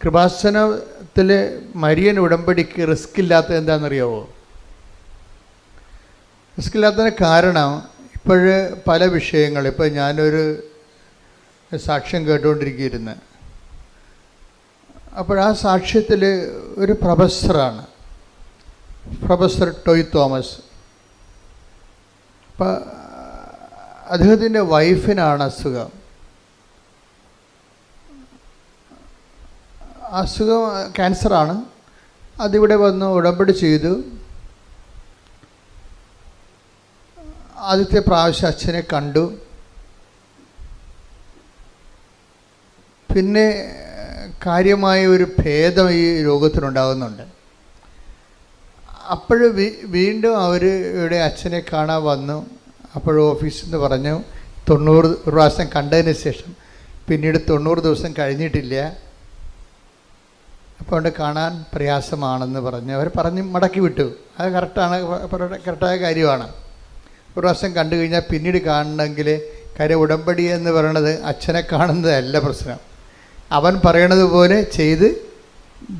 കൃപാസനത്തിൽ Marian ഉടമ്പടിക്ക് risk ഇല്ലാത്തത് എന്താണെന്നറിയാവോ? Risk ഇല്ലാത്തതിന് കാരണം ഇപ്പോഴ് പല വിഷയങ്ങൾ, ഇപ്പോൾ ഞാനൊരു സാക്ഷ്യം കേട്ടുകൊണ്ടിരിക്കുകയായിരുന്നു. അപ്പോൾ ആ സാക്ഷ്യത്തിൽ ഒരു പ്രൊഫസറാണ്, പ്രൊഫസർ ടോയ് തോമസ്. അപ്പം അദ്ദേഹത്തിൻ്റെ വൈഫിനാണ് അസുഖം. ക്യാൻസറാണ്. അതിവിടെ വന്ന് ഉടമ്പടി ചെയ്തു. ആദ്യത്തെ പ്രാവശ്യം അച്ഛനെ കണ്ടു. പിന്നെ കാര്യമായ ഒരു ഭേദം ഈ രോഗത്തിനുണ്ടാകുന്നുണ്ട്. അപ്പോൾ വീണ്ടും അവർ ഇവിടെ അച്ഛനെ കാണാൻ വന്നു. അപ്പോൾ ഓഫീസിൽ നിന്ന് പറഞ്ഞു 90 പ്രാവശ്യം കണ്ടതിന് ശേഷം പിന്നീട് 90 ദിവസം കഴിഞ്ഞിട്ടില്ല, അപ്പോൾ അവിടെ കാണാൻ പ്രയാസമാണെന്ന് പറഞ്ഞ് അവർ പറഞ്ഞ് മടക്കി വിട്ടു. അത് കറക്റ്റായ കാര്യമാണ്. ഒരു പ്രാവശ്യം കണ്ടു കഴിഞ്ഞാൽ പിന്നീട് കാണണമെങ്കിൽ കാര്യം ഉടമ്പടി എന്ന് പറയണത് അച്ഛനെ കാണുന്നതല്ല പ്രശ്നം, അവൻ പറയണത് പോലെ ചെയ്ത്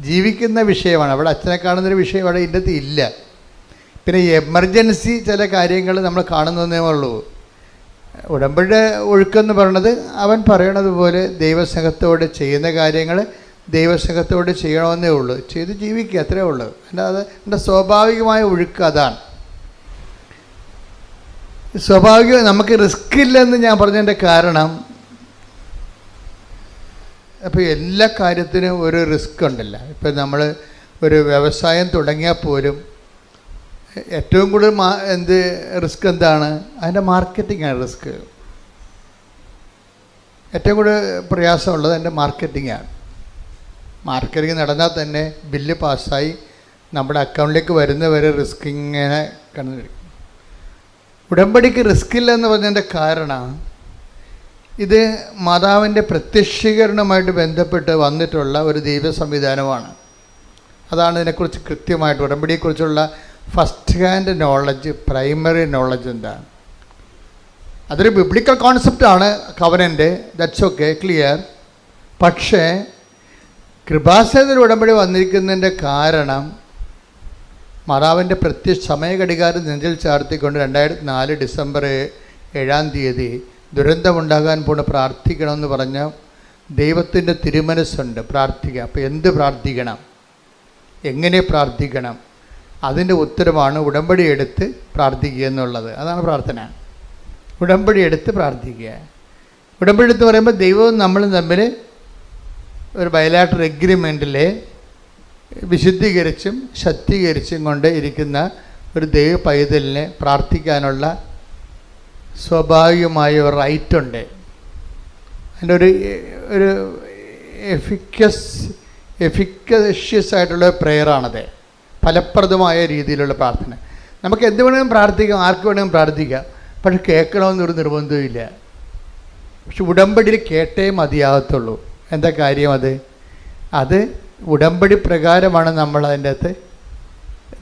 ജീവിക്കുന്ന വിഷയമാണ്. അവിടെ അച്ഛനെ കാണുന്നൊരു വിഷയം അവിടെ ഇതിൻ്റെ ഇല്ല. പിന്നെ എമർജൻസി ചില കാര്യങ്ങൾ നമ്മൾ കാണുന്നതേ ഉള്ളൂ. ഉടമ്പടിയുടെ ഒഴുക്കെന്ന് പറയണത് അവൻ പറയണത് പോലെ ദൈവസ്നേഹത്തോടെ ചെയ്യുന്ന കാര്യങ്ങൾ ദൈവസ്നേഹത്തോടെ ചെയ്യണമെന്നേ ഉള്ളൂ, ചെയ്ത് ജീവിക്കുക, അത്രേ ഉള്ളൂ. അല്ലാതെ എൻ്റെ സ്വാഭാവികമായ ഒഴുക്ക് അതാണ്. സ്വാഭാവികം നമുക്ക് റിസ്ക് ഇല്ലെന്ന് ഞാൻ പറഞ്ഞതിൻ്റെ കാരണം, അപ്പോൾ എല്ലാ കാര്യത്തിനും ഒരു റിസ്ക് ഉണ്ടല്ല. ഇപ്പം നമ്മൾ ഒരു വ്യവസായം തുടങ്ങിയാൽ പോലും ഏറ്റവും കൂടുതൽ റിസ്ക് എന്താണ്? അതിൻ്റെ മാർക്കറ്റിംഗാണ് റിസ്ക്. ഏറ്റവും കൂടുതൽ പ്രയാസമുള്ളത് അതിൻ്റെ മാർക്കറ്റിംഗാണ്. മാർക്കറ്റിംഗ് നടന്നാൽ തന്നെ ബില്ല് പാസ്സായി നമ്മുടെ അക്കൗണ്ടിലേക്ക് വരുന്നവരെ റിസ്ക് ഇങ്ങനെ കണ്ടിരിക്കും. ഉടമ്പടിക്ക് റിസ്ക് ഇല്ലെന്ന് പറഞ്ഞതിൻ്റെ കാരണം ഇത് മാതാവിൻ്റെ പ്രത്യക്ഷീകരണവുമായിട്ട് ബന്ധപ്പെട്ട് വന്നിട്ടുള്ള ഒരു ദൈവ സംവിധാനമാണ്. അതാണ് ഇതിനെക്കുറിച്ച് കൃത്യമായിട്ട് ഉടമ്പടിയെക്കുറിച്ചുള്ള first hand knowledge, primary knowledge എന്താണ്. അതൊരു ബിബ്ലിക്കൽ കോൺസെപ്റ്റാണ് കവനൻ്റ്, ദാറ്റ്സ് ഓക്കെ, ക്ലിയർ. പക്ഷേ കൃപാസനത്തിൽ ഉടമ്പടി വന്നിരിക്കുന്നതിൻ്റെ കാരണം മാതാവിൻ്റെ പ്രത്യക്ഷ സമയഘടികാരം നെഞ്ചിൽ ചാർത്തിക്കൊണ്ട് 2004 ഡിസംബർ 7 ദുരന്തമുണ്ടാകാൻ പോണ പ്രാർത്ഥിക്കണമെന്ന് പറഞ്ഞ ദൈവത്തിൻ്റെ തിരുമനസ്സുണ്ട് പ്രാർത്ഥിക്കുക. അപ്പോൾ എന്ത് പ്രാർത്ഥിക്കണം, എങ്ങനെ പ്രാർത്ഥിക്കണം, അതിൻ്റെ ഉത്തരമാണ് ഉടമ്പടി എടുത്ത് പ്രാർത്ഥിക്കുക എന്നുള്ളത്. അതാണ് പ്രാർത്ഥന. ഉടമ്പടി എടുത്ത് പ്രാർത്ഥിക്കുക. ഉടമ്പടി എടുത്ത് പറയുമ്പോൾ ദൈവവും നമ്മളും തമ്മിൽ ഒരു ബയലാറ്ററൽ എഗ്രിമെൻറ്റിൽ വിശുദ്ധീകരിച്ചും ശക്തീകരിച്ചും കൊണ്ട് ഇരിക്കുന്ന ഒരു ദൈവ പൈതലിനെ പ്രാർത്ഥിക്കാനുള്ള സ്വാഭാവികമായ ഒരു റൈറ്റുണ്ട്. അതിൻ്റെ ഒരു എഫിക്കഷ്യസ് ആയിട്ടുള്ള പ്രെയറാണത്, ഫലപ്രദമായ രീതിയിലുള്ള പ്രാർത്ഥന. നമുക്ക് എന്ത് വേണമെങ്കിലും പ്രാർത്ഥിക്കാം, ആർക്ക് വേണമെങ്കിലും പ്രാർത്ഥിക്കാം, പക്ഷെ കേൾക്കണമെന്നൊരു നിർബന്ധമില്ല. പക്ഷെ ഉടമ്പടിയിൽ കേട്ടേ മതിയാകത്തുള്ളൂ. എന്താ കാര്യം? അത് ഉടമ്പടി പ്രകാരമാണ് നമ്മൾ അതിൻ്റെ അകത്ത്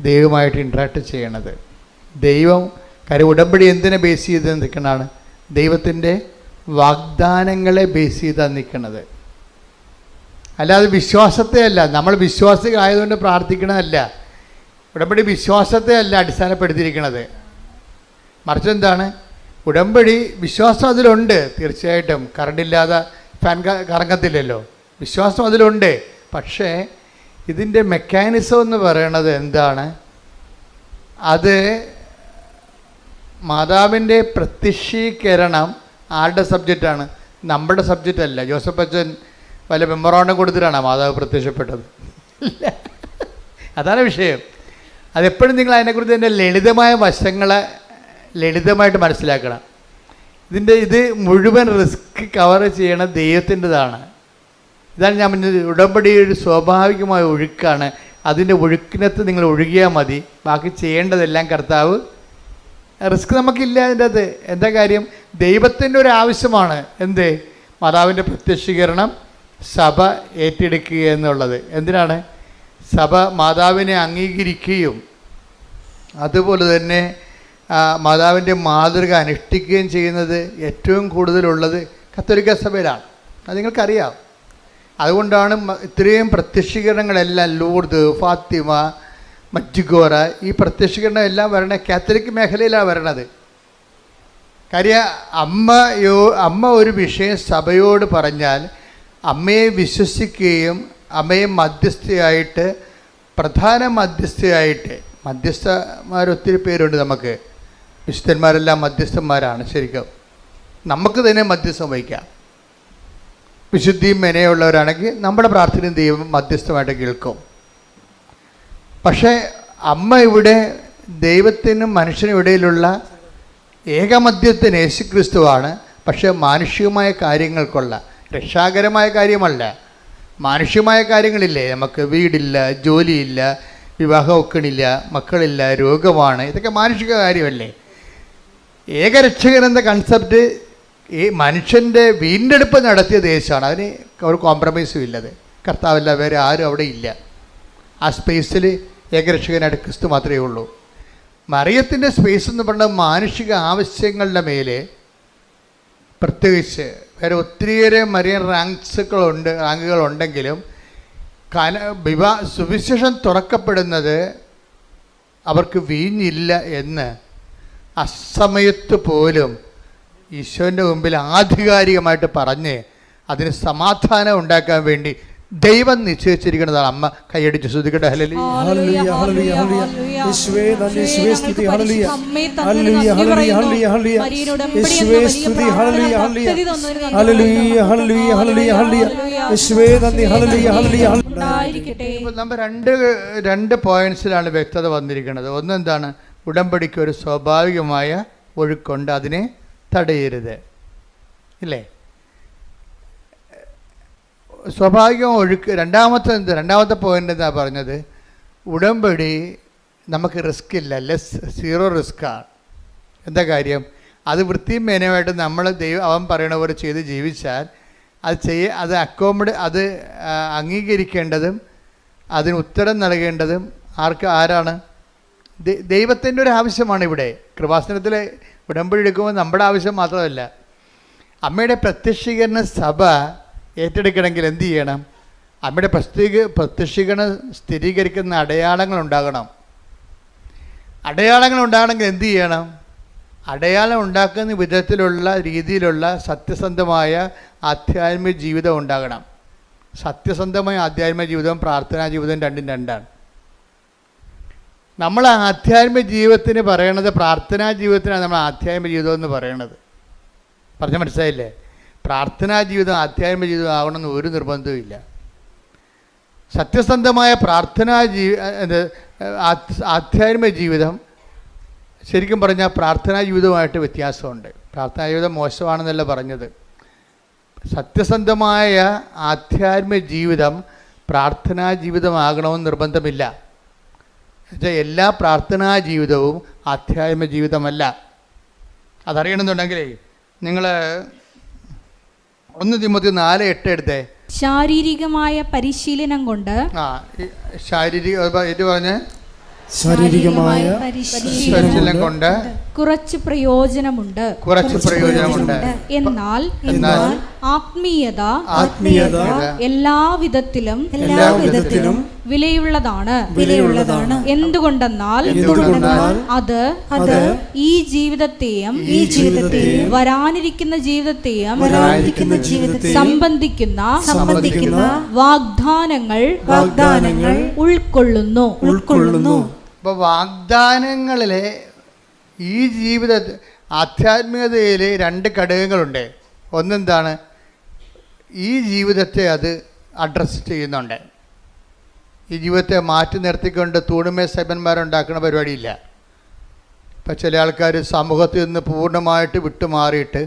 ദൈവമായിട്ട് ഇൻട്രാക്ട് ചെയ്യണത്. ദൈവം കാര്യം ഉടമ്പടി എന്തിനെ ബേസ് ചെയ്ത് നിൽക്കണതാണ്? ദൈവത്തിൻ്റെ വാഗ്ദാനങ്ങളെ ബേസ് ചെയ്താണ് നിൽക്കുന്നത്. അല്ലാതെ വിശ്വാസത്തെ അല്ല. നമ്മൾ വിശ്വാസികളായതുകൊണ്ട് പ്രാർത്ഥിക്കണമല്ല. ഉടമ്പടി വിശ്വാസത്തെ അല്ല അടിസ്ഥാനപ്പെടുത്തിയിരിക്കണത്. മറിച്ച് എന്താണ്? ഉടമ്പടി വിശ്വാസം അതിലുണ്ട്, തീർച്ചയായിട്ടും. കറണ്ടില്ലാതെ ഫാൻ കറങ്ങത്തില്ലല്ലോ, വിശ്വാസം അതിലുണ്ട്. പക്ഷേ ഇതിൻ്റെ മെക്കാനിസം എന്ന് പറയണത് എന്താണ്? അത് മാതാവിൻ്റെ പ്രത്യക്ഷീകരണം ആരുടെ സബ്ജക്റ്റാണ്? നമ്മുടെ സബ്ജക്റ്റ് അല്ല. ജോസഫ് അച്ഛൻ വല്ല മെമ്മോറാണ്ടം കൊടുത്തിട്ടാണ് മാതാവ് പ്രത്യക്ഷപ്പെട്ടത്? ഇല്ല. അതാണ് വിഷയം. അതെപ്പോഴും നിങ്ങൾ അതിനെക്കുറിച്ച് എൻ്റെ ലളിതമായ വശങ്ങളെ ലളിതമായിട്ട് മനസ്സിലാക്കണം. ഇത് മുഴുവൻ റിസ്ക് കവർ ചെയ്യണ ദൈവത്തിൻ്റെതാണ്. ഇതാണ് ഞാൻ പറഞ്ഞത്. ഉടമ്പടി ഒരു സ്വാഭാവികമായ ഒഴുക്കാണ്. അതിൻ്റെ ഒഴുക്കിനകത്ത് നിങ്ങൾ ഒഴുകിയാൽ മതി. ബാക്കി ചെയ്യേണ്ടതെല്ലാം കർത്താവ്. റിസ്ക് നമുക്കില്ല അതിൻ്റെ അത്. എന്താ കാര്യം? ദൈവത്തിൻ്റെ ഒരു ആവശ്യമാണ്. എന്ത്? മാതാവിൻ്റെ പ്രത്യക്ഷീകരണം സഭ ഏറ്റെടുക്കുക എന്നുള്ളത്. എന്തിനാണ്? സഭ മാതാവിനെ അംഗീകരിക്കുകയും അതുപോലെ തന്നെ മാതാവിൻ്റെ മാതൃക അനുഷ്ഠിക്കുകയും ചെയ്യുന്നത് ഏറ്റവും കൂടുതലുള്ളത് കത്തോലിക്ക സഭയിലാണ്. അത് നിങ്ങൾക്കറിയാം. അതുകൊണ്ടാണ് ഇത്രയും പ്രത്യക്ഷീകരണങ്ങളെല്ലാം ലൂർദ്, ഫാത്തിമ, മജ്ജിഗോറ, ഈ പ്രത്യക്ഷീകരണം എല്ലാം വരണത് കാത്തലിക് മേഖലയിലാണ് വരണത്. കാര്യം അമ്മ ഒരു വിഷയം സഭയോട് പറഞ്ഞാൽ അമ്മയെ വിശ്വസിക്കുകയും അമ്മയെ മധ്യസ്ഥയായിട്ട്, പ്രധാന മധ്യസ്ഥയായിട്ട്, മധ്യസ്ഥന്മാരൊത്തിരി പേരുണ്ട് നമുക്ക്, വിശുദ്ധന്മാരെല്ലാം മധ്യസ്ഥന്മാരാണ്. ശരിക്കും നമുക്ക് തന്നെ മധ്യസ്ഥം വഹിക്കാം. വിശുദ്ധിയും മെനയുള്ളവരാണെങ്കിൽ നമ്മുടെ പ്രാർത്ഥനയും ദൈവം മധ്യസ്ഥമായിട്ട് കേൾക്കും. പക്ഷേ അമ്മ ഇവിടെ ദൈവത്തിനും മനുഷ്യനും ഇടയിലുള്ള ഏകമധ്യത്തിന് യേശുക്രിസ്തുവാണ്. പക്ഷേ മാനുഷികമായ കാര്യങ്ങൾക്കുള്ള, രക്ഷാകരമായ കാര്യമല്ല, മാനുഷികമായ കാര്യങ്ങളില്ലേ, നമുക്ക് വീടില്ല, ജോലിയില്ല, വിവാഹം ഒക്കണില്ല, മക്കളില്ല, രോഗമാണ്, ഇതൊക്കെ മാനുഷിക കാര്യമല്ലേ. ഏകരക്ഷകൻ എന്ന കൺസെപ്റ്റ് ഈ മനുഷ്യൻ്റെ വീണ്ടെടുപ്പ് നടത്തിയ ദേശമാണ്. അതിന് ഒരു കോംപ്രമൈസും ഇല്ലത്. കർത്താവല്ല, വേറെ ആരും അവിടെ ഇല്ല. ആ സ്പേസിൽ ഏകരക്ഷകനായിട്ട് ക്രിസ്തു മാത്രമേ ഉള്ളൂ. മറിയത്തിൻ്റെ സ്പേസ് എന്ന് പറഞ്ഞാൽ മാനുഷിക ആവശ്യങ്ങളുടെ മേലെ, പ്രത്യേകിച്ച് വേറെ ഒത്തിരിയേറെ മറിയൻ റാങ്കുകളുണ്ടെങ്കിലും സുവിശേഷം തുറക്കപ്പെടുന്നത് അവർക്ക് വീഞ്ഞില്ല എന്ന് അസമയത്ത് പോലും ഈശോൻ്റെ മുമ്പിൽ ആധികാരികമായിട്ട് പറഞ്ഞ് അതിന് സമാധാനം ഉണ്ടാക്കാൻ വേണ്ടി ദൈവം നിശ്ചയിച്ചിരിക്കുന്നതാണ്. അമ്മ കൈയടിച്ച് ശ്രദ്ധിക്കട്ടെ. നമ്മൾ രണ്ട് പോയിന്റ്സിലാണ് വ്യക്തത വന്നിരിക്കുന്നത്. ഒന്നെന്താണ്? ഉടമ്പടിക്ക് ഒരു സ്വാഭാവികമായ ഒഴുക്കുണ്ട്, അതിനെ തടയരുത്, ഇല്ലേ? സ്വാഭാവിക ഒഴുക്ക്. രണ്ടാമത്തെ പോയിന്റ് എന്താ പറഞ്ഞത്? ഉടമ്പടി നമുക്ക് റിസ്ക് ഇല്ല, സീറോ റിസ്ക്കാണ്. എന്താ കാര്യം? അത് വൃത്തിയും മേനയുമായിട്ട് നമ്മൾ അവൻ പറയണ പോലെ ചെയ്ത് ജീവിച്ചാൽ അത് അത് അംഗീകരിക്കേണ്ടതും അതിന് ഉത്തരം നൽകേണ്ടതും ആരാണ്? ദൈവത്തിൻ്റെ ഒരു ആവശ്യമാണ് ഇവിടെ. കൃപാസനത്തിൽ ഉടമ്പടി എടുക്കുമ്പോൾ നമ്മുടെ ആവശ്യം മാത്രമല്ല, അമ്മയുടെ പ്രത്യക്ഷീകരണ സഭ ഏറ്റെടുക്കണമെങ്കിൽ എന്ത് ചെയ്യണം? അമ്മയുടെ പ്രത്യക്ഷീകരണം സ്ഥിരീകരിക്കുന്ന അടയാളങ്ങൾ ഉണ്ടാകണമെങ്കിൽ എന്ത് ചെയ്യണം? അടയാളം ഉണ്ടാക്കുന്ന വിധത്തിലുള്ള രീതിയിലുള്ള സത്യസന്ധമായ ആധ്യാത്മിക ജീവിതം ഉണ്ടാകണം. സത്യസന്ധമായ ആധ്യാത്മിക ജീവിതവും പ്രാർത്ഥനാ ജീവിതവും രണ്ടാണ്. നമ്മൾ ആധ്യാത്മിക ജീവിതത്തിന് പറയണത്, പ്രാർത്ഥനാ ജീവിതത്തിനാണ് നമ്മൾ ആധ്യാത്മിക ജീവിതം എന്ന് പറയണത്. പറഞ്ഞാൽ മനസ്സിലായില്ലേ? പ്രാർത്ഥനാ ജീവിതം ആധ്യാത്മിക ജീവിതം ആകണമെന്ന് ഒരു നിർബന്ധവും ഇല്ല. സത്യസന്ധമായ ആധ്യാത്മിക ജീവിതം ശരിക്കും പറഞ്ഞാൽ പ്രാർത്ഥനാ ജീവിതവുമായിട്ട് വ്യത്യാസമുണ്ട്. പ്രാർത്ഥനാ ജീവിതം മോശമാണെന്നല്ല പറഞ്ഞത്. സത്യസന്ധമായ ആധ്യാത്മിക ജീവിതം പ്രാർത്ഥനാ ജീവിതമാകണമെന്ന് നിർബന്ധമില്ല. എന്നുവെച്ചാൽ എല്ലാ പ്രാർത്ഥനാ ജീവിതവും ആധ്യാത്മിക ജീവിതമല്ല. അതറിയണമെന്നുണ്ടെങ്കിലേ നിങ്ങൾ 1 തിമോത്തി 4:8 എടുത്തേ. ശാരീരികമായ പരിശീലനം കൊണ്ട് ശാരീരികമായ പരിശീലനം കൊണ്ട് കുറച്ച് പ്രയോജനമുണ്ട്. എന്നാൽ ആത്മീയത എല്ലാവിധത്തിലും വിലയുള്ളതാണ്. എന്തുകൊണ്ടെന്നാൽ അത് ഈ ജീവിതത്തെയും വരാനിരിക്കുന്ന ജീവിതത്തെയും സംബന്ധിക്കുന്ന വാഗ്ദാനങ്ങൾ ഉൾക്കൊള്ളുന്നു. അപ്പോൾ വാഗ്ദാനങ്ങളിലെ ഈ ആധ്യാത്മികതയിൽ 2 ഘടകങ്ങളുണ്ട്. ഒന്നെന്താണ്? ഈ ജീവിതത്തെ അത് അഡ്രസ്സ് ചെയ്യുന്നുണ്ട്. ഈ ജീവിതത്തെ മാറ്റി നിർത്തിക്കൊണ്ട് തൂണുമേ സൈബന്മാരുണ്ടാക്കുന്ന പരിപാടിയില്ല. ഇപ്പം ചില ആൾക്കാർ സമൂഹത്തിൽ നിന്ന് പൂർണ്ണമായിട്ട് വിട്ടുമാറിയിട്ട്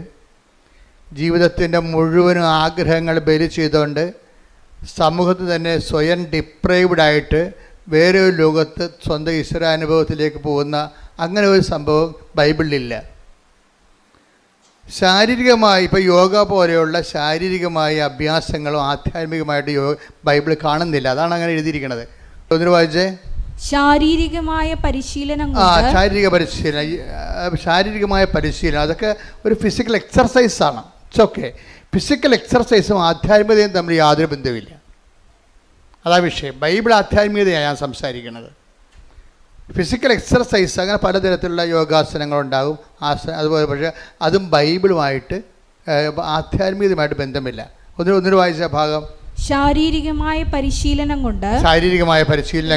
ജീവിതത്തിൻ്റെ മുഴുവനും ആഗ്രഹങ്ങൾ ബലി ചെയ്തുകൊണ്ട് സമൂഹത്തിൽ തന്നെ സ്വയം ഡിപ്രൈവ്ഡായിട്ട് വേറെ ഒരു ലോകത്ത് സ്വന്തം ഈശ്വരാനുഭവത്തിലേക്ക് പോകുന്ന അങ്ങനെ ഒരു സംഭവം ബൈബിളിലില്ല. ശാരീരികമായി ഇപ്പോൾ യോഗ പോലെയുള്ള ശാരീരികമായ അഭ്യാസങ്ങളും ആധ്യാത്മികമായിട്ട് ബൈബിൾ കാണുന്നില്ല. അതാണ് അങ്ങനെ എഴുതിയിരിക്കുന്നത്. ഒന്നിനു വായിച്ചേ. ശാരീരികമായ പരിശീലനം. ശാരീരികമായ പരിശീലനം അതൊക്കെ ഒരു ഫിസിക്കൽ എക്സർസൈസാണ്. It's okay. ഫിസിക്കൽ എക്സർസൈസും ആധ്യാത്മികതയും തമ്മിൽ യാതൊരു ബന്ധവുമില്ല. അതാ വിഷയം. ബൈബിൾ ആധ്യാത്മികതയാണ് ഞാൻ സംസാരിക്കുന്നത്. ഫിസിക്കൽ എക്സർസൈസ് അങ്ങനെ പലതരത്തിലുള്ള യോഗാസനങ്ങളുണ്ടാകും, അതുപോലെ. പക്ഷേ അതും ബൈബിളുമായിട്ട് ആധ്യാത്മികതയുമായിട്ട് ബന്ധമില്ല. ഒന്നിനു വായിച്ച ഭാഗം. ശാരീരികമായ പരിശീലനം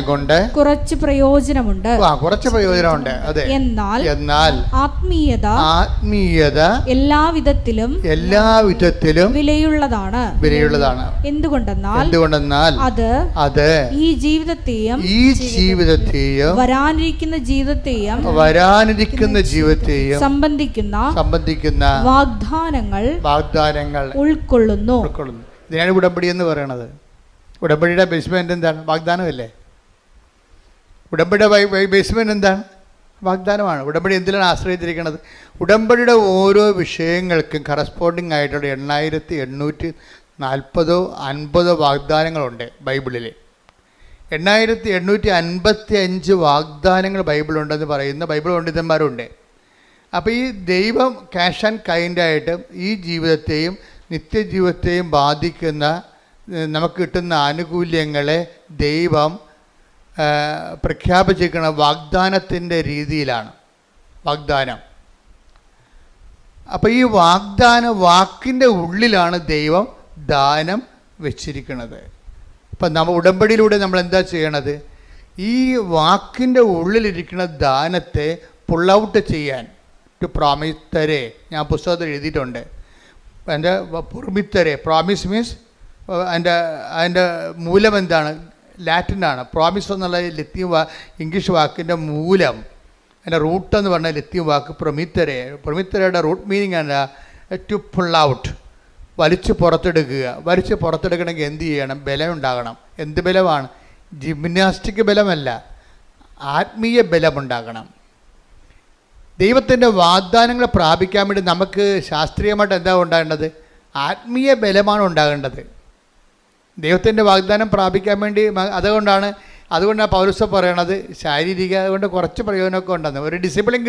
കൊണ്ട് കുറച്ച് പ്രയോജനമുണ്ട്. കുറച്ച് പ്രയോജനമുണ്ട്, അതെ. എന്നാൽ ആത്മീയത എല്ലാവിധത്തിലും വിലയുള്ളതാണ്. എന്തുകൊണ്ടെന്നാൽ അത് ഈ ജീവിതത്തെയും വരാനിരിക്കുന്ന ജീവിതത്തെയും സംബന്ധിക്കുന്ന വാഗ്ദാനങ്ങൾ ഉൾക്കൊള്ളുന്നു. ഇതിനാണ് ഉടമ്പടി എന്ന് പറയണത്. ഉടമ്പടിയുടെ ബേസ്മെന്റ് എന്താണ്? വാഗ്ദാനമല്ലേ. ഉടമ്പടിയുടെ ബേസ്മെന്റ് എന്താണ്? വാഗ്ദാനമാണ്. ഉടമ്പടി എന്തിലാണ് ആശ്രയിച്ചിരിക്കുന്നത്? ഉടമ്പടിയുടെ ഓരോ വിഷയങ്ങൾക്കും കറസ്പോണ്ടിങ് ആയിട്ടുള്ള 8840 വാഗ്ദാനങ്ങളുണ്ട് ബൈബിളിൽ. 8855 വാഗ്ദാനങ്ങൾ ബൈബിളുണ്ടെന്ന് പറയുന്ന ബൈബിൾ പണ്ഡിതന്മാരുണ്ട്. അപ്പോൾ ഈ ദൈവം ക്യാഷ് ആൻഡ് കൈൻഡായിട്ട് ഈ ജീവിതത്തെയും നിത്യജീവിതത്തെയും ബാധിക്കുന്ന നമുക്ക് കിട്ടുന്ന ആനുകൂല്യങ്ങളെ ദൈവം പ്രഖ്യാപിച്ചിരിക്കുന്ന വാഗ്ദാനത്തിൻ്റെ രീതിയിലാണ്. വാഗ്ദാനം. അപ്പോൾ ഈ വാക്കിൻ്റെ ഉള്ളിലാണ് ദൈവം ദാനം വെച്ചിരിക്കുന്നത്. അപ്പം ഉടമ്പടിയിലൂടെ നമ്മൾ എന്താ ചെയ്യണത്? ഈ വാക്കിൻ്റെ ഉള്ളിലിരിക്കുന്ന ദാനത്തെ പുൾ ഔട്ട് ചെയ്യാൻ. ടു പ്രോമിസ് തരേ, ഞാൻ പുസ്തകത്തിൽ എഴുതിയിട്ടുണ്ട്. എൻ്റെ പുറമിത്തരെ, പ്രോമിസ് മീൻസ് അതിൻ്റെ മൂലം എന്താണ്? ലാറ്റിനാണ്. പ്രോമിസ് എന്നുള്ള ലത്തീൻ ഇംഗ്ലീഷ് വാക്കിൻ്റെ മൂലം, അതിൻ്റെ റൂട്ട് എന്ന് പറഞ്ഞാൽ ലത്തീൻ വാക്ക് പ്രൊമിത്തരെ. പ്രൊമിത്തരയുടെ റൂട്ട് മീനിങ് ആണ് ടു പുൾ ഔട്ട്, വലിച്ച് പുറത്തെടുക്കണമെങ്കിൽ എന്ത് ചെയ്യണം? ബലം ഉണ്ടാകണം. എന്ത് ബലമാണ്? ജിംനാസ്റ്റിക് ബലമല്ല, ആത്മീയ ബലമുണ്ടാകണം. ദൈവത്തിൻ്റെ വാഗ്ദാനങ്ങൾ പ്രാപിക്കാൻ വേണ്ടി നമുക്ക് ശാസ്ത്രീയമായിട്ട് എന്താ ഉണ്ടാകേണ്ടത്? ആത്മീയ ബലമാണ് ഉണ്ടാകേണ്ടത്. ദൈവത്തിൻ്റെ വാഗ്ദാനം പ്രാപിക്കാൻ വേണ്ടി അതുകൊണ്ടാണ് പൗലോസ് പറയണത് ശാരീരിക കൊണ്ട് കുറച്ച് പ്രയോജനമൊക്കെ ഉണ്ടെന്ന്. ഒരു ഡിസിപ്ലിൻ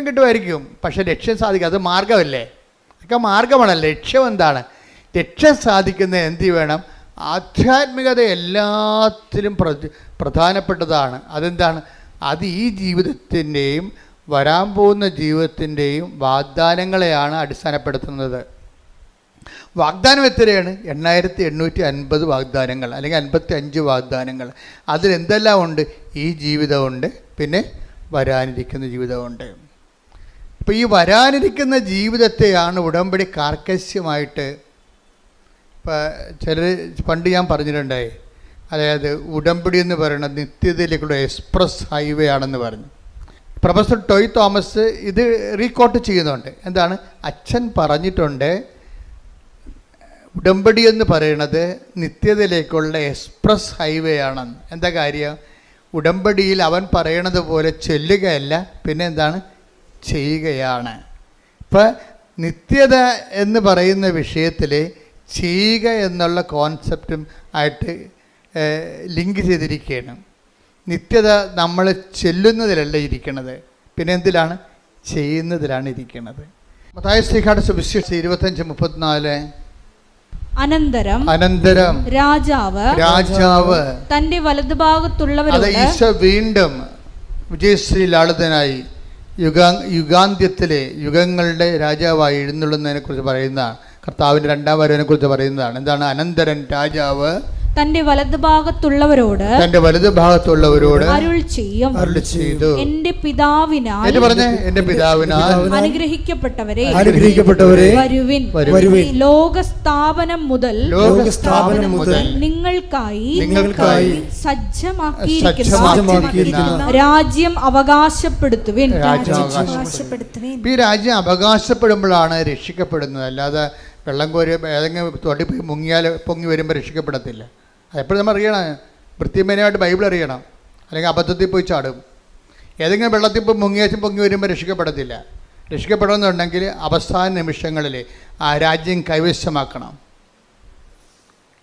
കിട്ടുമായിരിക്കും, പക്ഷേ ലക്ഷ്യം സാധിക്കും. അത് മാർഗമല്ലേ? അതൊക്കെ മാർഗമാണ്. ലക്ഷ്യം എന്താണ്? ലക്ഷ്യം സാധിക്കുന്നത് എന്ത് വേണം? ആധ്യാത്മികത എല്ലാത്തിലും പ്രധാനപ്പെട്ടതാണ്. അതെന്താണ്? അത് ഈ ജീവിതത്തിൻ്റെയും വരാൻ പോകുന്ന ജീവിതത്തിൻ്റെയും വാഗ്ദാനങ്ങളെയാണ് അടിസ്ഥാനപ്പെടുത്തുന്നത്. വാഗ്ദാനം എത്രയാണ്? 8850 വാഗ്ദാനങ്ങൾ, അല്ലെങ്കിൽ 55 വാഗ്ദാനങ്ങൾ. അതിലെന്തെല്ലാം ഉണ്ട്? ഈ ജീവിതമുണ്ട്, പിന്നെ വരാനിരിക്കുന്ന ജീവിതമുണ്ട്. ഇപ്പോൾ ഈ വരാനിരിക്കുന്ന ജീവിതത്തെയാണ് ഉടമ്പടി കാർക്കശ്യമായിട്ട്, ഇപ്പോൾ ചിലർ പണ്ട് ഞാൻ പറഞ്ഞിട്ടുണ്ടായി, അതായത് ഉടമ്പടി എന്ന് പറയുന്നത് നിത്യതയിലേക്കുള്ള എക്സ്പ്രസ് ഹൈവേ ആണെന്ന് പറഞ്ഞു. പ്രൊഫസർ ടോയ് തോമസ് ഇത് റീകോട്ട് ചെയ്യുന്നുണ്ട്. എന്താണ്? അച്ഛൻ പറഞ്ഞിട്ടുണ്ട് ഉടമ്പടി എന്ന് പറയുന്നത് നിത്യതയിലേക്കുള്ള എക്സ്പ്രസ് ഹൈവേ ആണെന്ന്. എന്താ കാര്യം? ഉടമ്പടിയിൽ അവൻ പറയണത് പോലെ ചൊല്ലുകയല്ല, പിന്നെ എന്താണ്? ചെയ്യുകയാണ്. ഇപ്പം നിത്യത എന്ന് പറയുന്ന വിഷയത്തിൽ ചെയ്യുക എന്നുള്ള കോൺസെപ്റ്റും ആയിട്ട് ലിങ്ക് ചെയ്തിരിക്കുകയാണ്. നിത്യത നമ്മൾ ചെല്ലുന്നതിലല്ല ഇരിക്കുന്നത്, പിന്നെ എന്തിലാണ്? ചെയ്യുന്നതിലാണ് ഇരിക്കുന്നത്. മത്തായി ശ്ലീഹായുടെ സുവിശേഷം 25:34. അനന്തരം രാജാവ് തന്റെ വലതുഭാഗത്തുള്ളവരോട്, ഈശോ വീണ്ടും വിജയശ്രീ ലാളിതനായി യുഗാന്ത്യത്തിലെ യുഗങ്ങളുടെ രാജാവായി എഴുന്നള്ളുന്നതിനെ കുറിച്ച് പറയുന്നതാണ്. കർത്താവിൻ്റെ രണ്ടാം വരവിനെ കുറിച്ച് പറയുന്നതാണ്. എന്താണ്? അനന്തരം രാജാവ് തന്റെ വലതുഭാഗത്തുള്ളവരോട് അരുൾ ചെയ്തു, എന്റെ പിതാവിനാൽ അനുഗ്രഹിക്കപ്പെട്ടവരെ വരുവിൻ. ലോകസ്ഥാപനം മുതൽ നിങ്ങൾക്കായി സജ്ജമാക്കിയിരിക്കുന്ന രാജ്യം അവകാശപ്പെടുത്തുവിൻ. ഈ രാജ്യം അവകാശപ്പെടുമ്പോഴാണ് രക്ഷിക്കപ്പെടുന്നത്. അല്ലാതെ വെള്ളം കോരി ഏതെങ്കിലും തൊടി പോയി പൊങ്ങി വരുമ്പോൾ രക്ഷിക്കപ്പെടത്തില്ല. അതെപ്പോഴും നമ്മൾ അറിയണം. വൃത്തിമേനയായിട്ട് ബൈബിൾ അറിയണം, അല്ലെങ്കിൽ അബദ്ധത്തിൽ പോയി ചാടും. ഏതെങ്കിലും വെള്ളത്തിൽ പോയി പൊങ്ങി വരുമ്പോൾ രക്ഷിക്കപ്പെടത്തില്ല. രക്ഷിക്കപ്പെടണമെന്നുണ്ടെങ്കിൽ അവസാന നിമിഷങ്ങളിൽ ആ രാജ്യം കൈവശമാക്കണം.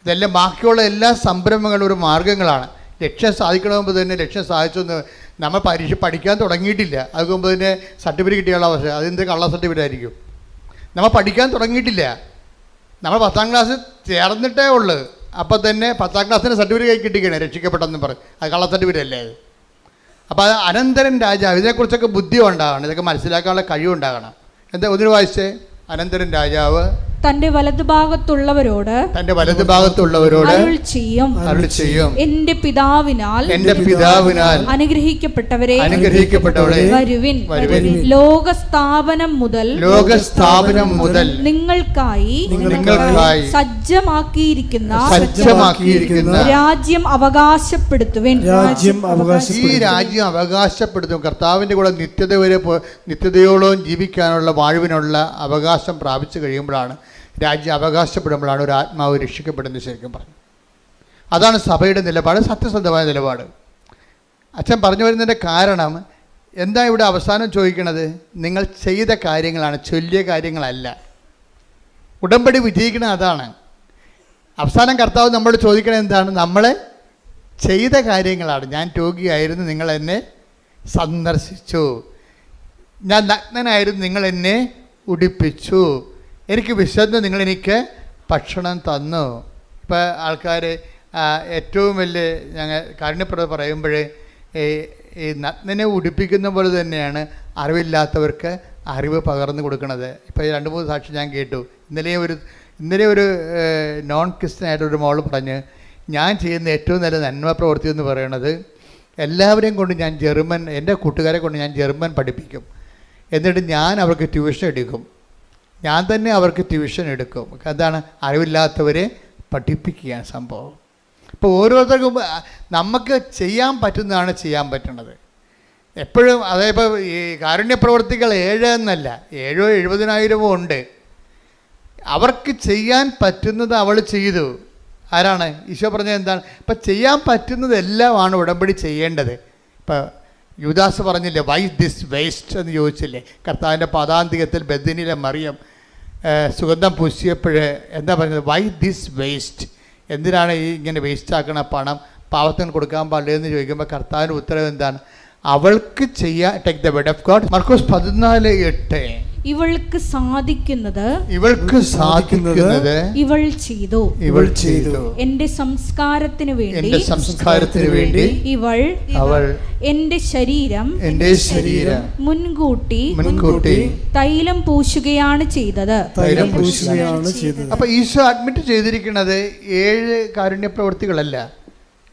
ഇതെല്ലാം ബാക്കിയുള്ള എല്ലാ സംരംഭങ്ങളും ഒരു മാർഗ്ഗങ്ങളാണ്. ലക്ഷ്യം സാധിക്കണമെങ്കിൽ തന്നെ ലക്ഷ്യം സാധിച്ചൊന്ന് നമ്മൾ പഠിക്കാൻ തുടങ്ങിയിട്ടില്ല, അതുകൊണ്ട് തന്നെ സർട്ടിഫിക്കറ്റ് കിട്ടിയുള്ള അവസ്ഥ. അതെന്ത് കള്ള സർട്ടിഫിക്കറ്റ് ആയിരിക്കും? നമ്മൾ പഠിക്കാൻ തുടങ്ങിയിട്ടില്ല. നമ്മൾ 10ാം ക്ലാസ് ചേർന്നിട്ടേ ഉള്ളൂ. അപ്പോൾ തന്നെ 10ാം ക്ലാസ്സിന് സർട്ടിഫിക്കറ്റ് കിട്ടിക്കണേ രക്ഷിക്കപ്പെട്ടെന്ന് പറയും. അത് കള്ള സർട്ടിഫിക്കറ്റ് അല്ലേ അത്? അപ്പോൾ അത് അനന്തരൻ രാജാവ്, ഇതിനെക്കുറിച്ചൊക്കെ ബുദ്ധി ഉണ്ടാകണം, ഇതൊക്കെ മനസ്സിലാക്കാനുള്ള കഴിവുണ്ടാകണം. എന്താ ഒന്നിനു വായിച്ചേ? അനന്തരൻ രാജാവ് തന്റെ വലതുഭാഗത്തുള്ളവരോട് അരുൾ ചെയ്യും, എന്റെ പിതാവിനാൽ അനുഗ്രഹിക്കപ്പെട്ടവരെ വരുവിൻ. ലോകസ്ഥാപനം മുതൽ നിങ്ങൾക്കായി സജ്ജമാക്കിയിരിക്കുന്ന രാജ്യം അവകാശപ്പെടുത്തുവിൻ. ഈ രാജ്യം അവകാശപ്പെടുത്തും. കർത്താവിന്റെ കൂടെ നിത്യതയോളം ജീവിക്കാനുള്ള വാഴുവിനുള്ള അവകാശം പ്രാപിച്ചു കഴിയുമ്പോഴാണ്, രാജ്യം അവകാശപ്പെടുമ്പോഴാണ് ഒരു ആത്മാവ് രക്ഷിക്കപ്പെടുന്നത്. ശരിക്കും പറഞ്ഞു അതാണ് സഭയുടെ നിലപാട്, സത്യസന്ധമായ നിലപാട്. അച്ഛൻ പറഞ്ഞു വരുന്നതിൻ്റെ കാരണം എന്താ? ഇവിടെ അവസാനം ചോദിക്കണത് നിങ്ങൾ ചെയ്ത കാര്യങ്ങളാണ്, ചൊല്ലിയ കാര്യങ്ങളല്ല. ഉടമ്പടി വിജയിക്കണത് അതാണ്. അവസാനം കർത്താവ് നമ്മളോട് ചോദിക്കണത് എന്താണ്? നമ്മൾ ചെയ്ത കാര്യങ്ങളാണ്. ഞാൻ രോഗിയായിരുന്നു, നിങ്ങൾ എന്നെ സന്ദർശിച്ചു. ഞാൻ നഗ്നനായിരുന്നു, നിങ്ങൾ എന്നെ ഉടുപ്പിച്ചു. എനിക്ക് വിശന്ന് നിങ്ങളെനിക്ക് ഭക്ഷണം തന്നു. ഇപ്പോൾ ആൾക്കാർ ഏറ്റവും വലിയ ഞങ്ങൾ കാരുണ്യപ്രവൃത്തി പറയുമ്പോൾ ഈ നഗ്നനെ ഉടുപ്പിക്കുന്ന പോലെ തന്നെയാണ് അറിവില്ലാത്തവർക്ക് അറിവ് പകർന്നു കൊടുക്കുന്നത്. ഇപ്പോൾ 2-3 സാക്ഷി ഞാൻ കേട്ടു. ഇന്നലെ ഒരു നോൺ ക്രിസ്ത്യൻ ആയിട്ടൊരു മോൾ പറഞ്ഞ്, ഞാൻ ചെയ്യുന്ന ഏറ്റവും നല്ല നന്മ പ്രവൃത്തി എന്ന് പറയുന്നത് എല്ലാവരെയും കൊണ്ട് ഞാൻ എൻ്റെ കൂട്ടുകാരെ കൊണ്ട് ഞാൻ ജർമ്മൻ പഠിപ്പിക്കും. എന്നിട്ട് ഞാൻ അവർക്ക് ട്യൂഷൻ എടുക്കും. ഞാൻ തന്നെ അവർക്ക് ട്യൂഷൻ എടുക്കും. അതാണ് അറിവില്ലാത്തവരെ പഠിപ്പിക്കുകയാണ് സംഭവം. ഇപ്പോൾ ഓരോരുത്തർക്കും നമുക്ക് ചെയ്യാൻ പറ്റുന്നതാണ് ചെയ്യാൻ പറ്റുന്നത് എപ്പോഴും. അതേപോലെ ഈ കാരുണ്യ പ്രവർത്തികൾ 7 എന്നല്ല, 7 70,000 ഉണ്ട്. അവർക്ക് ചെയ്യാൻ പറ്റുന്നത് അവൾ ചെയ്തു. ആരാണ്? ഈശോ പറഞ്ഞത് എന്താണ്? ഇപ്പം ചെയ്യാൻ പറ്റുന്നതെല്ലാമാണ് ഉടമ്പടി ചെയ്യേണ്ടത്. ഇപ്പം യൂദാസ് പറഞ്ഞില്ലേ, വൈ ദിസ് വേസ്റ്റ് എന്ന് ചോദിച്ചില്ലേ? കർത്താവിൻ്റെ പാദാന്തികത്തിൽ ബെഥനിയിലെ മറിയം സുഗന്ധം പൂശിയപ്പോൾ എന്താ പറഞ്ഞത്? Why this waste? എന്തിനാണ് ഈ ഇങ്ങനെ വേസ്റ്റ് ആക്കണ പണം? പാവത്തിന് കൊടുക്കാൻ പാടില്ല എന്ന് ചോദിക്കുമ്പോൾ കർത്താവിൻ്റെ ഉത്തരവ് എന്താണ്? അവൾക്ക് ചെയ്യാൻ take the word of God. മർക്കോസ് 14:8 ഇവൾക്ക് സാധിക്കുന്നത് ഇവൾ ചെയ്തു. എന്റെ സംസ്കാരത്തിന് വേണ്ടി ഇവൾ എന്റെ ശരീരം മുൻകൂട്ടി തൈലം പൂശുകയാണ് ചെയ്തത്. അപ്പൊ ഈശോ അഡ്മിറ്റ് ചെയ്തിരിക്കുന്നത് 7 കാരുണ്യ പ്രവൃത്തികളല്ല.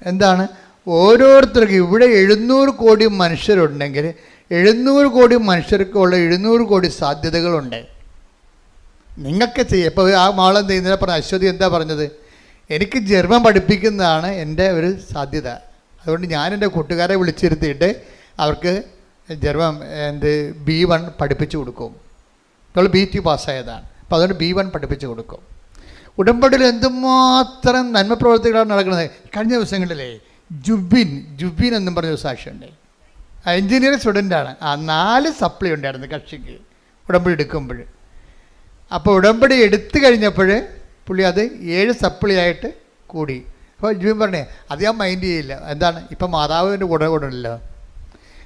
എന്താണ്? ഓരോരുത്തർക്കും ഇവിടെ 700 കോടി മനുഷ്യരുണ്ടെങ്കിൽ 700 കോടി മനുഷ്യർക്കുള്ള 700 കോടി സാധ്യതകളുണ്ട്. നിങ്ങൾക്ക് ചെയ്യാം. ഇപ്പോൾ ആ മാളെന്ത് ചെയ്യുന്നതിനെ പറഞ്ഞ അശ്വതി എന്താ പറഞ്ഞത്? എനിക്ക് ജർമ്മൻ പഠിപ്പിക്കുന്നതാണ് എൻ്റെ ഒരു സാധ്യത. അതുകൊണ്ട് ഞാൻ എൻ്റെ കൂട്ടുകാരെ വിളിച്ചിരുത്തിയിട്ട് അവർക്ക് ജർമ്മൻ B1 പഠിപ്പിച്ചു കൊടുക്കും. നമ്മൾ B2 പാസ്സായതാണ്. അപ്പോൾ അതുകൊണ്ട് B1 പഠിപ്പിച്ചു കൊടുക്കും. ഉടമ്പടിയിൽ എന്തുമാത്രം നന്മ പ്രവർത്തികളാണ് നടക്കുന്നത്. കഴിഞ്ഞ ദിവസങ്ങളിലേ ജുബിൻ എന്നും പറഞ്ഞ ഒരു സാക്ഷിയുണ്ട്. എൻജിനീയറിംഗ് സ്റ്റുഡൻ്റാണ്. 4 സപ്ലി ഉണ്ടായിരുന്നു കക്ഷിക്ക് ഉടമ്പടി എടുക്കുമ്പോൾ. അപ്പോൾ ഉടമ്പടി എടുത്തു കഴിഞ്ഞപ്പോൾ പുള്ളി അത് 7 സപ്ലി ആയിട്ട് കൂടി. അപ്പോൾ ജുബിൻ പറഞ്ഞേ അത് ഞാൻ മൈൻഡ് ചെയ്യില്ല. എന്താണ്? ഇപ്പം മാതാവിൻ്റെ കൂടെ ഉണ്ടല്ലോ.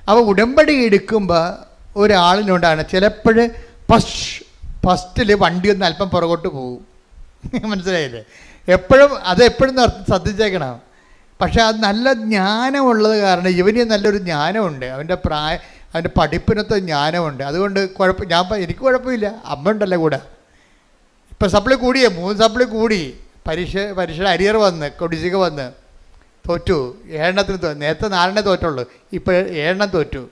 അപ്പോൾ ഉടമ്പടി എടുക്കുമ്പോൾ ഒരാളിനോടാണ് ചിലപ്പോൾ ഫസ്റ്റിൽ വണ്ടി ഒന്ന് അല്പം പുറകോട്ട് പോകും. മനസ്സിലായില്ലേ? എപ്പോഴും ശ്രദ്ധിച്ചേക്കണം. പക്ഷേ അത് നല്ല ജ്ഞാനമുള്ളത് കാരണം ഇവന് നല്ലൊരു ജ്ഞാനമുണ്ട്. അവൻ്റെ പഠിപ്പിനത്തെ ജ്ഞാനമുണ്ട്. അതുകൊണ്ട് എനിക്ക് കുഴപ്പമില്ല. അമ്മ ഉണ്ടല്ലോ കൂടെ. ഇപ്പം സപ്ലി കൂടിയേ 3 സപ്ലി കൂടി. പരീക്ഷയുടെ അരിയർ വന്ന് കൊടിശിക വന്ന് തോറ്റു. 7 നേരത്തെ 4 തോറ്റുള്ളൂ, ഇപ്പോൾ 7 തോറ്റു.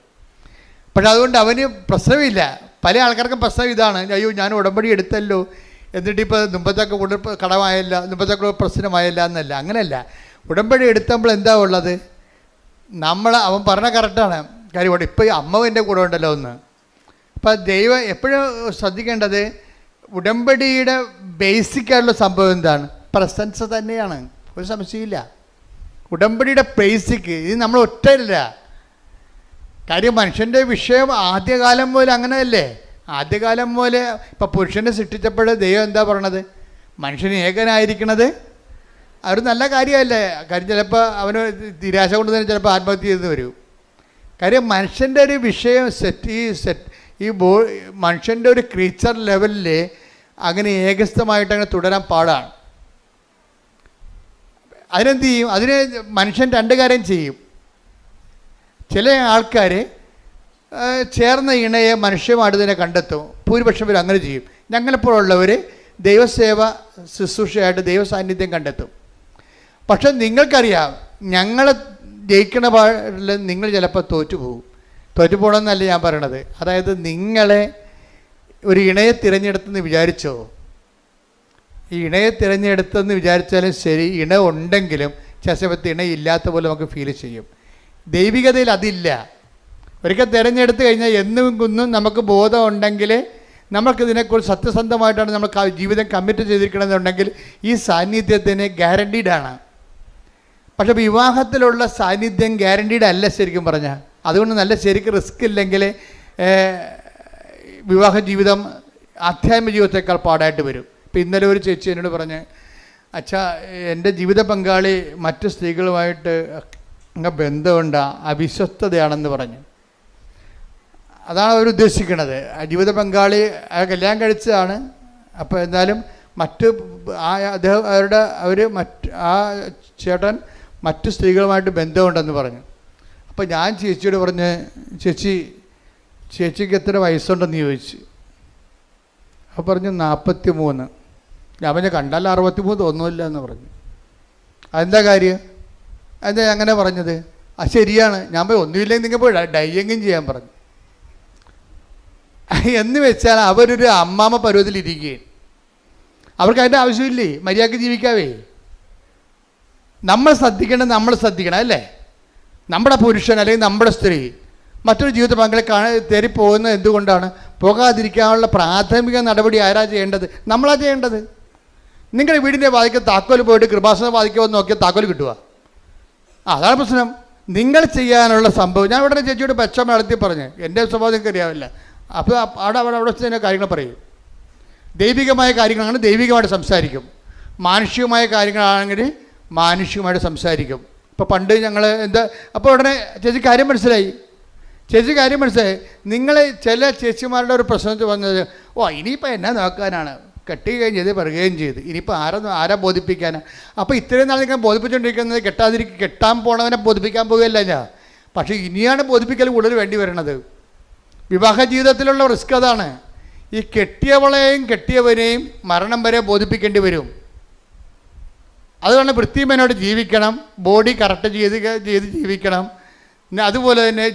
പക്ഷെ അതുകൊണ്ട് അവന് പ്രശ്നമില്ല. പല ആൾക്കാർക്കും പ്രശ്നം ഇതാണ്, അയ്യോ ഞാൻ ഉടമ്പടി എടുത്തല്ലോ എന്നിട്ടിപ്പോൾ മുമ്പത്തൊക്കെ കൂടുതൽ കടമായല്ല, മുമ്പത്തൊക്കെ പ്രശ്നമായല്ല എന്നല്ല. അങ്ങനെയല്ല. ഉടമ്പടി എടുത്തപ്പോൾ എന്താ ഉള്ളത്? അവൻ പറഞ്ഞ കറക്റ്റാണ് കാര്യം. ഇപ്പോൾ അമ്മ എൻ്റെ കൂടെ ഉണ്ടല്ലോ ഒന്ന്. അപ്പം ദൈവം എപ്പോഴും ശ്രദ്ധിക്കേണ്ടത് ഉടമ്പടിയുടെ ബേസിക്കായിട്ടുള്ള സംഭവം എന്താണ്? പ്രസൻസ് തന്നെയാണ്, ഒരു സംശയമില്ല. ഉടമ്പടിയുടെ ബേസിക്ക് ഇത് നമ്മൾ ഒറ്റയില്ല. കാര്യം മനുഷ്യൻ്റെ വിഷയം ആദ്യകാലം പോലെ അങ്ങനെയല്ലേ? ആദ്യകാലം പോലെ ഇപ്പം പുരുഷനെ സൃഷ്ടിച്ചപ്പോൾ ദൈവം എന്താ പറയണത്? മനുഷ്യന് ഏകനായിരിക്കണത് അതൊരു നല്ല കാര്യമല്ലേ? കാര്യം ചിലപ്പോൾ അവന് നിരാശ കൊണ്ട് തന്നെ ചിലപ്പോൾ ആത്മഹത്യ ചെയ്ത് വരും. കാര്യം മനുഷ്യൻ്റെ ഒരു വിഷയം ഈ മനുഷ്യൻ്റെ ഒരു ക്രീച്ചർ ലെവലിൽ അങ്ങനെ ഏകസ്ഥമായിട്ട് അങ്ങനെ തുടരാൻ പാടാണ്. അതിനെന്ത് ചെയ്യും? അതിന് മനുഷ്യൻ രണ്ട് കാര്യം ചെയ്യും. ചില ആൾക്കാർ ചേർന്ന ഇണയെ മനുഷ്യമായിട്ട് തന്നെ കണ്ടെത്തും. ഭൂരിപക്ഷം പേര് അങ്ങനെ ചെയ്യും. ഞങ്ങളെപ്പോഴുള്ളവർ ദൈവസേവ ശുശ്രൂഷയായിട്ട് ദൈവസാന്നിധ്യം കണ്ടെത്തും. പക്ഷെ നിങ്ങൾക്കറിയാം, ഞങ്ങളെ ജയിക്കണ പാടിൽ നിങ്ങൾ ചിലപ്പോൾ തോറ്റു പോകണമെന്നല്ല ഞാൻ പറയണത്. അതായത് നിങ്ങളെ ഒരു ഇണയെ തിരഞ്ഞെടുത്തെന്ന് വിചാരിച്ചോ, ഈ ഇണയെ തിരഞ്ഞെടുത്തെന്ന് വിചാരിച്ചാലും ശരി, ഇണ ഉണ്ടെങ്കിലും ചില സമയത്ത് ഇണയില്ലാത്ത പോലെ നമുക്ക് ഫീൽ ചെയ്യും. ദൈവികതയിൽ അതില്ല. ഒരിക്കൽ തിരഞ്ഞെടുത്ത് കഴിഞ്ഞാൽ എന്നും കുന്നും നമുക്ക് ബോധം ഉണ്ടെങ്കിൽ നമുക്കിതിനെക്കുറിച്ച് സത്യസന്ധമായിട്ടാണ് നമ്മൾ ജീവിതം കമ്മിറ്റ് ചെയ്തിരിക്കണമെന്നുണ്ടെങ്കിൽ ഈ സാന്നിധ്യത്തിന് ഗ്യാരണ്ടീഡാണ്. പക്ഷെ വിവാഹത്തിലുള്ള സാന്നിധ്യം ഗ്യാരണ്ടീഡ് അല്ല ശരിക്കും പറഞ്ഞാൽ. അതുകൊണ്ട് നല്ല ശരിക്കും റിസ്ക് ഇല്ലെങ്കിൽ വിവാഹ ജീവിതം ആധ്യാത്മിക ജീവിതത്തേക്കാൾ പാടായിട്ട് വരും. ഇപ്പം ഇന്നലെ ഒരു ചേച്ചി എന്നോട് പറഞ്ഞ്, അച്ഛാ എൻ്റെ ജീവിത പങ്കാളി മറ്റ് സ്ത്രീകളുമായിട്ട് ബന്ധമുണ്ട്, അവിശ്വസ്തതയാണെന്ന് പറഞ്ഞു. അതാണ് അവർ ഉദ്ദേശിക്കുന്നത്. ജീവിത പങ്കാളി കല്യാണം കഴിച്ചതാണ്, അപ്പോൾ എന്നാലും ആ ചേട്ടൻ മറ്റു സ്ത്രീകളുമായിട്ട് ബന്ധമുണ്ടെന്ന് പറഞ്ഞു. അപ്പോൾ ഞാൻ ചേച്ചിയോട് പറഞ്ഞ്, ചേച്ചിക്ക് എത്ര വയസ്സുണ്ടെന്ന് ചോദിച്ചു. അപ്പോൾ പറഞ്ഞു 43. ഞാൻ പറഞ്ഞ കണ്ടാൽ 63 തോന്നുന്നില്ല എന്ന് പറഞ്ഞു. അതെന്താ കാര്യം? എന്താ അങ്ങനെ പറഞ്ഞത്? ശരിയാണ്. ഞാൻ പോയി ഒന്നുമില്ലെങ്കിൽ നിങ്ങൾ പോയി ഡൈയെങ്കിലും ചെയ്യാൻ പറഞ്ഞു. എന്ന് വെച്ചാൽ അവരൊരു അമ്മാമ്മ പരുവത്തിലിരിക്കുകയും അവർക്ക് അതിൻ്റെ ആവശ്യമില്ലേ, മര്യാദയ്ക്ക് ജീവിക്കാവേ. നമ്മൾ ശ്രദ്ധിക്കണം അല്ലേ? നമ്മുടെ പുരുഷൻ അല്ലെങ്കിൽ നമ്മുടെ സ്ത്രീ മറ്റൊരു ജീവിത പങ്കാളി തേറിപ്പോകുന്നത് എന്തുകൊണ്ടാണ്? പോകാതിരിക്കാനുള്ള പ്രാഥമിക നടപടി ആരാ ചെയ്യേണ്ടത്? നമ്മളാ ചെയ്യേണ്ടത്. നിങ്ങളുടെ വീടിൻ്റെ വാതിക്ക് താക്കോൽ പോയിട്ട് കൃപാസന വാതിക്കോ നോക്കിയാൽ താക്കോൽ കിട്ടുക. അതാണ് പ്രശ്നം. നിങ്ങൾ ചെയ്യാനുള്ള സംഭവം ഞാൻ ഇവിടെ ചേച്ചിയോട് പച്ചമ നടത്തി പറഞ്ഞു. എൻ്റെ സ്വഭാവം നിങ്ങൾക്ക് അറിയാവില്ല. അപ്പോൾ അവിടെ തന്നെ കാര്യങ്ങൾ പറയും. ദൈവികമായ കാര്യങ്ങളാണ് ദൈവികമായിട്ട് സംസാരിക്കും, മാനുഷികമായ കാര്യങ്ങളാണെങ്കിൽ മാനുഷികമായിട്ട് സംസാരിക്കും. ഇപ്പോൾ പണ്ട് ഞങ്ങൾ അപ്പോൾ ഉടനെ ചേച്ചി കാര്യം മനസ്സിലായി. നിങ്ങൾ ചില ചേച്ചിമാരുടെ ഒരു പ്രശ്നത്തിൽ വന്നത്, ഇനിയിപ്പോൾ എന്നാ നോക്കാനാണ്, കെട്ടി കഴിഞ്ഞത് പറയുകയും ചെയ്ത്, ഇനിയിപ്പോൾ ആരാ ബോധിപ്പിക്കാനാണ്? അപ്പോൾ ഇത്രയും നാൾ നിങ്ങൾ ബോധിപ്പിച്ചുകൊണ്ടിരിക്കുന്നത് കെട്ടാൻ പോണവനെ ബോധിപ്പിക്കാൻ പോകുകയല്ല ഞാൻ. പക്ഷേ ഇനിയാണ് ബോധിപ്പിക്കൽ കൂടുതൽ വേണ്ടി വരണത്. വിവാഹ ജീവിതത്തിലുള്ള റിസ്ക് അതാണ്. ഈ കെട്ടിയവളെയും കെട്ടിയവനെയും മരണം വരെ ബോധിപ്പിക്കേണ്ടി വരും. അതുകൊണ്ട് വൃത്തിമനോട് ജീവിക്കണം, ബോഡി കറക്റ്റ് ചെയ്ത് ജീവിക്കണം. അതുപോലെ തന്നെ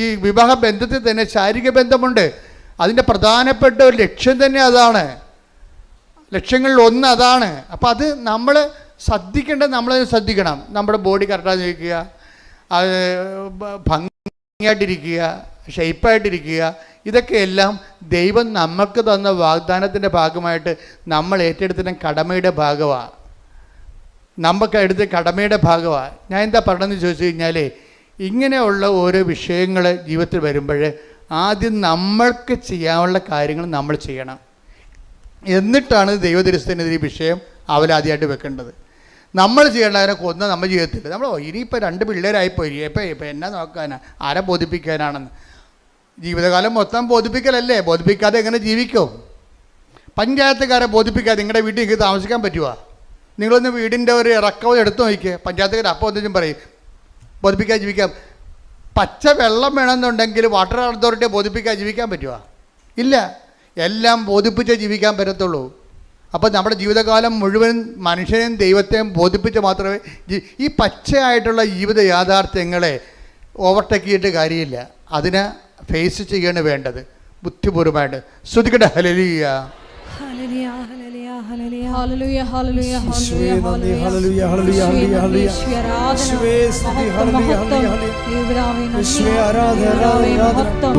ഈ വിവാഹ ബന്ധത്തിൽ തന്നെ ശാരീരിക ബന്ധമുണ്ട്. അതിൻ്റെ പ്രധാനപ്പെട്ട ഒരു ലക്ഷ്യം തന്നെ അതാണ്. ലക്ഷ്യങ്ങളിൽ ഒന്ന് അതാണ്. അപ്പോൾ അത് നമ്മൾ ശ്രദ്ധിക്കണം. നമ്മുടെ ബോഡി കറക്റ്റായി നിൽക്കുക, അത് ഭംഗിയായിട്ടിരിക്കുക, ഷെയ്പ്പായിട്ടിരിക്കുക. ഇതൊക്കെയെല്ലാം ദൈവം നമുക്ക് തന്ന വാഗ്ദാനത്തിൻ്റെ ഭാഗമായിട്ട് നമ്മൾ ഏറ്റെടുത്തിട്ട് കടമയുടെ ഭാഗമാണ്. നമുക്ക് എടുത്ത കടമയുടെ ഭാഗമാണ്. ഞാൻ എന്താ പറഞ്ഞതെന്ന് ചോദിച്ചു കഴിഞ്ഞാൽ, ഇങ്ങനെയുള്ള ഓരോ വിഷയങ്ങൾ ജീവിതത്തിൽ വരുമ്പോൾ ആദ്യം നമ്മൾക്ക് ചെയ്യാനുള്ള കാര്യങ്ങൾ നമ്മൾ ചെയ്യണം. എന്നിട്ടാണ് ദൈവദരിസനത്തിനെതിരെ ഈ വിഷയം അവലാദ്യമായിട്ട് വെക്കേണ്ടത്. നമ്മൾ ചെയ്യേണ്ടതിനെ കൊന്ന നമ്മൾ ജീവിതത്തിൽ നമ്മൾ ഇനിയിപ്പോൾ 2 പിള്ളേരായിപ്പോയി, ഇപ്പം എന്നാ നോക്കാനാ, ആരെ ബോധിപ്പിക്കാനാണെന്ന്. ജീവിതകാലം മൊത്തം ബോധിപ്പിക്കലല്ലേ? ബോധിപ്പിക്കാതെ എങ്ങനെ ജീവിക്കും? പഞ്ചായത്തുകാരെ ബോധിപ്പിക്കാതെ നിങ്ങളുടെ വീട്ടിൽ നിങ്ങൾക്ക് താമസിക്കാൻ പറ്റുമോ? നിങ്ങളൊന്ന് വീടിൻ്റെ ഒരു ഇറക്കവും എടുത്തു നോക്കിയേ. പഞ്ചായത്തുകാർ അപ്പോൾ ഒന്നും പറയും ബോധിപ്പിക്കാൻ ജീവിക്കാം. പച്ച വെള്ളം വേണമെന്നുണ്ടെങ്കിൽ വാട്ടർ അതോറിറ്റിയെ ബോധിപ്പിക്കാൻ ജീവിക്കാൻ പറ്റുമോ? ഇല്ല. എല്ലാം ബോധിപ്പിച്ചേ ജീവിക്കാൻ പറ്റത്തുള്ളൂ. അപ്പോൾ നമ്മുടെ ജീവിതകാലം മുഴുവൻ മനുഷ്യനെയും ദൈവത്തെയും ബോധിപ്പിച്ച് മാത്രമേ ഈ പച്ചയായിട്ടുള്ള ജീവിത യാഥാർത്ഥ്യങ്ങളെ ഓവർടേക്ക് ചെയ്തിട്ട് കാര്യമില്ല. അതിനെ ഫേസ് ചെയ്യാണ് വേണ്ടത് ബുദ്ധിപൂർവമായിട്ട്. ശ്രുതിക്കട്ടെ ഹല്ലേലൂയ.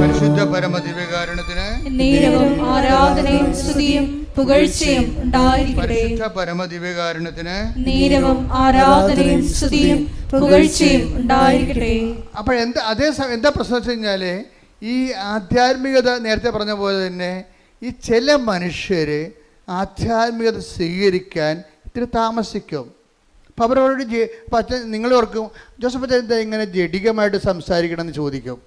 പരിശുദ്ധ പരമദിവ്യകാരുണ്യത്തിന് നേരവും ആരാധനയും സ്തുതിയും പുകഴ്ചയും ഉണ്ടായിരിക്കട്ടെ. പരിശുദ്ധ പരമദിവ്യകാരുണ്യത്തിന് നേരവും ആരാധനയും സ്തുതിയും പുകഴ്ചയും ഉണ്ടായിരിക്കട്ടെ. അപ്പോൾ എന്താ പ്രശ്നം വെച്ച് കഴിഞ്ഞാൽ, ഈ ആധ്യാത്മികത നേരത്തെ പറഞ്ഞ പോലെ തന്നെ ഈ ചില മനുഷ്യർ ആധ്യാത്മികത സ്വീകരിക്കാൻ ഇത്തിരി താമസിക്കും. അപ്പോൾ അവരോട് നിങ്ങൾ ഓർക്കും, ജോസഫ് എന്താ ഇങ്ങനെ ജഡികമായിട്ട് സംസാരിക്കണമെന്ന് ചോദിക്കും.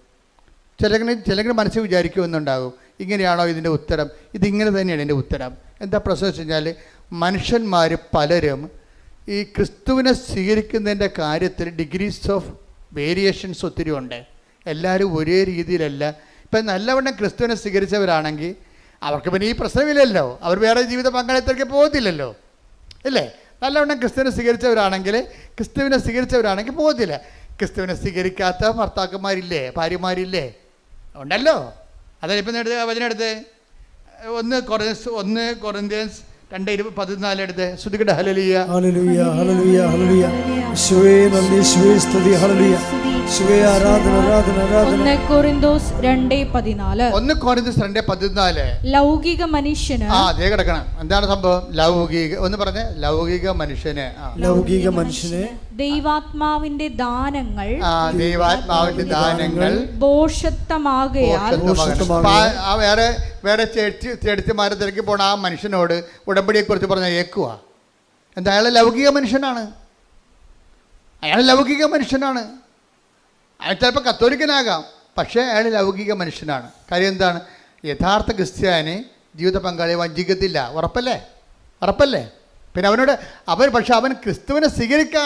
ചിലങ്ങനെ മനസ്സിൽ വിചാരിക്കുമെന്നുണ്ടാകും, ഇങ്ങനെയാണോ ഇതിൻ്റെ ഉത്തരം, ഇതിങ്ങനെ തന്നെയാണ് എൻ്റെ ഉത്തരം. എന്താ പ്രശ്നം വെച്ച് കഴിഞ്ഞാൽ മനുഷ്യന്മാർ പലരും ഈ ക്രിസ്തുവിനെ സ്വീകരിക്കുന്നതിൻ്റെ കാര്യത്തിൽ ഡിഗ്രീസ് ഓഫ് വേരിയേഷൻസ് ഒത്തിരി ഉണ്ട്. എല്ലാവരും ഒരേ രീതിയിലല്ല. ഇപ്പം നല്ലവണ്ണം ക്രിസ്തുവിനെ സ്വീകരിച്ചവരാണെങ്കിൽ അവർക്ക് പിന്നെ ഈ പ്രശ്നമില്ലല്ലോ, അവർ വേറെ ജീവിത പങ്കാളിത്തേക്ക് പോകത്തില്ലല്ലോ, ഇല്ലേ? നല്ലവണ്ണം ക്രിസ്തുവിനെ സ്വീകരിച്ചവരാണെങ്കിൽ പോകത്തില്ല. ക്രിസ്തുവിനെ സ്വീകരിക്കാത്ത ഭർത്താക്കന്മാരില്ലേ, ഭാര്യമാരില്ലേ? ഉണ്ടല്ലോ. അതായത് ഇപ്പം വചനെടുത്ത് 1 കൊറിന്ത്യൻസ് 2:14 എടുത്ത് ശ്രുതികട ഹല്ലേലൂയ ഹല്ലേലൂയ ഹല്ലേലൂയ ഹല്ലേലൂയ. യേശുവേ നന്ദി, യേശുവേ സ്തുതി, ഹല്ലേലൂയ. യേശുവേ ആരാധന ആരാധന ആരാധന. 1 കൊരിന്തോസ് 2:14. 1 കൊരിന്ത്യൻസ് 2:14. ലൗകിക മനുഷ്യന് അതേ കിടക്കണം. എന്താണ് സംഭവം? ലൗകിക ഒന്ന് പറഞ്ഞേ. ലൗകിക മനുഷ്യന് ലൗകിക മനുഷ്യന് ദൈവാത്മാവിന്റെ ദാനങ്ങൾ ഭോഷത്വമാകയാൽ വേറെ ചേച്ചിമാരെ തിരക്കി പോണ ആ മനുഷ്യനോട് ഉടമ്പടിയെക്കുറിച്ച് പറഞ്ഞ ഏക്കുക. എന്താ? അയാൾ ലൗകിക മനുഷ്യനാണ്. അയാൾ ചിലപ്പോൾ കത്തോലിക്കനാകാം, പക്ഷേ അയാൾ ലൗകിക മനുഷ്യനാണ്. കാര്യം എന്താണ്? യഥാർത്ഥ ക്രിസ്ത്യാനി ജീവിത പങ്കാളിയെ വഞ്ചിക്കത്തില്ല. ഉറപ്പല്ലേ? പിന്നെ പക്ഷെ അവൻ ക്രിസ്തുവിനെ സ്വീകരിക്കാൻ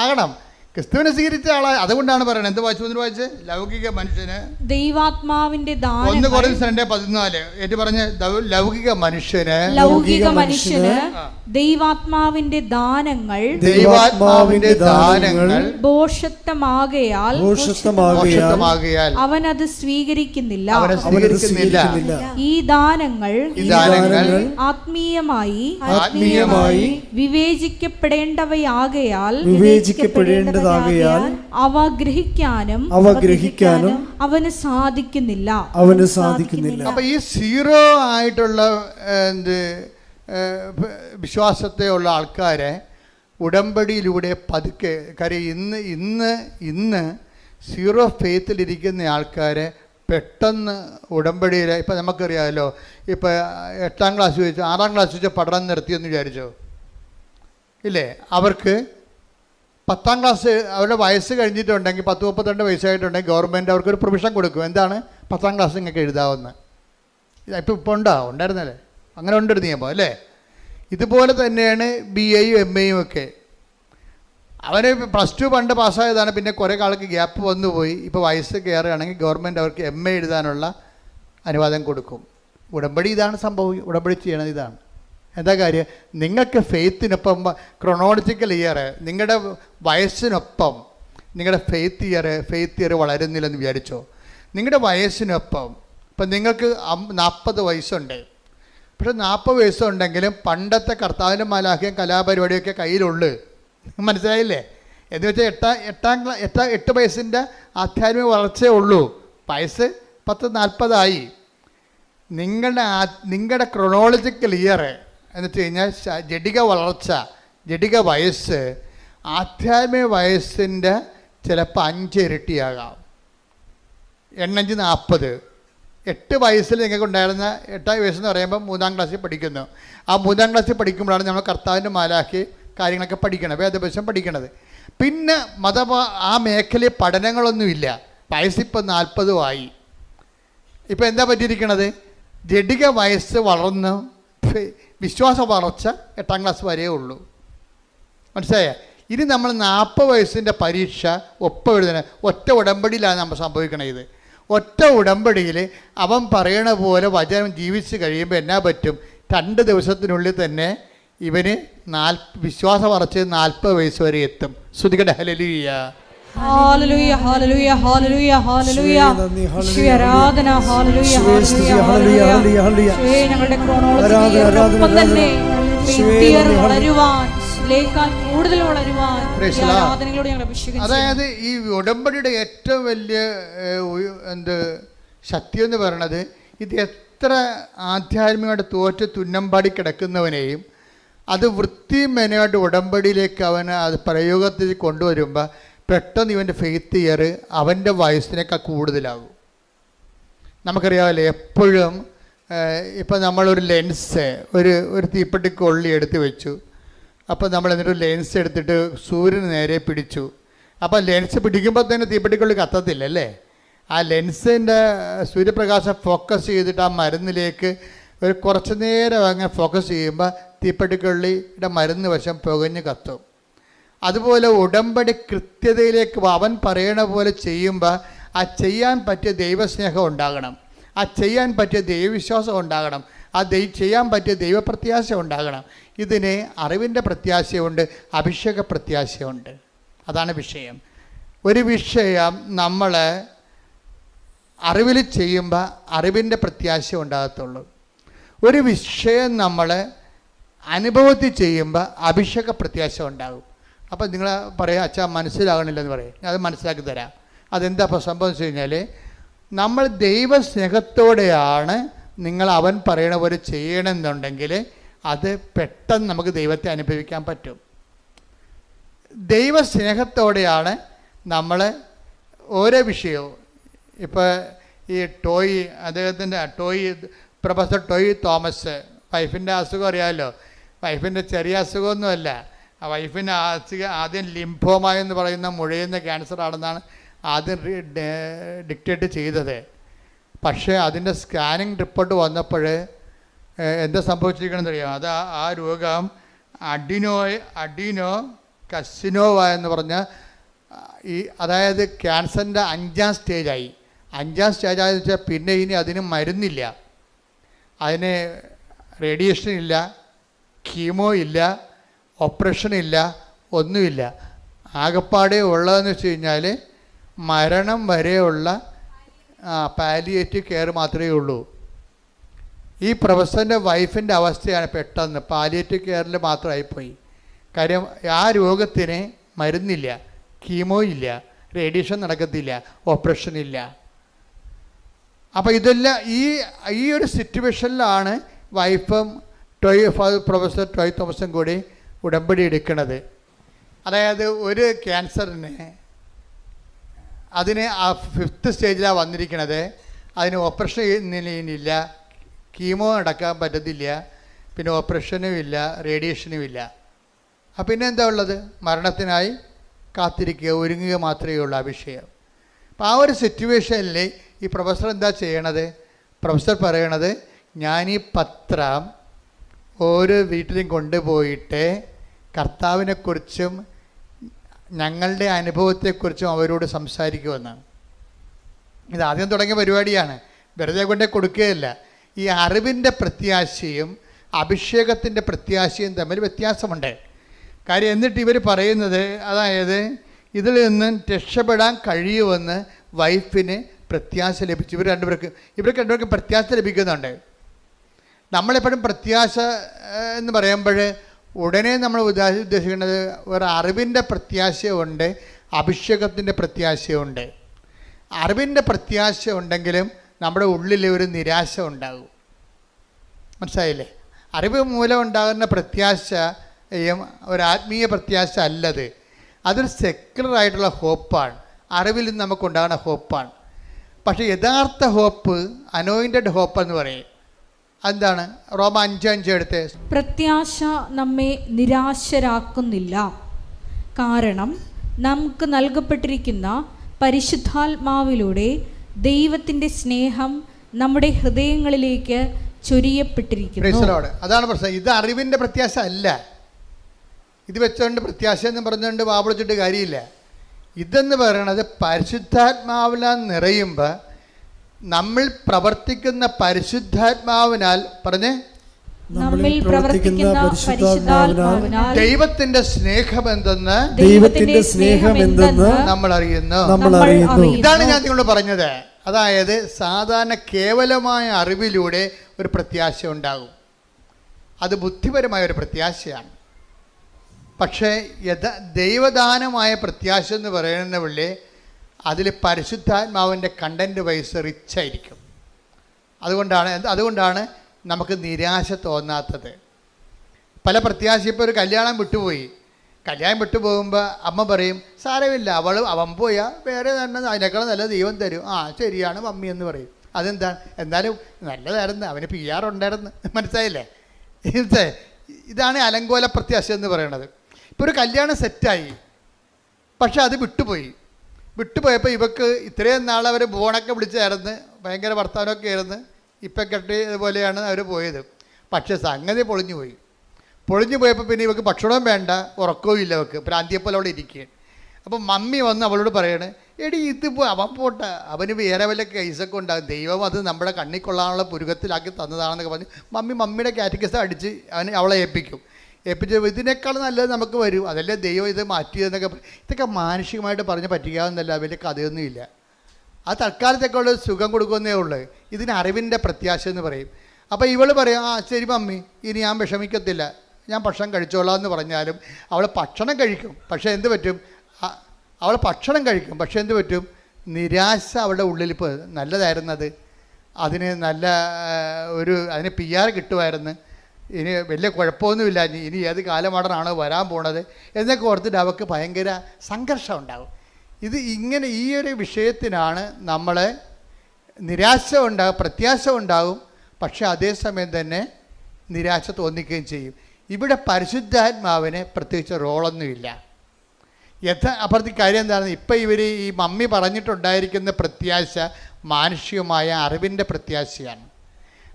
ആകണം. ക്രിസ്തുവിനെ സ്വീകരിച്ച ആളാണ്. അതുകൊണ്ടാണ് പറയുന്നത്. എന്ത് വായിച്ച് ലൗകിക മനുഷ്യന് ദൈവാത്മാവിന്റെ 1 കൊരിന്ത്യൻസ് 2:14 ഏറ്റു പറഞ്ഞ് ലൗകിക മനുഷ്യന് ദൈവാത്മാവിന്റെ ദാനങ്ങൾ ഭോഷത്വമാകയാൽ അവനത് സ്വീകരിക്കുന്നില്ല. ഈ ദാനങ്ങൾ ആത്മീയമായി വിവേചിക്കപ്പെടേണ്ടവയാകയാൽ അവ ഗ്രഹിക്കാനും അവന് സാധിക്കുന്നില്ല. അപ്പൊ ഈ സീറോ ആയിട്ടുള്ള വിശ്വാസത്തെ ഉള്ള ആൾക്കാരെ ഉടമ്പടിയിലൂടെ പതുക്കെ, കാര്യം ഇന്ന് സീറോ ഫെയ്ത്തിലിരിക്കുന്ന ആൾക്കാരെ പെട്ടെന്ന് ഉടമ്പടിയിൽ, ഇപ്പം നമുക്കറിയാമല്ലോ, ഇപ്പം 8ാം ക്ലാസ് വെച്ച് 6ാം ക്ലാസ് വെച്ച് പഠനം നിർത്തിയെന്ന് വിചാരിച്ചോ, ഇല്ലേ? അവർക്ക് 10ാം ക്ലാസ് അവരുടെ വയസ്സ് കഴിഞ്ഞിട്ടുണ്ടെങ്കിൽ 10-32 വയസ്സായിട്ടുണ്ടെങ്കിൽ ഗവൺമെൻറ് അവർക്കൊരു പ്രൊവിഷൻ കൊടുക്കും. എന്താണ്? 10ാം ക്ലാസ് നിങ്ങൾക്ക് എഴുതാവുന്ന. ഇപ്പോൾ ഉണ്ടായിരുന്നല്ലേ? അങ്ങനെ ഉണ്ടൊരു നിയമം, അല്ലേ? ഇതുപോലെ തന്നെയാണ് BAയും MAയും ഒക്കെ. അവന് +2 പണ്ട് പാസ്സായതാണ്. പിന്നെ കുറേ കാലത്ത് ഗ്യാപ്പ് വന്നുപോയി. ഇപ്പോൾ വയസ്സ് കയറുകയാണെങ്കിൽ ഗവൺമെൻറ് അവർക്ക് MA എഴുതാനുള്ള അനുവാദം കൊടുക്കും. ഉടമ്പടി ഇതാണ് സംഭവം. ഉടമ്പടി ചെയ്യണത് ഇതാണ്. എന്താ കാര്യം? നിങ്ങൾക്ക് ഫെയ്ത്തിനൊപ്പം ക്രൊണോളജിക്കൽ ഇയർ, നിങ്ങളുടെ വയസ്സിനൊപ്പം നിങ്ങളുടെ ഫെയ്ത്ത് ഇയർ വളരുന്നില്ലെന്ന് വിചാരിച്ചോ? നിങ്ങളുടെ വയസ്സിനൊപ്പം ഇപ്പം നിങ്ങൾക്ക് 40 വയസ്സുണ്ട്. പക്ഷെ 40 വയസ്സുണ്ടെങ്കിലും പണ്ടത്തെ കർത്താവിൻ്റെ മാലാഖയും കലാപരിപാടിയൊക്കെ കയ്യിലുള്ളു. മനസ്സിലായില്ലേ? എന്ന് വെച്ചാൽ 8 വയസ്സിൻ്റെ ആധ്യാത്മിക വളർച്ചയേ ഉള്ളൂ. വയസ്സ് 40-40 നിങ്ങളുടെ ക്രൊണോളജിക്കൽ ഇയർ എന്ന് വെച്ച് കഴിഞ്ഞാൽ ജഡിക വളർച്ച, ജഡിക വയസ്സ് ആധ്യാത്മിക വയസ്സിൻ്റെ ചിലപ്പോൾ 5 ഇരട്ടിയാകാം. 8 40. 8 വയസ്സിൽ നിങ്ങൾക്ക് ഉണ്ടായിരുന്ന 8 വയസ്സെന്ന് പറയുമ്പോൾ 3ാം ക്ലാസ്സിൽ പഠിക്കുന്നു. ആ 3ാം ക്ലാസ്സിൽ പഠിക്കുമ്പോഴാണ് നമ്മൾ കർത്താവിൻ്റെ മാലാഖി കാര്യങ്ങളൊക്കെ പഠിക്കണം, വേദപുസ്തകം പഠിക്കണത്. പിന്നെ ആ മേഖലയിൽ പഠനങ്ങളൊന്നുമില്ല. വയസ്സിപ്പോൾ 40 ആയി. ഇപ്പോൾ എന്താ പറ്റിയിരിക്കണത്? ജഡിക വയസ്സ് വളർന്ന് വിശ്വാസ വളർച്ച 8ാം ക്ലാസ് വരെയേ ഉള്ളൂ. മനസ്സിലായ? ഇനി നമ്മൾ 40 വയസ്സിൻ്റെ പരീക്ഷ ഒപ്പം എഴുതണ ഒറ്റ ഉടമ്പടിയിലാണ് നമ്മൾ സംഭവിക്കണത്. ഇത് ഒറ്റ ഉടമ്പടിയിൽ അവൻ പറയണ പോലെ വചനം ജീവിച്ച് കഴിയുമ്പോൾ എന്നാ പറ്റും? 2 ദിവസത്തിനുള്ളിൽ തന്നെ ഇവന് വിശ്വാസ വളർച്ച 40 വയസ്സ് വരെ എത്തും. ശ്രുതികട ഹല്ലേലൂയ. ഹല്ലേലൂയ ഹല്ലേലൂയ ഹല്ലേലൂയ ഹല്ലേലൂയ. ആരാധന. ഹല്ലേലൂയ ഹല്ലേലൂയ ഹല്ലേലൂയ. ഞങ്ങളുടെ ക്രോണോളജിയോടൊപ്പം തന്നെ വളരുവാൻ, കൂടുതൽ വളരുവാൻ ആരാധനകളോട് ഞങ്ങൾ അഭിഷേകം. അതായത് ഈ ഉടമ്പടിയുടെ ഏറ്റവും വലിയ ശക്തി എന്ന് പറയുന്നത്, ഇത് എത്ര ആധ്യാത്മികമായിട്ട് തോറ്റ് തുന്നമ്പാടി കിടക്കുന്നവനെയും അത് വൃത്തിമെനയായിട്ട് ഉടമ്പടിയിലേക്ക് അവന് അത് പ്രയോഗത്തിൽ കൊണ്ടുവരുമ്പോൾ പെട്ടെന്ന് ഇവൻ്റെ ഫെയ്ത്ത് ഇയർ അവൻ്റെ വയസ്സിനേക്കാൾ കൂടുതലാകും. നമുക്കറിയാമല്ലോ, എപ്പോഴും ഇപ്പം നമ്മളൊരു ലെൻസ് ഒരു തീപ്പെട്ടിക്കൊള്ളി എടുത്ത് വെച്ചു. അപ്പോൾ നമ്മൾ എന്നിട്ട് ലെൻസ് എടുത്തിട്ട് സൂര്യന് നേരെ പിടിച്ചു. അപ്പോൾ ലെൻസ് പിടിക്കുമ്പോൾ തന്നെ തീപ്പെട്ടിക്കൊള്ളി കത്തത്തില്ലല്ലേ? ആ ലെൻസിൻ്റെ സൂര്യപ്രകാശം ഫോക്കസ് ചെയ്തിട്ട് ആ മരുന്നിലേക്ക് ഒരു കുറച്ച് നേരം അങ്ങനെ ഫോക്കസ് ചെയ്യുമ്പോൾ തീപ്പെട്ടിക്കൊള്ളിയുടെ മരുന്ന് വശം പുകഞ്ഞ് കത്തും. അതുപോലെ ഉടമ്പടി കൃത്യതയിലേക്ക് അവൻ പറയണ പോലെ ചെയ്യുമ്പോൾ ആ ചെയ്യാൻ പറ്റിയ ദൈവസ്നേഹം ഉണ്ടാകണം, ആ ചെയ്യാൻ പറ്റിയ ദൈവവിശ്വാസം ഉണ്ടാകണം, ആ ചെയ്യാൻ പറ്റിയ ദൈവപ്രത്യാശ ഉണ്ടാകണം. ഇതിന് അറിവിൻ്റെ പ്രത്യാശയുണ്ട്, അഭിഷേക പ്രത്യാശയുണ്ട്. അതാണ് വിഷയം. ഒരു വിഷയം നമ്മൾ അറിവിൽ ചെയ്യുമ്പോൾ അറിവിൻ്റെ പ്രത്യാശ ഉണ്ടാകത്തുള്ളൂ. ഒരു വിഷയം നമ്മൾ അനുഭവത്തിൽ ചെയ്യുമ്പോൾ അഭിഷേക പ്രത്യാശ ഉണ്ടാകും. അപ്പം നിങ്ങൾ പറയാം, അച്ഛാ മനസ്സിലാകണില്ലെന്ന് പറയും. ഞാൻ അത് മനസ്സിലാക്കി തരാം. അതെന്താ ഇപ്പോൾ സംഭവം വെച്ച് കഴിഞ്ഞാൽ, നമ്മൾ ദൈവസ്നേഹത്തോടെയാണ് നിങ്ങൾ അവൻ പറയണ പോലെ ചെയ്യണമെന്നുണ്ടെങ്കിൽ അത് പെട്ടെന്ന് നമുക്ക് ദൈവത്തെ അനുഭവിക്കാൻ പറ്റും. ദൈവസ്നേഹത്തോടെയാണ് നമ്മൾ ഓരോ വിഷയവും. ഇപ്പോൾ ഈ അദ്ദേഹത്തിൻ്റെ പ്രൊഫസർ ടോയ് തോമസ്, വൈഫിൻ്റെ അസുഖം അറിയാമല്ലോ. വൈഫിൻ്റെ ചെറിയ അസുഖമൊന്നുമല്ല. ആ വൈഫിന് ആദ്യം ലിംഫോമ എന്ന് പറയുന്ന മുഴയുന്ന ക്യാൻസർ ആണെന്നാണ് ആദ്യം ഡിക്റ്റേറ്റ് ചെയ്തത്. പക്ഷേ അതിൻ്റെ സ്കാനിങ് റിപ്പോർട്ട് വന്നപ്പോൾ എന്താ സംഭവിച്ചിരിക്കണമെന്ന് അറിയാം. അത് ആ രോഗം അഡിനോ കസിനോവ എന്ന് പറഞ്ഞ അതായത് ക്യാൻസറിൻ്റെ 5ാം സ്റ്റേജായി. 5ാം സ്റ്റേജായെന്ന് വെച്ചാൽ പിന്നെ ഇനി അതിന് മരുന്നില്ല, അതിന് റേഡിയേഷൻ ഇല്ല, കീമോ ഇല്ല, ഓപ്പറേഷൻ ഇല്ല, ഒന്നുമില്ല. ആകപ്പാടെ ഉള്ളതെന്ന് വെച്ച് കഴിഞ്ഞാൽ മരണം വരെയുള്ള പാലിയേറ്റീവ് കെയർ മാത്രമേ ഉള്ളൂ. ഈ പ്രൊഫസറിൻ്റെ വൈഫിൻ്റെ അവസ്ഥയാണ് പെട്ടെന്ന് പാലിയേറ്റീവ് കെയറിൽ മാത്രമായിപ്പോയി. കാര്യം ആ രോഗത്തിന് മരുന്നില്ല, കീമോ ഇല്ല, റേഡിയേഷൻ നടക്കത്തില്ല, ഓപ്പറേഷൻ ഇല്ല. അപ്പോൾ ഇതെല്ലാം ഈ ഒരു സിറ്റുവേഷനിലാണ് വൈഫും പ്രൊഫസർ ടോയ് തോമസും കൂടി ഉടമ്പടി എടുക്കുന്നത്. അതായത് ഒരു ക്യാൻസറിന് അതിന് ആ 5th സ്റ്റേജിലാണ് വന്നിരിക്കുന്നത്. അതിന് ഓപ്പറേഷൻ ഇല്ല, കീമോ നടക്കാൻ പറ്റത്തില്ല, പിന്നെ ഓപ്പറേഷനും ഇല്ല, റേഡിയേഷനും ഇല്ല. അപ്പം പിന്നെ എന്താ ഉള്ളത്? മരണത്തിനായി കാത്തിരിക്കുക, ഒരുങ്ങുക മാത്രമേ ഉള്ളൂ ആ വിഷയം. അപ്പോൾ ആ ഒരു സിറ്റുവേഷനിൽ ഈ പ്രൊഫസർ എന്താ ചെയ്യണത്? പ്രൊഫസർ പറയണത്, ഞാൻ ഈ പത്രം ഓരോ വീട്ടിലും കൊണ്ടുപോയിട്ട് കർത്താവിനെക്കുറിച്ചും ഞങ്ങളുടെ അനുഭവത്തെക്കുറിച്ചും അവരോട് സംസാരിക്കുമെന്നാണ്. ഇത് ആദ്യം തുടങ്ങിയ പരിപാടിയാണ്, വെറുതെ കൊണ്ടേ കൊടുക്കുകയല്ല. ഈ അറിവിൻ്റെ പ്രത്യാശയും അഭിഷേകത്തിൻ്റെ പ്രത്യാശയും തമ്മിൽ വ്യത്യാസമുണ്ട്. കാര്യം എന്നിട്ട് ഇവർ പറയുന്നത്, അതായത് ഇതിൽ നിന്ന് രക്ഷപ്പെടാൻ കഴിയുമെന്ന് വൈഫിന് പ്രത്യാശ ലഭിച്ചു. ഇവർക്ക് രണ്ടുപേർക്കും പ്രത്യാശ ലഭിക്കുന്നുണ്ട്. നമ്മളെപ്പോഴും പ്രത്യാശ എന്ന് പറയുമ്പോൾ ഉടനെ നമ്മൾ ഉദ്ദേശിക്കുന്നത് ഒരു അറിവിൻ്റെ പ്രത്യാശയുണ്ട്, അഭിഷേകത്തിൻ്റെ പ്രത്യാശയുണ്ട്. അറിവിൻ്റെ പ്രത്യാശ ഉണ്ടെങ്കിലും നമ്മുടെ ഉള്ളിൽ ഒരു നിരാശ ഉണ്ടാകും. മനസ്സിലായില്ലേ? അറിവ് മൂലം ഉണ്ടാകുന്ന പ്രത്യാശയും ഒരു ആത്മീയ പ്രത്യാശ അല്ലത്. അതൊരു സെക്യുലറായിട്ടുള്ള ഹോപ്പാണ്, അറിവിൽ നിന്ന് നമുക്കുണ്ടാകുന്ന ഹോപ്പാണ്. പക്ഷേ യഥാർത്ഥ ഹോപ്പ് അനോയിൻറ്റഡ് ഹോപ്പ് എന്ന് പറയും. എന്താണ്? റോമ 5:5 എടുത്ത്, പ്രത്യാശ നമ്മെ നിരാശരാക്കുന്നില്ല, കാരണം നമുക്ക് നൽകപ്പെട്ടിരിക്കുന്ന പരിശുദ്ധാത്മാവിലൂടെ ദൈവത്തിൻ്റെ സ്നേഹം നമ്മുടെ ഹൃദയങ്ങളിലേക്ക് ചൊരിയപ്പെട്ടിരിക്കുന്നു. അതാണ് പ്രശ്നം. ഇത് അറിവിൻ്റെ പ്രത്യാശ അല്ല. ഇത് വെച്ചുകൊണ്ട് പ്രത്യാശ എന്ന് പറഞ്ഞുകൊണ്ട് വാപിളിച്ചിട്ട് കാര്യമില്ല. ഇതെന്ന് പറയണത് പരിശുദ്ധാത്മാവിനാൽ നിറയുമ്പോൾ നമ്മൾ പ്രവർത്തിക്കുന്ന പരിശുദ്ധാത്മാവിനാൽ നമ്മിൽ പ്രവർത്തിക്കുന്ന പരിശുദ്ധാത്മാവിനാൽ ദൈവത്തിന്റെ സ്നേഹമെന്തെന്ന് നമ്മൾ അറിയുന്നു. ഇതാണ് ഞാൻ നിങ്ങളോട് പറഞ്ഞത്. അതായത് സാധാരണ കേവലമായ അറിവിലൂടെ ഒരു പ്രത്യാശ ഉണ്ടാകും, അത് ബുദ്ധിപരമായ ഒരു പ്രത്യാശയാണ്. പക്ഷേ ദൈവദാനമായ പ്രത്യാശ എന്ന് പറയുന്ന പുള്ളി അതിൽ പരിശുദ്ധാത്മാവിൻ്റെ കണ്ടൻറ്റ് വൈസ് റിച്ചായിരിക്കും. അതുകൊണ്ടാണ് നമുക്ക് നിരാശ തോന്നാത്തത്. പല പ്രത്യാശ, ഇപ്പോൾ ഒരു കല്യാണം വിട്ടുപോകുമ്പോൾ അമ്മ പറയും, സാരമില്ല, അവൻ പോയാൽ വേറെ തന്നെ അതിനേക്കാളും നല്ല ദൈവം തരും. ആ ശരിയാണ് മമ്മി എന്ന് പറയും. അതെന്താണ്? എന്നാലും നല്ലതായിരുന്നു, അവന് PR ഉണ്ടായിരുന്നു. മനസ്സിലായില്ലേ? ഇതാണ് അലങ്കോല പ്രത്യാശ എന്ന് പറയുന്നത്. ഇപ്പോൾ ഒരു കല്യാണം സെറ്റായി, പക്ഷെ അത് വിട്ടുപോയി. വിട്ടുപോയപ്പോൾ ഇവക്ക് ഇത്രയും നാൾ അവർ ബോണൊക്കെ വിളിച്ചായിരുന്നു, ഭയങ്കര വർത്തമാനമൊക്കെ ആയിരുന്നു. ഇപ്പം കെട്ടിയതുപോലെയാണ് അവർ പോയത്. പക്ഷേ സംഗതി പൊളിഞ്ഞു പോയപ്പോൾ പിന്നെ ഇവക്ക് ഭക്ഷണവും വേണ്ട, ഉറക്കവും ഇല്ല. ഇവക്ക് ഭ്രാന്തിയെപ്പോലെ അവിടെ ഇരിക്കുകയാണ്. അപ്പം മമ്മി വന്ന് അവളോട് പറയണേ, എടി ഇതിപ്പോൾ അവൻ പോട്ടെ, അവന് വേറെ വല്ല കേസൊക്കെ ഉണ്ടാകും, ദൈവം അത് നമ്മുടെ കണ്ണിൽ കൊള്ളാനുള്ള പുരുക്കത്തിലാക്കി തന്നതാണെന്നൊക്കെ പറഞ്ഞ് മമ്മിയുടെ കാറ്റഗറിസ് അടിച്ച് അവളെ ഏൽപ്പിച്ച് ഇതിനേക്കാൾ നല്ലത് നമുക്ക് വരും, അതല്ലേ ദൈവം ഇത് മാറ്റിയതെന്നൊക്കെ. ഇതൊക്കെ മാനുഷികമായിട്ട് പറഞ്ഞ് പറ്റിക്കാവുന്നല്ല, വലിയ കഥയൊന്നുമില്ല. അത് തൽക്കാലത്തേക്കുള്ള സുഖം കൊടുക്കുന്നേ ഉള്ളൂ. ഇതിന് അറിവിൻ്റെ പ്രത്യാശ എന്ന് പറയും. അപ്പോൾ ഇവൾ പറയും, ആ ശരി മമ്മി, ഇനി ഞാൻ വിഷമിക്കത്തില്ല, ഞാൻ ഭക്ഷണം കഴിച്ചോളാം എന്ന് പറഞ്ഞാലും അവൾ ഭക്ഷണം കഴിക്കും. പക്ഷേ എന്ത് പറ്റും, അവൾ ഭക്ഷണം കഴിക്കും, പക്ഷേ എന്ത് പറ്റും, നിരാശ അവളുടെ ഉള്ളിൽ. ഇപ്പോൾ നല്ലതായിരുന്നത്, അതിന് നല്ല അതിന് PR കിട്ടുമായിരുന്നു, ഇനി വലിയ കുഴപ്പമൊന്നുമില്ല, ഇനി ഏത് കാലമാടനാണോ വരാൻ പോണത് എന്നൊക്കെ ഓർത്തിട്ട് അവൾക്ക് ഭയങ്കര സംഘർഷം ഉണ്ടാകും. ഇത് ഇങ്ങനെ ഈ ഒരു വിഷയത്തിനാണ് നമ്മളെ നിരാശ ഉണ്ടാകും, പ്രത്യാശ ഉണ്ടാകും, പക്ഷേ അതേസമയം തന്നെ നിരാശ തോന്നിക്കുകയും ചെയ്യും. ഇവിടെ പരിശുദ്ധാത്മാവിന് പ്രത്യേകിച്ച് റോളൊന്നുമില്ല. അപ്പുറത്തെ കാര്യം എന്താണെന്ന്, ഇപ്പം ഇവർ ഈ മമ്മി പറഞ്ഞിട്ടുണ്ടായിരിക്കുന്ന പ്രത്യാശ മാനുഷികമായ അറിവിൻ്റെ പ്രത്യാശയാണ്.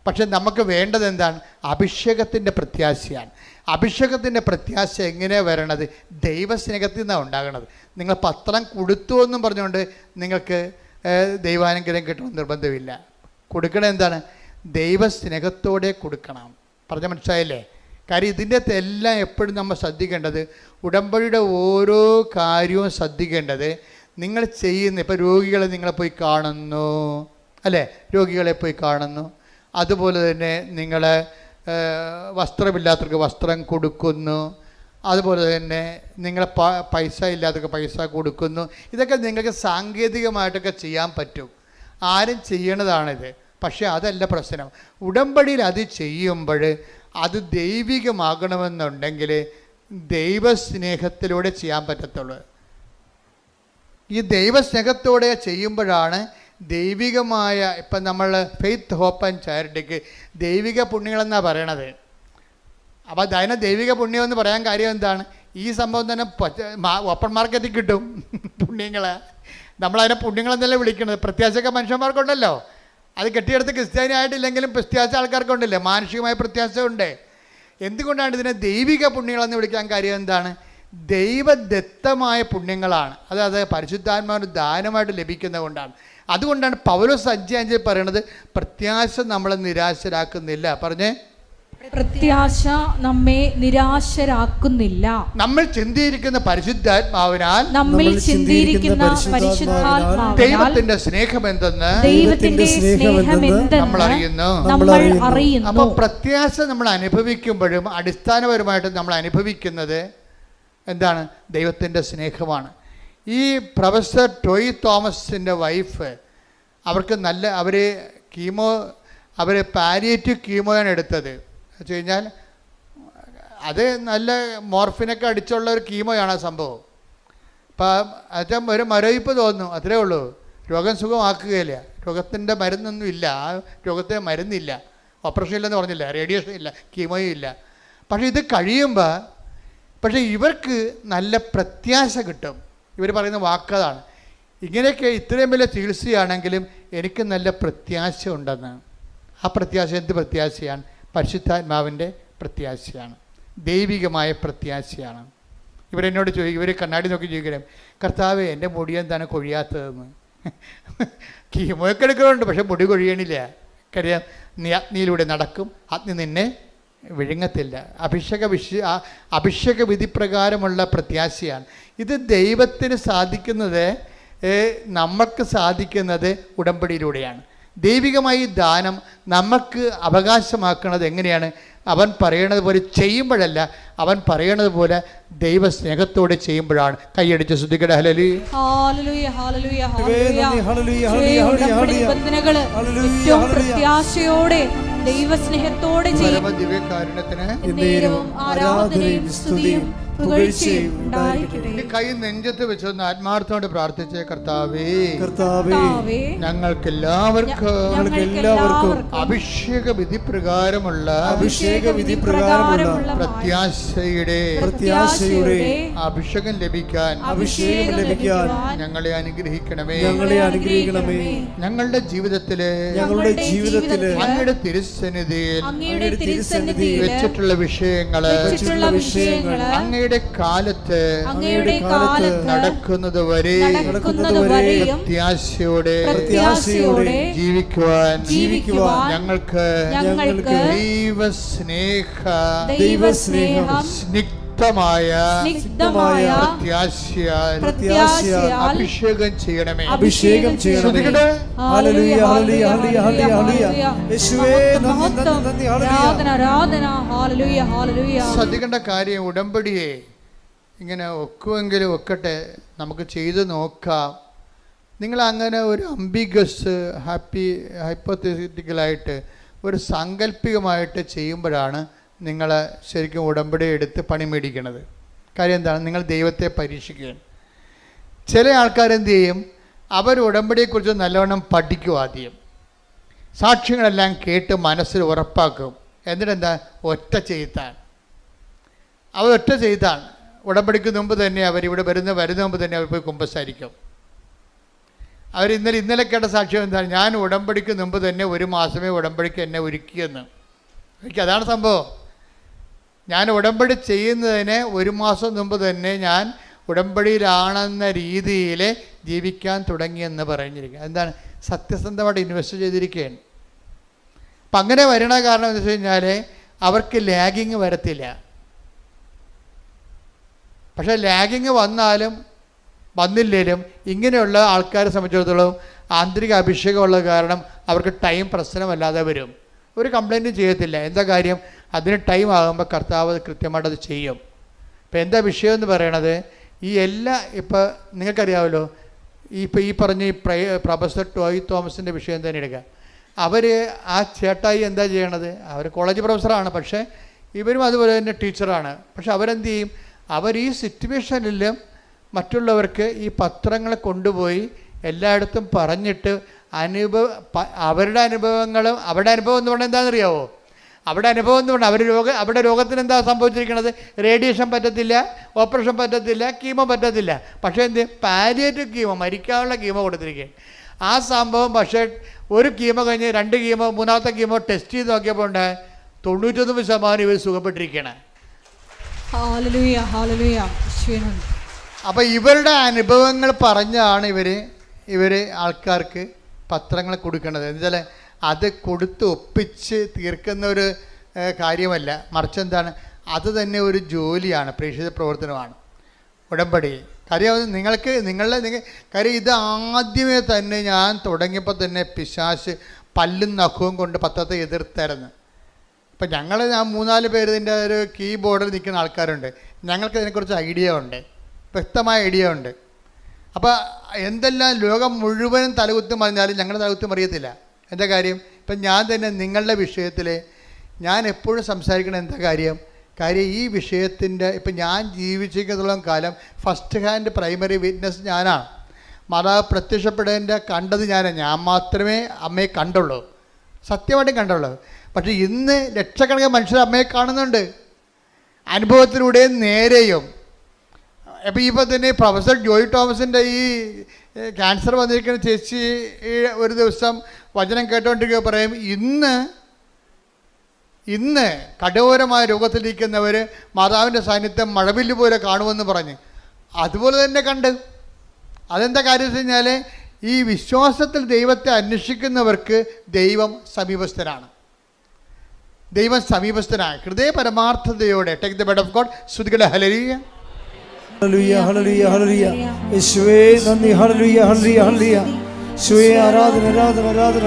പക്ഷെ നമുക്ക് വേണ്ടത് എന്താണ്, അഭിഷേകത്തിൻ്റെ പ്രത്യാശയാണ്. അഭിഷേകത്തിൻ്റെ പ്രത്യാശ എങ്ങനെയാണ് വരണത്, ദൈവസ്നേഹത്തിൽ നിന്നാണ് ഉണ്ടാകണത്. നിങ്ങൾ പത്രം കൊടുത്തു എന്നും പറഞ്ഞുകൊണ്ട് നിങ്ങൾക്ക് ദൈവാനുഗ്രഹം കിട്ടണമെന്ന് നിർബന്ധമില്ല. കൊടുക്കണം എന്താണ്, ദൈവസ്നേഹത്തോടെ കൊടുക്കണം. പറഞ്ഞ മനസ്സിലായില്ലേ? കാര്യം ഇതിൻ്റെ എല്ലാം എപ്പോഴും നമ്മൾ ശ്രദ്ധിക്കേണ്ടത്, ഉടമ്പടിയുടെ ഓരോ കാര്യവും ശ്രദ്ധിക്കേണ്ടത് നിങ്ങൾ ചെയ്യുന്ന. ഇപ്പോൾ രോഗികളെ നിങ്ങളെ പോയി കാണുന്നു അല്ലേ, രോഗികളെ പോയി കാണുന്നു. അതുപോലെ തന്നെ നിങ്ങൾ വസ്ത്രമില്ലാത്തവർക്ക് വസ്ത്രം കൊടുക്കുന്നു. അതുപോലെ തന്നെ നിങ്ങൾ പൈസ ഇല്ലാത്തവർക്ക് പൈസ കൊടുക്കുന്നു. ഇതൊക്കെ നിങ്ങൾക്ക് സാങ്കേതികമായിട്ടൊക്കെ ചെയ്യാൻ പറ്റും, ആരും ചെയ്യണതാണിത്. പക്ഷേ അതല്ല പ്രശ്നം. ഉടമ്പടിയിൽ അത് ചെയ്യുമ്പോൾ അത് ദൈവികമാകണമെന്നുണ്ടെങ്കിൽ ദൈവസ്നേഹത്തിലൂടെ ചെയ്യാൻ പറ്റത്തുള്ളൂ. ഈ ദൈവസ്നേഹത്തോടെ ചെയ്യുമ്പോഴാണ് ദൈവികമായ, ഇപ്പം നമ്മൾ ഫെയ്ത്ത് ഹോപ്പ് ആൻഡ് ചാരിറ്റിക്ക് ദൈവിക പുണ്യങ്ങളെന്നാണ് പറയണത്. അപ്പോൾ അതിനെ ദൈവിക പുണ്യം എന്ന് പറയാൻ കാര്യം എന്താണ്, ഈ സംഭവം തന്നെ ഓപ്പൺ മാർക്കറ്റിൽ കിട്ടും പുണ്യങ്ങൾ. നമ്മളതിനെ പുണ്യങ്ങളെന്നല്ലേ വിളിക്കുന്നത്. പ്രത്യാശയൊക്കെ മനുഷ്യന്മാർക്കുണ്ടല്ലോ, അത് കെട്ടിയെടുത്ത് ക്രിസ്ത്യാനി ആയിട്ടില്ലെങ്കിലും പ്രത്യാശ ആൾക്കാർക്കുണ്ടല്ലേ, മാനുഷികമായ പ്രത്യാശ ഉണ്ട്. എന്തുകൊണ്ടാണ് ഇതിനെ ദൈവിക പുണ്യങ്ങളെന്ന് വിളിക്കാൻ കാര്യം എന്താണ്, ദൈവദത്തമായ പുണ്യങ്ങളാണ്. അതായത് പരിശുദ്ധാത്മാവിന് ദാനമായിട്ട് ലഭിക്കുന്നത് കൊണ്ടാണ്. അതുകൊണ്ടാണ് പൗലോസ് 5:5 പറയണത്, പ്രത്യാശ നമ്മളെ നിരാശരാക്കുന്നില്ല. പറഞ്ഞേ, പ്രത്യാശ നമ്മെ നിരാശരാക്കുന്നില്ല. നമ്മൾ ചിന്തിയിരിക്കുന്ന പരിശുദ്ധാത്മാവിനാൽ, നമ്മിൽ ചിന്തിയിരിക്കുന്ന പരിശുദ്ധാത്മാവിനാൽ ദൈവത്തിന്റെ സ്നേഹമെന്തെന്ന് നമ്മൾ അറിയുന്നു. അപ്പൊ പ്രത്യാശ നമ്മൾ അനുഭവിക്കുമ്പോഴും അടിസ്ഥാനപരമായിട്ട് നമ്മൾ അനുഭവിക്കുന്നത് എന്താണ്, ദൈവത്തിൻ്റെ സ്നേഹമാണ്. ഈ പ്രൊഫസർ ടോയ് തോമസിൻ്റെ വൈഫ്, അവർക്ക് അവർ പാലിയേറ്റീവ് കീമോയാണ് എടുത്തത്. വെച്ച് കഴിഞ്ഞാൽ അത് നല്ല മോർഫിനൊക്കെ അടിച്ചുള്ള ഒരു കീമോയാണ് ആ സംഭവം. അപ്പം അച്ഛൻ ഒരു മരവിപ്പ് തോന്നുന്നു, അത്രേ ഉള്ളൂ. രോഗം സുഖമാക്കുകയില്ല, രോഗത്തിൻ്റെ മരുന്നൊന്നും ഇല്ല, ആ രോഗത്തിന് മരുന്നില്ല, ഓപ്പറേഷൻ ഇല്ലെന്ന് പറഞ്ഞില്ല, റേഡിയേഷൻ ഇല്ല, കീമോയും ഇല്ല. പക്ഷേ ഇത് കഴിയുമ്പോൾ ഇവർക്ക് നല്ല പ്രത്യാശ കിട്ടും. ഇവർ പറയുന്ന വാക്കതാണ്, ഇങ്ങനെയൊക്കെ ഇത്രയും വലിയ ചികിത്സയാണെങ്കിലും എനിക്ക് നല്ല പ്രത്യാശ ഉണ്ടെന്ന്. ആ പ്രത്യാശ എന്ത് പ്രത്യാശയാണ്, പരിശുദ്ധാത്മാവിൻ്റെ പ്രത്യാശയാണ്, ദൈവികമായ പ്രത്യാശയാണ്. ഇവരെന്നോട് ചോദിക്കും, ഇവർ കണ്ണാടി നോക്കി ചോദിക്കണം, കർത്താവേ എൻ്റെ മുടി എന്താണ് കൊഴിയാത്തതെന്ന്. കീമോയൊക്കെ എടുക്കുന്നുണ്ട്, പക്ഷെ മുടി കൊഴിയണില്ല. കാര്യം നീ അഗ്നിയിലൂടെ നടക്കും, അഗ്നി നിന്നെ വിഴുങ്ങത്തില്ല. അഭിഷേക വിധി പ്രകാരമുള്ള പ്രത്യാശയാണ്. ഇത് ദൈവത്തിന് സാധിക്കുന്നത്, നമുക്ക് സാധിക്കുന്നത് ഉടമ്പടിയിലൂടെയാണ്. ദൈവികമായി ദാനം നമുക്ക് അവകാശമാക്കുന്നത് എങ്ങനെയാണ്, അവൻ പറയണത് പോലെ ചെയ്യുമ്പോഴല്ല, അവൻ പറയണത് പോലെ ദൈവസ്നേഹത്തോടെ ചെയ്യുമ്പോഴാണ്. കൈയടിച്ച് ശ്രദ്ധിക്കട്ടെ. ഹല്ലേലൂയ, പ്രത്യാശയോടെ ദൈവസ്നേഹത്തോടെ ദിവ്യകാരുണ്യത്തിന് ആരാധനയും സ്തുതിയും പുകഴ്ചയും ഉണ്ടായിരിക്കട്ടെ. കൈ നെഞ്ചത്ത് വെച്ചൊന്ന് ആത്മാർത്ഥമായിട്ട് പ്രാർത്ഥിച്ചേ. കർത്താവേ, കർത്താവേ, ഞങ്ങൾക്കെല്ലാവർക്കും അഭിഷേക വിധി പ്രകാരമുള്ള പ്രത്യാശയുടെ അഭിഷേകം ലഭിക്കാൻ ഞങ്ങളെ അനുഗ്രഹിക്കണമേ. ഞങ്ങളുടെ ജീവിതത്തില് അങ്ങയുടെ തിരുസന്നിധിയിൽ വെച്ചിട്ടുള്ള വിഷയങ്ങള് അങ്ങയുടെ കാലത്ത് നടക്കുന്നത് വരെ പ്രത്യാശയോടെ ജീവിക്കുവാൻ ഞങ്ങൾക്ക് ദൈവസ്നേഹം സ്നിഗ്ധമായ പ്രത്യാശയാൽ അഭിഷേകം ചെയ്യണമേ. ശ്രദ്ധിക്കേണ്ട കാര്യം, ഉടമ്പടിയെ ഇങ്ങനെ ഒക്കുമെങ്കിലും ഒക്കട്ടെ, നമുക്ക് ചെയ്ത് നോക്കാം. നിങ്ങൾ അങ്ങനെ ഒരു അംബിഗസ് ഹൈപ്പോത്തറ്റിക്കലായിട്ട് ഒരു സാങ്കല്പികമായിട്ട് ചെയ്യുമ്പോഴാണ് നിങ്ങൾ ശരിക്കും ഉടമ്പടി എടുത്ത് പണി മേടിക്കണത്. കാര്യം എന്താണ്? നിങ്ങൾ ദൈവത്തെ പരീക്ഷിക്കുകയാണ്. ചില ആൾക്കാരെന്ത് ചെയ്യും? അവർ ഉടമ്പടിയെക്കുറിച്ച് നല്ലവണ്ണം പഠിക്കും. ആദ്യം സാക്ഷ്യങ്ങളെല്ലാം കേട്ട് മനസ്സിൽ ഉറപ്പാക്കും. എന്നിട്ടെന്താ? ഒറ്റ ചെയ്താണ്. അവർ ഒറ്റ ചെയ്താണ്. ഉടമ്പടിക്ക് മുമ്പ് തന്നെ അവരിവിടെ വരുന്ന മുമ്പ് തന്നെ അവർ പോയി കുമ്പസാരിക്കും. അവർ ഇന്നലെ കേട്ട സാക്ഷ്യം എന്താണ്? ഞാൻ ഉടമ്പടിക്ക് മുമ്പ് തന്നെ 1 മാസമേ ഉടമ്പടിക്ക് എന്നെ ഒരുക്കിയെന്ന്. അതാണ് സംഭവം. ഞാൻ ഉടമ്പടി ചെയ്യുന്നതിന് 1 മാസം മുമ്പ് തന്നെ ഞാൻ ഉടമ്പടിയിലാണെന്ന രീതിയിൽ ജീവിക്കാൻ തുടങ്ങിയെന്ന് പറഞ്ഞിരിക്കുക. എന്താണ്? സത്യസന്ധമായിട്ട് ഇൻവെസ്റ്റ് ചെയ്തിരിക്കുകയാണ്. അപ്പം അങ്ങനെ വരണ കാരണം എന്താ വെച്ച് കഴിഞ്ഞാൽ അവർക്ക് ലാഗിങ് വരത്തില്ല. പക്ഷേ ലാഗിങ് വന്നില്ലേലും ഇങ്ങനെയുള്ള ആൾക്കാരെ സംബന്ധിച്ചിടത്തോളം ആന്തരിക അഭിഷേകമുള്ള കാരണം അവർക്ക് ടൈം പ്രശ്നമല്ലാതെ വരും. ഒരു കംപ്ലൈൻറ്റും ചെയ്യത്തില്ല. എന്താ കാര്യം? അതിന് ടൈം ആകുമ്പോൾ കർത്താവ് കൃത്യമായിട്ട് അത് ചെയ്യും. ഇപ്പം എന്താ വിഷയം എന്ന് പറയണത്? ഇപ്പോൾ നിങ്ങൾക്കറിയാമല്ലോ, ഈ പറഞ്ഞ പ്രൊഫസർ ടോയ് തോമസിൻ്റെ വിഷയം തന്നെ എടുക്കുക. അവർ ആ ചേട്ടായി എന്താ ചെയ്യണത്? അവർ കോളേജ് പ്രൊഫസറാണ്, പക്ഷേ ഇവരും അതുപോലെ തന്നെ ടീച്ചറാണ്. പക്ഷെ അവരെന്ത് ചെയ്യും? അവർ ഈ സിറ്റുവേഷനിലും മറ്റുള്ളവർക്ക് ഈ പത്രങ്ങൾ കൊണ്ടുപോയി എല്ലായിടത്തും പറഞ്ഞിട്ട് അവരുടെ അനുഭവങ്ങളും അവരുടെ അനുഭവം എന്ന് പറഞ്ഞാൽ എന്താണെന്നറിയാവോ? അവിടെ അനുഭവം എന്ന് പറഞ്ഞാൽ അവരുടെ രോഗത്തിന് എന്താ സംഭവിച്ചിരിക്കുന്നത്? റേഡിയേഷൻ പറ്റത്തില്ല, ഓപ്പറേഷൻ പറ്റത്തില്ല, കീമോ പറ്റത്തില്ല. പക്ഷേ എന്ത്? പാലിയേറ്റീവ് കീമോ, മരിക്കാനുള്ള കീമോ കൊടുത്തിരിക്കുകയാണ്. ആ സംഭവം പക്ഷേ ഒരു കീമോ കഴിഞ്ഞ് 2 കീമോ 3ാമത്തെ കീമോ ടെസ്റ്റ് ചെയ്ത് നോക്കിയപ്പോൾ 99% ഇവർ സുഖപ്പെട്ടിരിക്കുകയാണ്. അപ്പോൾ ഇവരുടെ അനുഭവങ്ങൾ പറഞ്ഞാണ് ഇവർ ആൾക്കാർക്ക് പത്രങ്ങൾ കൊടുക്കേണ്ടത്. എന്നുവെച്ചാൽ അത് കൊടുത്ത് ഒപ്പിച്ച് തീർക്കുന്ന ഒരു കാര്യമല്ല, മറിച്ച് എന്താണ്? അത് തന്നെ ഒരു ജോലിയാണ്, പ്രേക്ഷിത പ്രവർത്തനമാണ് ഉടമ്പടി. കാര്യം കാര്യം ഇത് ആദ്യമേ തന്നെ ഞാൻ തുടങ്ങിയപ്പോൾ തന്നെ പിശാച് പല്ലും നഖവും കൊണ്ട് പത്രത്തെ എതിർത്തായിരുന്നു. ഇപ്പം ഞാൻ 3-4 പേര് ഇതിൻ്റെ ഒരു കീബോർഡിൽ നിൽക്കുന്ന ആൾക്കാരുണ്ട്. ഞങ്ങൾക്ക് ഇതിനെക്കുറിച്ച് ഐഡിയ ഉണ്ട്, വ്യക്തമായ ഐഡിയ ഉണ്ട്. അപ്പോൾ എന്തെല്ലാം ലോകം മുഴുവനും തലകുത്തി മറിഞ്ഞാലും ഞങ്ങളുടെ തലകുത്തി മറിയത്തില്ല. എന്താ കാര്യം? ഇപ്പം ഞാൻ തന്നെ നിങ്ങളുടെ വിഷയത്തിൽ ഞാൻ എപ്പോഴും സംസാരിക്കണം. എന്താ കാര്യം? ഈ വിഷയത്തിൻ്റെ ഇപ്പം ഞാൻ ജീവിച്ചിരിക്കുന്നിടത്തോളം കാലം ഫസ്റ്റ് ഹാൻഡ് പ്രൈമറി വിറ്റ്നസ് ഞാനാണ്. മാതാവ് പ്രത്യക്ഷപ്പെടേണ്ട കണ്ടത് ഞാൻ മാത്രമേ അമ്മയെ കണ്ടുള്ളൂ, സത്യമായിട്ടും കണ്ടുള്ളൂ. പക്ഷേ ഇന്ന് ലക്ഷക്കണക്കിന് മനുഷ്യർ അമ്മയെ കാണുന്നുണ്ട്, അനുഭവത്തിലൂടെയും നേരെയും. അപ്പോൾ ഇപ്പോൾ തന്നെ പ്രൊഫസർ ജോയ് തോമസിൻ്റെ ഈ ക്യാൻസർ വന്നിരിക്കുന്ന ചേച്ചി ഒരു ദിവസം വചനം കേട്ടുകൊണ്ടിരിക്കുക പറയും, ഇന്ന് കഠോരമായ രോഗത്തിലിരിക്കുന്നവർ മാതാവിൻ്റെ സാന്നിധ്യം മഴവില്ല് പോലെ കാണുമെന്ന് പറഞ്ഞ് അതുപോലെ തന്നെ കണ്ട്. അതെന്താ കാര്യം വെച്ച് കഴിഞ്ഞാൽ ഈ വിശ്വാസത്തിൽ ദൈവത്തെ അന്വേഷിക്കുന്നവർക്ക് ദൈവം സമീപസ്ഥനാണ്. ഹൃദയ പരമാർത്ഥതയോടെ take the bed of God. സ്തുതിക്കട്ടെ. ഹല്ലേലൂയ, ഹല്ലേലൂയ, ഹല്ലേലൂയ, ഹല്ലേലൂയ. യേശുവേ നന്ദി. ഹല്ലേലൂയ, ഹല്ലേലൂയ, ഹല്ലേലൂയ. യേശുവേ ആരാധന, ആരാധന, ആരാധന.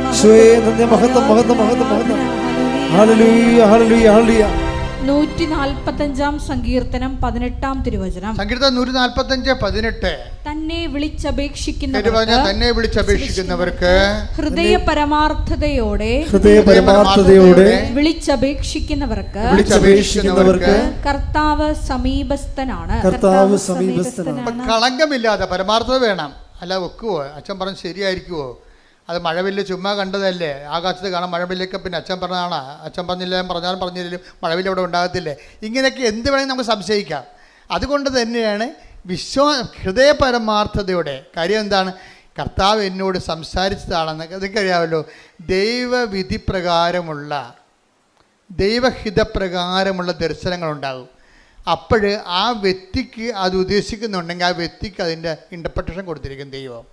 യേശുവേ നന്ദി. മഹത്വം, മഹത്വം, മഹത്വം, മഹത്വം. ഹല്ലേലൂയ, ഹല്ലേലൂയ, ഹല്ലേലൂയ. 145 സങ്കീർത്തനം 18 തിരുവചനം. സങ്കീർത്തനം 145:18. തന്റെ തന്നെ പറഞ്ഞാൽ വിളിച്ചപേക്ഷിക്കുന്നവർക്ക് തന്നെ വിളിച്ചപേക്ഷിക്കുന്നവർക്ക് ഹൃദയ പരമാർത്ഥതയോടെ വിളിച്ചപേക്ഷിക്കുന്നവർക്ക് കർത്താവ് സമീപസ്ഥനാണ്. കളങ്കമില്ലാതെ പരമാർത്ഥത വേണം. അല്ല വെക്കുവോ? അച്ഛൻ പറഞ്ഞ് ശരിയായിരിക്കുവോ? അത് മഴവില്ല് ചുമ്മാ കണ്ടതല്ലേ? ആകാശത്ത് കാണാൻ മഴവില്ലൊക്കെ പിന്നെ അച്ഛൻ പറഞ്ഞതാണ്. അച്ഛൻ പറഞ്ഞില്ല, പറഞ്ഞാലും പറഞ്ഞില്ലെങ്കിലും മഴവില്ല് അവിടെ ഉണ്ടാകത്തില്ലേ? ഇങ്ങനെയൊക്കെ എന്ത് വേണമെങ്കിൽ നമുക്ക് സംശയിക്കാം. അതുകൊണ്ട് തന്നെയാണ് ഹൃദയ പരമാർത്ഥതയുടെ കാര്യം എന്താണ്? കർത്താവ് എന്നോട് സംസാരിച്ചതാണെന്ന് അതൊക്കെ അറിയാമല്ലോ. ദൈവവിധി പ്രകാരമുള്ള ദൈവഹിതപ്രകാരമുള്ള ദർശനങ്ങളുണ്ടാകും. അപ്പോൾ ആ വ്യക്തിക്ക് അത് ഉദ്ദേശിക്കുന്നുണ്ടെങ്കിൽ ആ വ്യക്തിക്ക് അതിൻ്റെ ഇൻ്റർപ്രിട്ടേഷൻ കൊടുത്തിരിക്കും ദൈവം.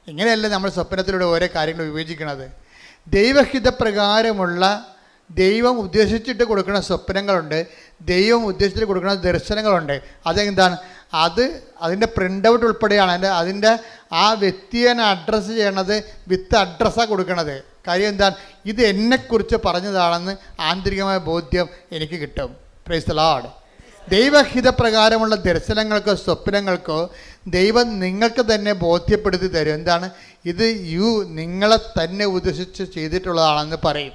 ഇങ്ങനെയല്ല നമ്മൾ സ്വപ്നത്തിലൂടെ ഓരോ കാര്യങ്ങൾ വിവേചിക്കുന്നത്. ദൈവഹിതപ്രകാരമുള്ള ദൈവം ഉദ്ദേശിച്ചിട്ട് കൊടുക്കുന്ന സ്വപ്നങ്ങളുണ്ട്, ദൈവം ഉദ്ദേശിച്ചിട്ട് കൊടുക്കുന്ന ദർശനങ്ങളുണ്ട്. അതെന്താണ്? അതിൻ്റെ പ്രിൻ്റ് ഔട്ട് ഉൾപ്പെടെയാണ് അതിൻ്റെ ആ വ്യക്തിയെ അഡ്രസ്സ് ചെയ്യണത് വിത്ത് അഡ്രസ്സാണ് കൊടുക്കണത്. കാര്യം എന്താണ്? ഇത് എന്നെക്കുറിച്ച് പറഞ്ഞതാണെന്ന് ആന്തരികമായ ബോധ്യം എനിക്ക് കിട്ടും. Praise the lord. ദൈവഹിതപ്രകാരമുള്ള ദർശനങ്ങൾക്കോ സ്വപ്നങ്ങൾക്കോ ദൈവം നിങ്ങൾക്ക് തന്നെ ബോധ്യപ്പെടുത്തി തരും. എന്താണ്? ഇത് നിങ്ങളെ തന്നെ ഉദ്ദേശിച്ച് ചെയ്തിട്ടുള്ളതാണെന്ന് പറയും.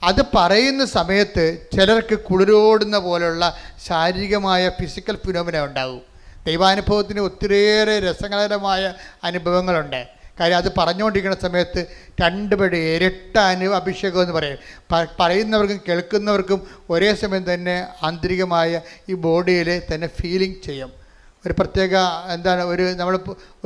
അത് പറയുന്ന സമയത്ത് ചിലർക്ക് കുളിരോടുന്ന പോലുള്ള ശാരീരികമായ ഫിസിക്കൽ ഫിനോമിന ഉണ്ടാകും. ദൈവാനുഭവത്തിന് ഒത്തിരിയേറെ രസകരമായ അനുഭവങ്ങളുണ്ട്. കാര്യം അത് പറഞ്ഞുകൊണ്ടിരിക്കുന്ന സമയത്ത് രണ്ടുപേരുടെ ഇരട്ട അഭിഷേകം എന്ന് പറയും. പറയുന്നവർക്കും കേൾക്കുന്നവർക്കും ഒരേ സമയം തന്നെ ആന്തരികമായ ഈ ബോഡിയിൽ തന്നെ ഫീലിംഗ് ചെയ്യും. ഒരു പ്രത്യേക നമ്മൾ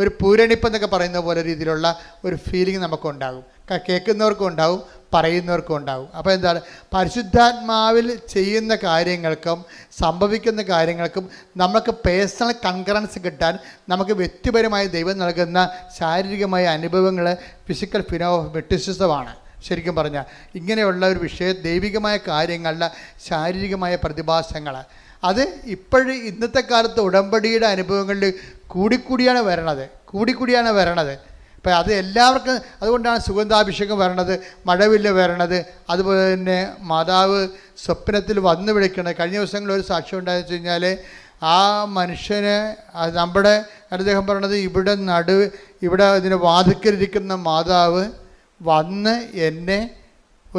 ഒരു പൂരണിപ്പെന്നൊക്കെ പറയുന്ന പോലെ രീതിയിലുള്ള ഒരു ഫീലിംഗ് നമുക്കുണ്ടാകും. കേൾക്കുന്നവർക്കും ഉണ്ടാകും, പറയുന്നവർക്കും ഉണ്ടാകും. അപ്പോൾ എന്താണ്? പരിശുദ്ധാത്മാവിൽ ചെയ്യുന്ന കാര്യങ്ങൾക്കും സംഭവിക്കുന്ന കാര്യങ്ങൾക്കും നമുക്ക് പേഴ്സണൽ കൺകറൻസ് കിട്ടാൻ നമുക്ക് വ്യക്തിപരമായി ദൈവം നൽകുന്ന ശാരീരികമായ അനുഭവങ്ങൾ ഫിസിക്കൽ ഫിനോമെറ്റിസിസമാണ്. ശരിക്കും പറഞ്ഞാൽ ഇങ്ങനെയുള്ള ഒരു വിഷയം ദൈവികമായ കാര്യങ്ങളുടെ ശാരീരികമായ പ്രതിഭാസങ്ങൾ അത് ഇപ്പോഴും ഇന്നത്തെ കാലത്ത് ഉടമ്പടിയുടെ അനുഭവങ്ങളിൽ കൂടിക്കൂടിയാണ് വരണത്. അപ്പം അത് എല്ലാവർക്കും അതുകൊണ്ടാണ് സുഗന്ധാഭിഷേകം വരണത്, മഴവില്ല് വരണത്, അതുപോലെ തന്നെ മാതാവ് സ്വപ്നത്തിൽ വന്നു വിളിക്കണത്. കഴിഞ്ഞ ദിവസങ്ങളിൽ ഒരു സാക്ഷ്യം ഉണ്ടായെന്ന് വെച്ച് കഴിഞ്ഞാൽ ആ മനുഷ്യന് നമ്മുടെ അദ്ദേഹം പറയണത് ഇവിടെ ഇതിന് വാതിക്കലിരിക്കുന്ന മാതാവ് വന്ന് എന്നെ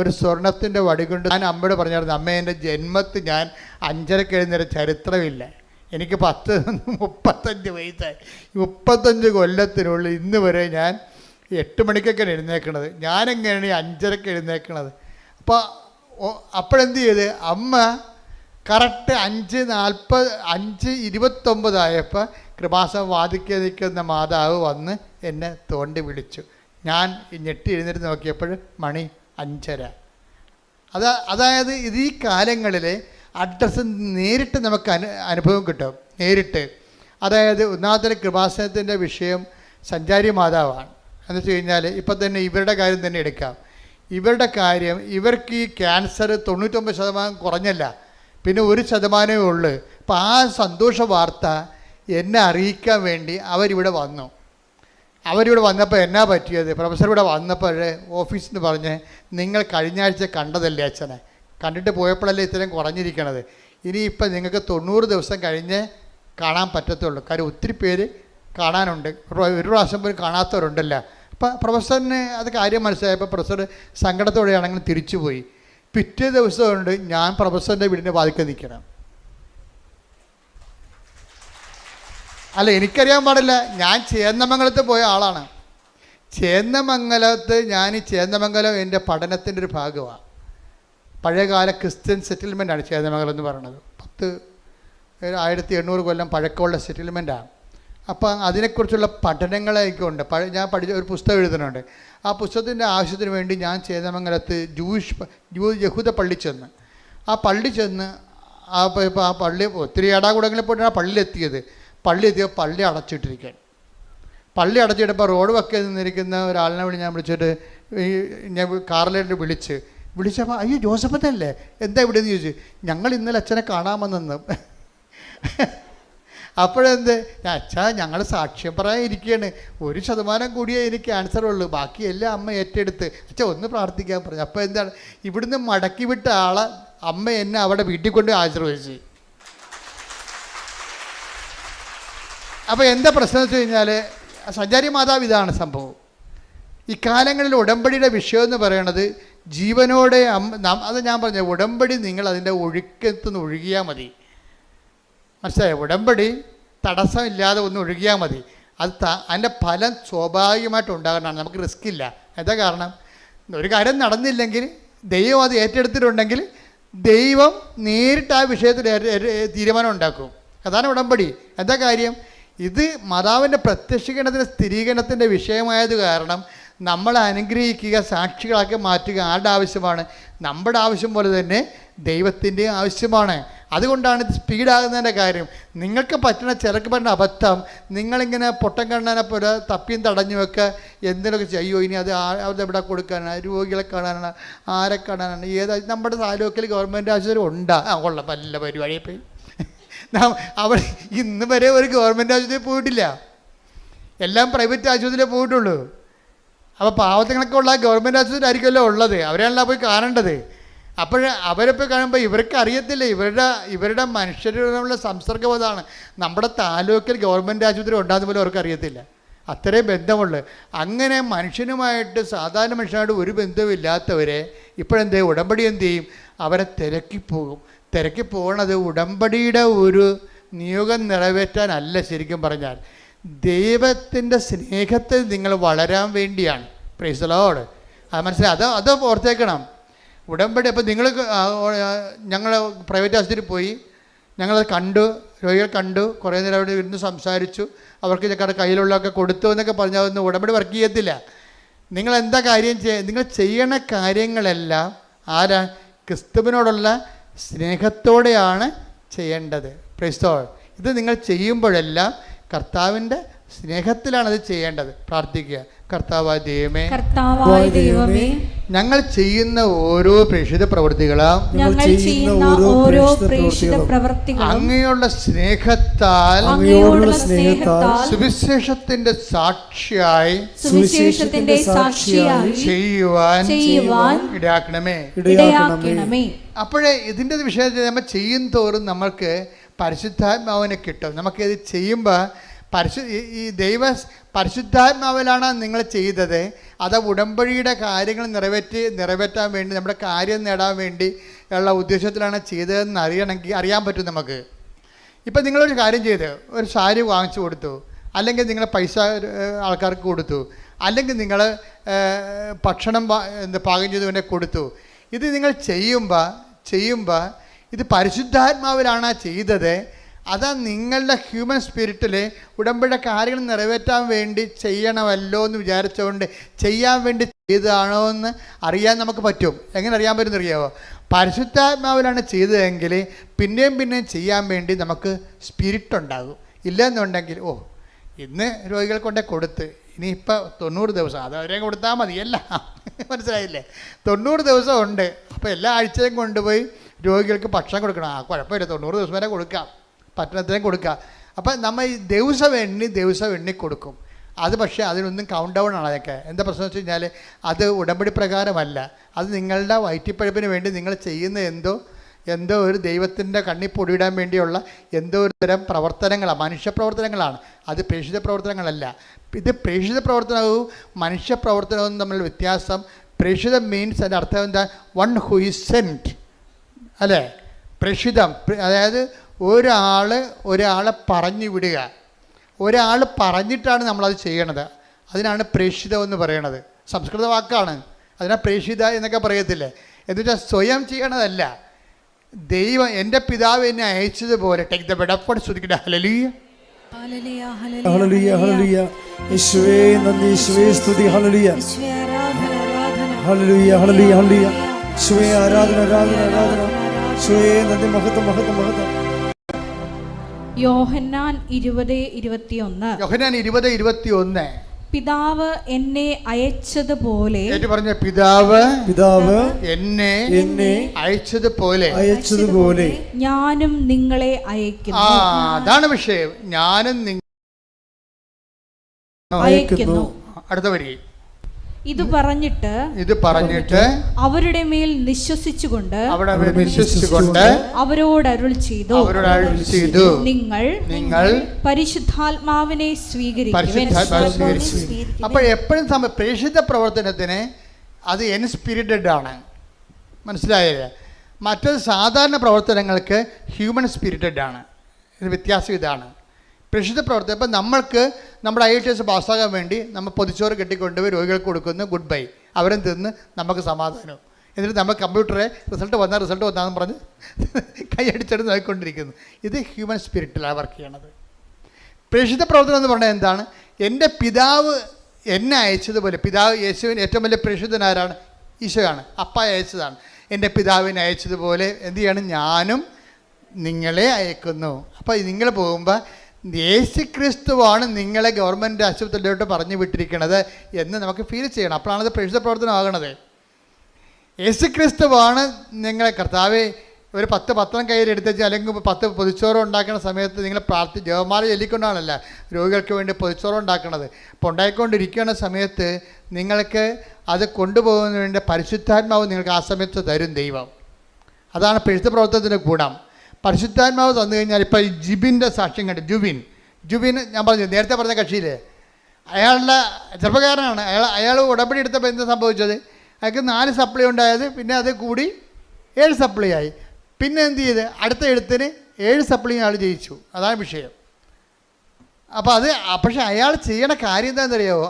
ഒരു സ്വർണത്തിൻ്റെ വടി കൊണ്ട് ഞാൻ അമ്മയോട് പറഞ്ഞായിരുന്നു, അമ്മ എൻ്റെ ജന്മത്തിൽ ഞാൻ 5:30 എഴുന്നേരം ചരിത്രമില്ല. എനിക്ക് 35 വയസ്സായി. 35 കൊല്ലത്തിനുള്ളിൽ ഇന്ന് വരെ ഞാൻ 8 മണിക്കൊക്കെയാണ് എഴുന്നേൽക്കണത്. ഞാനെങ്ങനെയാണ് 5:30 എഴുന്നേൽക്കണത്? അപ്പോഴെന്ത് ചെയ്ത് അമ്മ കറക്റ്റ് 5:29 ആയപ്പോൾ കൃപാസം വാദിക്കെ നിൽക്കുന്ന മാതാവ് വന്ന് എന്നെ തോണ്ടി വിളിച്ചു. ഞാൻ ഞെട്ടി എഴുന്നേറ്റ് നോക്കിയപ്പോൾ മണി 5:30. അതായത് ഈ കാലങ്ങളിൽ അഡ്രസ്സ് നേരിട്ട് നമുക്ക് അനുഭവം കിട്ടും. നേരിട്ട് അതായത് ഒന്നാമത്തെ കൃപാസനത്തിൻ്റെ വിഷയം സഞ്ചാരി മാതാവാണ്. എന്ന് വെച്ച് കഴിഞ്ഞാൽ ഇപ്പം തന്നെ ഇവരുടെ കാര്യം തന്നെ എടുക്കാം. ഇവർക്ക് ഈ ക്യാൻസർ 99% കുറഞ്ഞല്ല, പിന്നെ 1% ഉള്ളു. അപ്പം ആ സന്തോഷ വാർത്ത എന്നെ അറിയിക്കാൻ വേണ്ടി അവരിവിടെ വന്നപ്പോൾ എന്നാ പറ്റിയത്? പ്രൊഫസർ ഇവിടെ വന്നപ്പോൾ ഓഫീസിൽ നിന്ന് പറഞ്ഞ്, നിങ്ങൾ കഴിഞ്ഞ ആഴ്ച കണ്ടതല്ലേ അച്ഛനെ, കണ്ടിട്ട് പോയപ്പോഴല്ലേ ഇത്രയും കുറഞ്ഞിരിക്കണത്, ഇനിയിപ്പം നിങ്ങൾക്ക് 90 ദിവസം കഴിഞ്ഞ് കാണാൻ പറ്റത്തുള്ളൂ. കാര്യം ഒത്തിരി പേര് കാണാനുണ്ട്, ഒരു പ്രാവശ്യം പോലും കാണാത്തവരുണ്ടല്ല. അപ്പം പ്രൊഫസറിന് അത് കാര്യം മനസ്സിലായപ്പോൾ പ്രൊഫസർ സങ്കടത്തോടെയാണെങ്കിൽ തിരിച്ചുപോയി. പിറ്റേ ദിവസം കൊണ്ട് ഞാൻ പ്രൊഫസറിൻ്റെ വീടിൻ്റെ വാതിൽക്കൽ നിൽക്കണം. അല്ല, എനിക്കറിയാൻ പാടില്ല. ഞാൻ ചേന്നമംഗലത്ത് പോയ ആളാണ്. ചേന്നമംഗലം എൻ്റെ പഠനത്തിൻ്റെ ഒരു ഭാഗമാണ്. പഴയകാല ക്രിസ്ത്യൻ സെറ്റിൽമെൻറ്റാണ് ചേന്നമംഗലം എന്ന് പറയുന്നത്. 1800 കൊല്ലം പഴക്കമുള്ള സെറ്റിൽമെൻറ്റാണ്. അപ്പം അതിനെക്കുറിച്ചുള്ള പഠനങ്ങളൊക്കെ ഉണ്ട്. ഞാൻ പഠിച്ച ഒരു പുസ്തകം എഴുതുന്നുണ്ട്. ആ പുസ്തകത്തിൻ്റെ ആവശ്യത്തിന് വേണ്ടി ഞാൻ ചേന്നമംഗലത്ത് യഹൂദ പള്ളി ചെന്ന് ആ പള്ളി ഒത്തിരി ഏടാകൂടങ്ങളിൽ പോയിട്ടാണ് പള്ളിയെത്തിയപ്പോൾ പള്ളി അടച്ചിട്ടിരിക്കാൻ. പള്ളി അടച്ചിട്ടപ്പോൾ റോഡ് വക്കെ നിന്നിരിക്കുന്ന ഒരാളിനെ ഞാൻ വിളിച്ചിട്ട് ഞാൻ കാറിലേക്ക് വിളിച്ചപ്പോൾ അയ്യോ ജോസഫത്തല്ലേ, എന്താ ഇവിടെ എന്ന് ചോദിച്ചു. ഞങ്ങൾ ഇന്നലെ അച്ഛനെ കാണാമെന്നു. അപ്പോഴെന്ത്, അച്ഛാ ഞങ്ങൾ സാക്ഷ്യം പറയാൻ ഇരിക്കുകയാണ്, 1% കൂടിയേ എനിക്ക് ക്യാൻസർ ഉള്ളൂ, ബാക്കിയെല്ലാം അമ്മ ഏറ്റെടുത്ത്, അച്ഛാ ഒന്ന് പ്രാർത്ഥിക്കാൻ പറഞ്ഞു. അപ്പോൾ എന്താണ്, ഇവിടുന്ന് മടക്കി വിട്ട ആളെ അമ്മ എന്നെ അവിടെ വീട്ടിൽ കൊണ്ട് ആശീർവദിച്ചു. അപ്പോൾ എന്താ പ്രശ്നം എന്ന് വെച്ച് കഴിഞ്ഞാൽ, സഞ്ചാരി മാതാവ് ഇതാണ് സംഭവം. ഈ കാലങ്ങളിൽ ഉടമ്പടിയുടെ വിഷയം എന്ന് പറയുന്നത് ജീവനോടെ അത് ഞാൻ പറഞ്ഞ ഉടമ്പടി നിങ്ങൾ അതിൻ്റെ ഒഴുക്കത്തുനിന്ന് ഒഴുകിയാൽ മതി. മനസ്സിലായോ? ഉടമ്പടി തടസ്സമില്ലാതെ ഒന്ന് ഒഴുകിയാൽ മതി. അതിൻ്റെ ഫലം സ്വാഭാവികമായിട്ട് ഉണ്ടാകാനാണ്. നമുക്ക് റിസ്ക് ഇല്ല. എന്താ കാരണം? ഒരു കാര്യം നടന്നില്ലെങ്കിൽ ദൈവം അത് ഏറ്റെടുത്തിട്ടുണ്ടെങ്കിൽ ദൈവം നേരിട്ട് ആ വിഷയത്തിൽ തീരുമാനം ഉണ്ടാക്കും. അതാണ് ഉടമ്പടി. എന്താ കാര്യം? ഇത് മാതാവിൻ്റെ പ്രത്യക്ഷീകരണത്തിൻ്റെ സ്ഥിരീകരണത്തിൻ്റെ വിഷയമായത് കാരണം നമ്മളെ അനുഗ്രഹിക്കുക, സാക്ഷികളാക്കി മാറ്റുക ആരുടെ ആവശ്യമാണ്? നമ്മുടെ ആവശ്യം പോലെ തന്നെ ദൈവത്തിൻ്റെ ആവശ്യമാണ്. അതുകൊണ്ടാണ് ഇത് സ്പീഡാകുന്നതിൻ്റെ കാര്യം. നിങ്ങൾക്ക് പറ്റുന്ന ചിലക്ക് പറ്റുന്ന അബദ്ധം, നിങ്ങളിങ്ങനെ പൊട്ടം കണ്ണാനെ പോലെ തപ്പിയും തടഞ്ഞുമൊക്കെ എന്തെങ്കിലുമൊക്കെ ചെയ്യോ, ഇനി അത് അതെവിടെ കൊടുക്കാനാണ്, രോഗികളെ കാണാനാണ്, ആരെ കാണാനാണ്, നമ്മുടെ താലൂക്കിൽ ഗവൺമെൻറ് ആശുപത്രി ഉണ്ടാ കൊള്ളാം, നല്ല പരിപാടിയെ പോയി. അവിടെ ഇന്ന് വരെ ഒരു ഗവൺമെൻറ് ആശുപത്രിയിൽ പോയിട്ടില്ല, എല്ലാം പ്രൈവറ്റ് ആശുപത്രിയിലേ പോയിട്ടുള്ളൂ. അപ്പോൾ പാവത്തങ്ങളൊക്കെ ഉള്ള ഗവൺമെൻറ് ആശുപത്രി ആയിരിക്കുമല്ലോ ഉള്ളത്, അവരെല്ലാം പോയി കാണേണ്ടത്. അപ്പോൾ അവരെ പോയി കാണുമ്പോൾ ഇവർക്ക് അറിയത്തില്ല, ഇവരുടെ മനുഷ്യരുടെ സംസർഗം അതാണ്. നമ്മുടെ താലൂക്കിൽ ഗവൺമെൻറ് ആശുപത്രി ഉണ്ടാകുന്ന പോലും അവർക്ക് അറിയത്തില്ല, അത്രയും ബന്ധമുള്ളു. അങ്ങനെ മനുഷ്യനുമായിട്ട്, സാധാരണ മനുഷ്യനായിട്ട് ഒരു ബന്ധമില്ലാത്തവരെ ഇപ്പോഴെന്ത് ഉടമ്പടി എന്ത് ചെയ്യും? അവരെ തിരക്കിപ്പോകും. തിരക്കി പോകണത് ഉടമ്പടിയുടെ ഒരു നിയോഗം നിറവേറ്റാനല്ല, ശരിക്കും പറഞ്ഞാൽ ദൈവത്തിൻ്റെ സ്നേഹത്തിൽ നിങ്ങൾ വളരാൻ വേണ്ടിയാണ്. Price the Lord. അത് മനസ്സിലായി? അത് ഓർത്തേക്കണം. ഉടമ്പടി അപ്പോൾ നിങ്ങൾ ഞങ്ങൾ പ്രൈവറ്റ് ആശുപത്രിയിൽ പോയി, ഞങ്ങളത് കണ്ടു, രോഗികൾ കണ്ടു, കുറേ നേരം അവിടെ ഇരുന്ന് സംസാരിച്ചു, അവർക്ക് ഞങ്ങളുടെ കയ്യിലുള്ളതൊക്കെ കൊടുത്തു എന്നൊക്കെ പറഞ്ഞാൽ ഒന്നും ഉടമ്പടി വർക്ക് ചെയ്യത്തില്ല. നിങ്ങൾ എന്താ കാര്യം നിങ്ങൾ ചെയ്യണ കാര്യങ്ങളെല്ലാം ആരാ? ക്രിസ്തുവിനോടുള്ള സ്നേഹത്തോടെയാണ് ചെയ്യേണ്ടത്. Price the Lord. ഇത് നിങ്ങൾ ചെയ്യുമ്പോഴെല്ലാം കർത്താവിൻ്റെ സ്നേഹത്തിലാണത് ചെയ്യേണ്ടത്. പ്രാർത്ഥിക്കുക. കർത്താവായ ദൈവമേ, ഞങ്ങൾ ചെയ്യുന്ന ഓരോ പ്രേക്ഷിത പ്രവൃത്തികളും അങ്ങയുള്ള സ്നേഹത്താൽ സുവിശേഷത്തിന്റെ സാക്ഷിയായി ചെയ്യുവാൻ ഇടയാക്കണമേ. അപ്പോഴേ ഇതിൻ്റെ വിഷയത്തിൽ നമ്മൾ ചെയ്യും തോറും നമ്മൾക്ക് പരിശുദ്ധാത്മാവിനെ കിട്ടും. നമുക്കിത് ചെയ്യുമ്പോൾ ഈ പരിശുദ്ധാത്മാവിലാണ് നിങ്ങൾ ചെയ്തത്, അത് ഉടമ്പടിയുടെ കാര്യങ്ങൾ നിറവേറ്റാൻ വേണ്ടി, നമ്മുടെ കാര്യം നേടാൻ വേണ്ടി ഉള്ള ഉദ്ദേശത്തിലാണ് ചെയ്തതെന്ന് അറിയാൻ പറ്റും നമുക്ക്. ഇപ്പം നിങ്ങളൊരു കാര്യം ചെയ്ത് ഒരു സാരി വാങ്ങിച്ചു കൊടുത്തു, അല്ലെങ്കിൽ നിങ്ങൾ പൈസ ആൾക്കാർക്ക് കൊടുത്തു, അല്ലെങ്കിൽ നിങ്ങൾ ഭക്ഷണം പാകം ചെയ്ത് വേണ്ടി കൊടുത്തു. ഇത് നിങ്ങൾ ചെയ്യുമ്പോൾ ഇത് പരിശുദ്ധാത്മാവിലാണ് ചെയ്തത്. അതാ നിങ്ങളുടെ ഹ്യൂമൻ സ്പിരിറ്റിൽ ഉടമ്പടിയുടെ കാര്യങ്ങൾ നിറവേറ്റാൻ വേണ്ടി ചെയ്യണമല്ലോ എന്ന് വിചാരിച്ചുകൊണ്ട് ചെയ്യാൻ വേണ്ടി ചെയ്തതാണോ എന്ന് അറിയാൻ നമുക്ക് പറ്റും. എങ്ങനെ അറിയാൻ പറ്റുമെന്ന് അറിയാമോ? പരിശുദ്ധാത്മാവിലാണ് ചെയ്തതെങ്കിൽ പിന്നെയും ചെയ്യാൻ വേണ്ടി നമുക്ക് സ്പിരിറ്റ് ഉണ്ടാകും. ഇല്ലെന്നുണ്ടെങ്കിൽ ഇന്ന് രോഗികൾ കൊണ്ടേ കൊടുത്ത് ഇനിയിപ്പോൾ 90 ദിവസം അതവരെ കൊടുത്താൽ മതിയല്ല. മനസ്സിലായില്ലേ? 90 ദിവസം ഉണ്ട്. അപ്പോൾ എല്ലാ ആഴ്ചയും കൊണ്ടുപോയി രോഗികൾക്ക് ഭക്ഷണം കൊടുക്കണം. കുഴപ്പമില്ല, 90 ദിവസം വരെ കൊടുക്കാം, പട്ടണത്തിനും കൊടുക്കുക. അപ്പം നമ്മൾ ഈ ദിവസം എണ്ണി കൊടുക്കും. അത് പക്ഷേ അതിനൊന്നും കൗണ്ട് ഡൗൺ ആണ്. അതൊക്കെ എന്താ പ്രശ്നം വെച്ച് കഴിഞ്ഞാൽ അത് ഉടമ്പടി പ്രകാരമല്ല. അത് നിങ്ങളുടെ വയറ്റിപ്പഴുപ്പിന് വേണ്ടി നിങ്ങൾ ചെയ്യുന്ന എന്തോ ഒരു ദൈവത്തിൻ്റെ കണ്ണിൽ പൊടിയിടാൻ വേണ്ടിയുള്ള എന്തോ ഒരു തരം പ്രവർത്തനങ്ങളാണ്, മനുഷ്യപ്രവർത്തനങ്ങളാണ്. അത് പ്രേക്ഷിത പ്രവർത്തനങ്ങളല്ല. ഇത് പ്രേക്ഷിത പ്രവർത്തനവും മനുഷ്യപ്രവർത്തനവും തമ്മിലുള്ള വ്യത്യാസം. പ്രേക്ഷിത മീൻസ് അതിൻ്റെ അർത്ഥം എന്താ? വൺ ഹു ഈസ് സെൻറ്റ്, അല്ലേ? പ്രേക്ഷിതം അതായത് ഒരാളെ പറഞ്ഞു വിടുക. ഒരാൾ പറഞ്ഞിട്ടാണ് നമ്മളത് ചെയ്യണത്. അതിനാണ് പ്രേക്ഷിതം എന്ന് പറയണത്. സംസ്കൃത വാക്കാണ്, അതിനാ പ്രേക്ഷിത എന്നൊക്കെ പറയത്തില്ലേ. എന്നുവെച്ചാൽ സ്വയം ചെയ്യണതല്ല. ദൈവം എൻ്റെ പിതാവ് എന്നെ അയച്ചതുപോലെ ടേക്ക് ദ ബെഡ് അപ്പ് ശ്രദ്ധിക്കട്ടെ. ഹല്ലേലൂയ ഹല്ലേലൂയ ഹല്ലേലൂയ. യേശുവേ നന്ദി, യേശുവേ സ്തുതി. ഹല്ലേലൂയ ഹല്ലേലൂയ ഹല്ലേലൂയ ഹല്ലേലൂയ. യേശുവേ ആരാധന ആരാധന ആരാധന. യേശുവേ നന്ദി, മഹത്വം മഹത്വം മഹത്വം. യോഹന്നാൻ 20:21. പിതാവ് എന്നെ അയച്ചതുപോലെ, പറഞ്ഞ പിതാവ് എന്നെ അയച്ചതുപോലെ ഞാനും നിങ്ങളെ അയക്കുന്നു. അതാണ് വിഷയം. ഞാനും അയക്കുന്നു. അടുത്ത വരി. ഇത് പറഞ്ഞിട്ട് അവരുടെ മേൽ വിശ്വസിച്ചുകൊണ്ട് അവരോട് അരുൾ ചെയ്തു, നിങ്ങൾ പരിശുദ്ധാത്മാവിനെ സ്വീകരിക്കും. അപ്പോൾ എപ്പോഴും പ്രേക്ഷിത പ്രവർത്തനത്തിന് അത് എൻസ്പിരിറ്റഡ് ആണ്, മനസ്സിലായില്ലേ? മറ്റൊരു സാധാരണ പ്രവർത്തനങ്ങൾക്ക് ഹ്യൂമൻ സ്പിരിറ്റഡ് ആണ്. ഇത് വ്യത്യാസം ഇതാണ്. പ്രേക്ഷിത പ്രവർത്തനം ഇപ്പം നമ്മൾക്ക് നമ്മുടെ IELTS പാസ്സാകാൻ വേണ്ടി നമ്മൾ പൊതിച്ചോറ് കെട്ടിക്കൊണ്ടുപോയി രോഗികൾക്ക് കൊടുക്കുന്നു, ഗുഡ് ബൈ, അവരും തിന്ന് നമുക്ക് സമാധാനം. എന്നിട്ട് നമ്മൾ കമ്പ്യൂട്ടറെ റിസൾട്ട് വന്നാന്ന് പറഞ്ഞ് കൈയടിച്ചെടുത്ത് നോക്കിക്കൊണ്ടിരിക്കുന്നു. ഇത് ഹ്യൂമൻ സ്പിരിറ്റിലാണ് വർക്ക് ചെയ്യണത്. പ്രേക്ഷിത പ്രവർത്തനം എന്ന് പറഞ്ഞാൽ എന്താണ്? എൻ്റെ പിതാവ് എന്നെ അയച്ചതുപോലെ, പിതാവ് യേശുവിന് ഏറ്റവും വലിയ പ്രേക്ഷിതനാരാണ്? ഈശോയാണ്. അപ്പായ അയച്ചതാണ്. എൻ്റെ പിതാവിനെ അയച്ചതുപോലെ എന്ത് ചെയ്യണം? ഞാനും നിങ്ങളെ അയക്കുന്നു. അപ്പോൾ നിങ്ങൾ പോകുമ്പോൾ യേശു ക്രിസ്തുവാണ് നിങ്ങളെ ഗവൺമെൻറ് ആശുപത്രിയിലോട്ട് പറഞ്ഞു വിട്ടിരിക്കുന്നത് എന്ന് നമുക്ക് ഫീൽ ചെയ്യണം. അപ്പോഴാണത് പ്രേക്ഷിത പ്രവർത്തനമാകണത്. യേശു ക്രിസ്തുവാണ് നിങ്ങളെ, കർത്താവേ ഒരു 10 പത്രം കയ്യിലെടുത്ത് അല്ലെങ്കിൽ 10 പൊതിച്ചോറ് ഉണ്ടാക്കുന്ന സമയത്ത് നിങ്ങൾ ജപമാല ചൊല്ലിക്കൊണ്ടാണല്ല രോഗികൾക്ക് വേണ്ടി പൊതിച്ചോറ് ഉണ്ടാക്കുന്നത്. അപ്പോൾ ഉണ്ടായിക്കൊണ്ടിരിക്കുന്ന സമയത്ത് നിങ്ങൾക്ക് അത് കൊണ്ടുപോകുന്നതിന് വേണ്ടി പരിശുദ്ധാത്മാവ് നിങ്ങൾക്ക് ആ സമയത്ത് തരും ദൈവം. അതാണ് പ്രേക്ഷിത പ്രവർത്തനത്തിൻ്റെ ഗുണം. പരിശുദ്ധാത്മാവ് തന്നു കഴിഞ്ഞാൽ ഇപ്പോൾ ഈ ജിബിൻ്റെ സാക്ഷ്യം കണ്ട് ജുബിൻ ഞാൻ പറഞ്ഞു നേരത്തെ പറഞ്ഞ കക്ഷിയില്ലേ, അയാളുടെ ചെറുപ്പക്കാരനാണ്. അയാൾ ഉടമ്പടി എടുത്തപ്പോൾ എന്താ സംഭവിച്ചത്? അയാൾക്ക് 4 സപ്ലൈ ഉണ്ടായത്, പിന്നെ അത് കൂടി 7 സപ്ലൈ ആയി. പിന്നെ എന്ത് ചെയ്ത് അടുത്ത എഴുത്തിന് 7 സപ്ലൈ ആൾ ജയിച്ചു. അതാണ് വിഷയം. അപ്പോൾ പക്ഷേ അയാൾ ചെയ്യണ കാര്യം എന്താണെന്നറിയാമോ?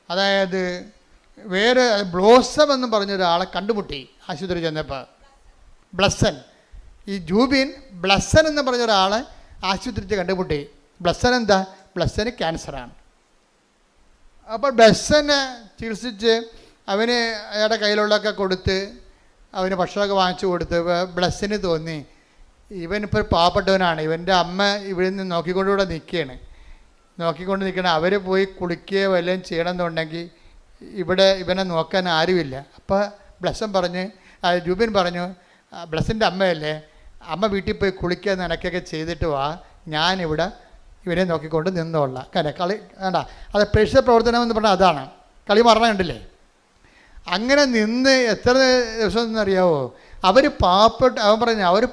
അതായത് വേറെ ബ്ലോസം എന്ന് പറഞ്ഞൊരാളെ കണ്ടുമുട്ടി ആശുപത്രി ചെന്നപ്പോൾ. ബ്ലസ്സൻ, ഈ ജൂബിൻ ബ്ലസ്സൻ എന്ന് പറഞ്ഞൊരാളെ ആശുപത്രിയിൽ കണ്ടുമുട്ടി. ബ്ലസ്സൻ എന്താ? ബ്ലസ്സന് ക്യാൻസറാണ്. അപ്പോൾ ബ്ലസ്സനെ ചികിത്സിച്ച് അവന് അയാളുടെ കയ്യിലുള്ളതൊക്കെ കൊടുത്ത് അവന് ഭക്ഷണമൊക്കെ വാങ്ങിച്ചു കൊടുത്ത് ബ്ലസ്സിന് തോന്നി ഇവനിപ്പോൾ പാവപ്പെട്ടവനാണ്, ഇവൻ്റെ അമ്മ ഇവിടെ നിന്ന് നോക്കിക്കൊണ്ടുകൂടെ നോക്കിക്കൊണ്ട് നിൽക്കണം. അവർ പോയി കുളിക്കുകയോ വല്ലതും ചെയ്യണമെന്നുണ്ടെങ്കിൽ ഇവിടെ ഇവനെ നോക്കാൻ ആരുമില്ല. അപ്പോൾ ജൂബിൻ പറഞ്ഞു, ബ്ലസ്സിൻ്റെ അമ്മയല്ലേ, അമ്മ വീട്ടിൽ പോയി കുളിക്കുക നിനക്കൊക്കെ ചെയ്തിട്ട് വാ, ഞാനിവിടെ ഇവനെ നോക്കിക്കൊണ്ട് നിന്നോളാം. കളി വേണ്ട, അത് പ്രേക്ഷിത പ്രവർത്തനം എന്ന് പറഞ്ഞാൽ അതാണ്. കളി മറന്ന കണ്ടില്ലേ? അങ്ങനെ നിന്ന് എത്ര ദിവസം എന്നറിയാവോ? അവൻ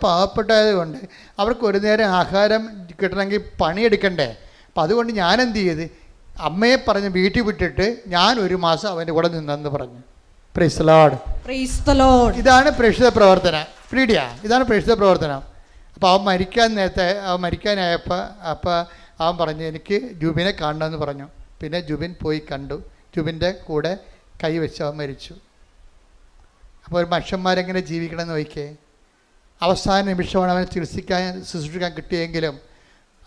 പാവപ്പെട്ടായത് കൊണ്ട് അവർക്ക് ഒരു നേരം ആഹാരം കിട്ടണമെങ്കിൽ പണിയെടുക്കണ്ടേ. അപ്പം അതുകൊണ്ട് ഞാൻ എന്ത് ചെയ്ത് അമ്മയെ പറഞ്ഞ് വീട്ടിൽ വിട്ടിട്ട് ഞാൻ 1 മാസം അവൻ്റെ കൂടെ നിന്നെന്ന് പറഞ്ഞു. Price the Lord. ഇതാണ് പ്രേക്ഷിത പ്രവർത്തനം. ഇതാണ് പ്രേക്ഷിത പ്രവർത്തനം. അപ്പോൾ അവൻ മരിക്കാനായപ്പോൾ അവൻ പറഞ്ഞു എനിക്ക് ജൂബിനെ കാണണമെന്ന് പറഞ്ഞു. പിന്നെ ജൂബിൻ പോയി കണ്ടു. ജൂബിൻ്റെ കൂടെ കൈവച്ച് അവൻ മരിച്ചു. അപ്പോൾ ഒരു മനുഷ്യന്മാരെങ്ങനെ ജീവിക്കണമെന്ന് നോക്കിയേ. അവസാന നിമിഷമാണ് അവനെ ശുശ്രൂഷിക്കാൻ കിട്ടിയെങ്കിലും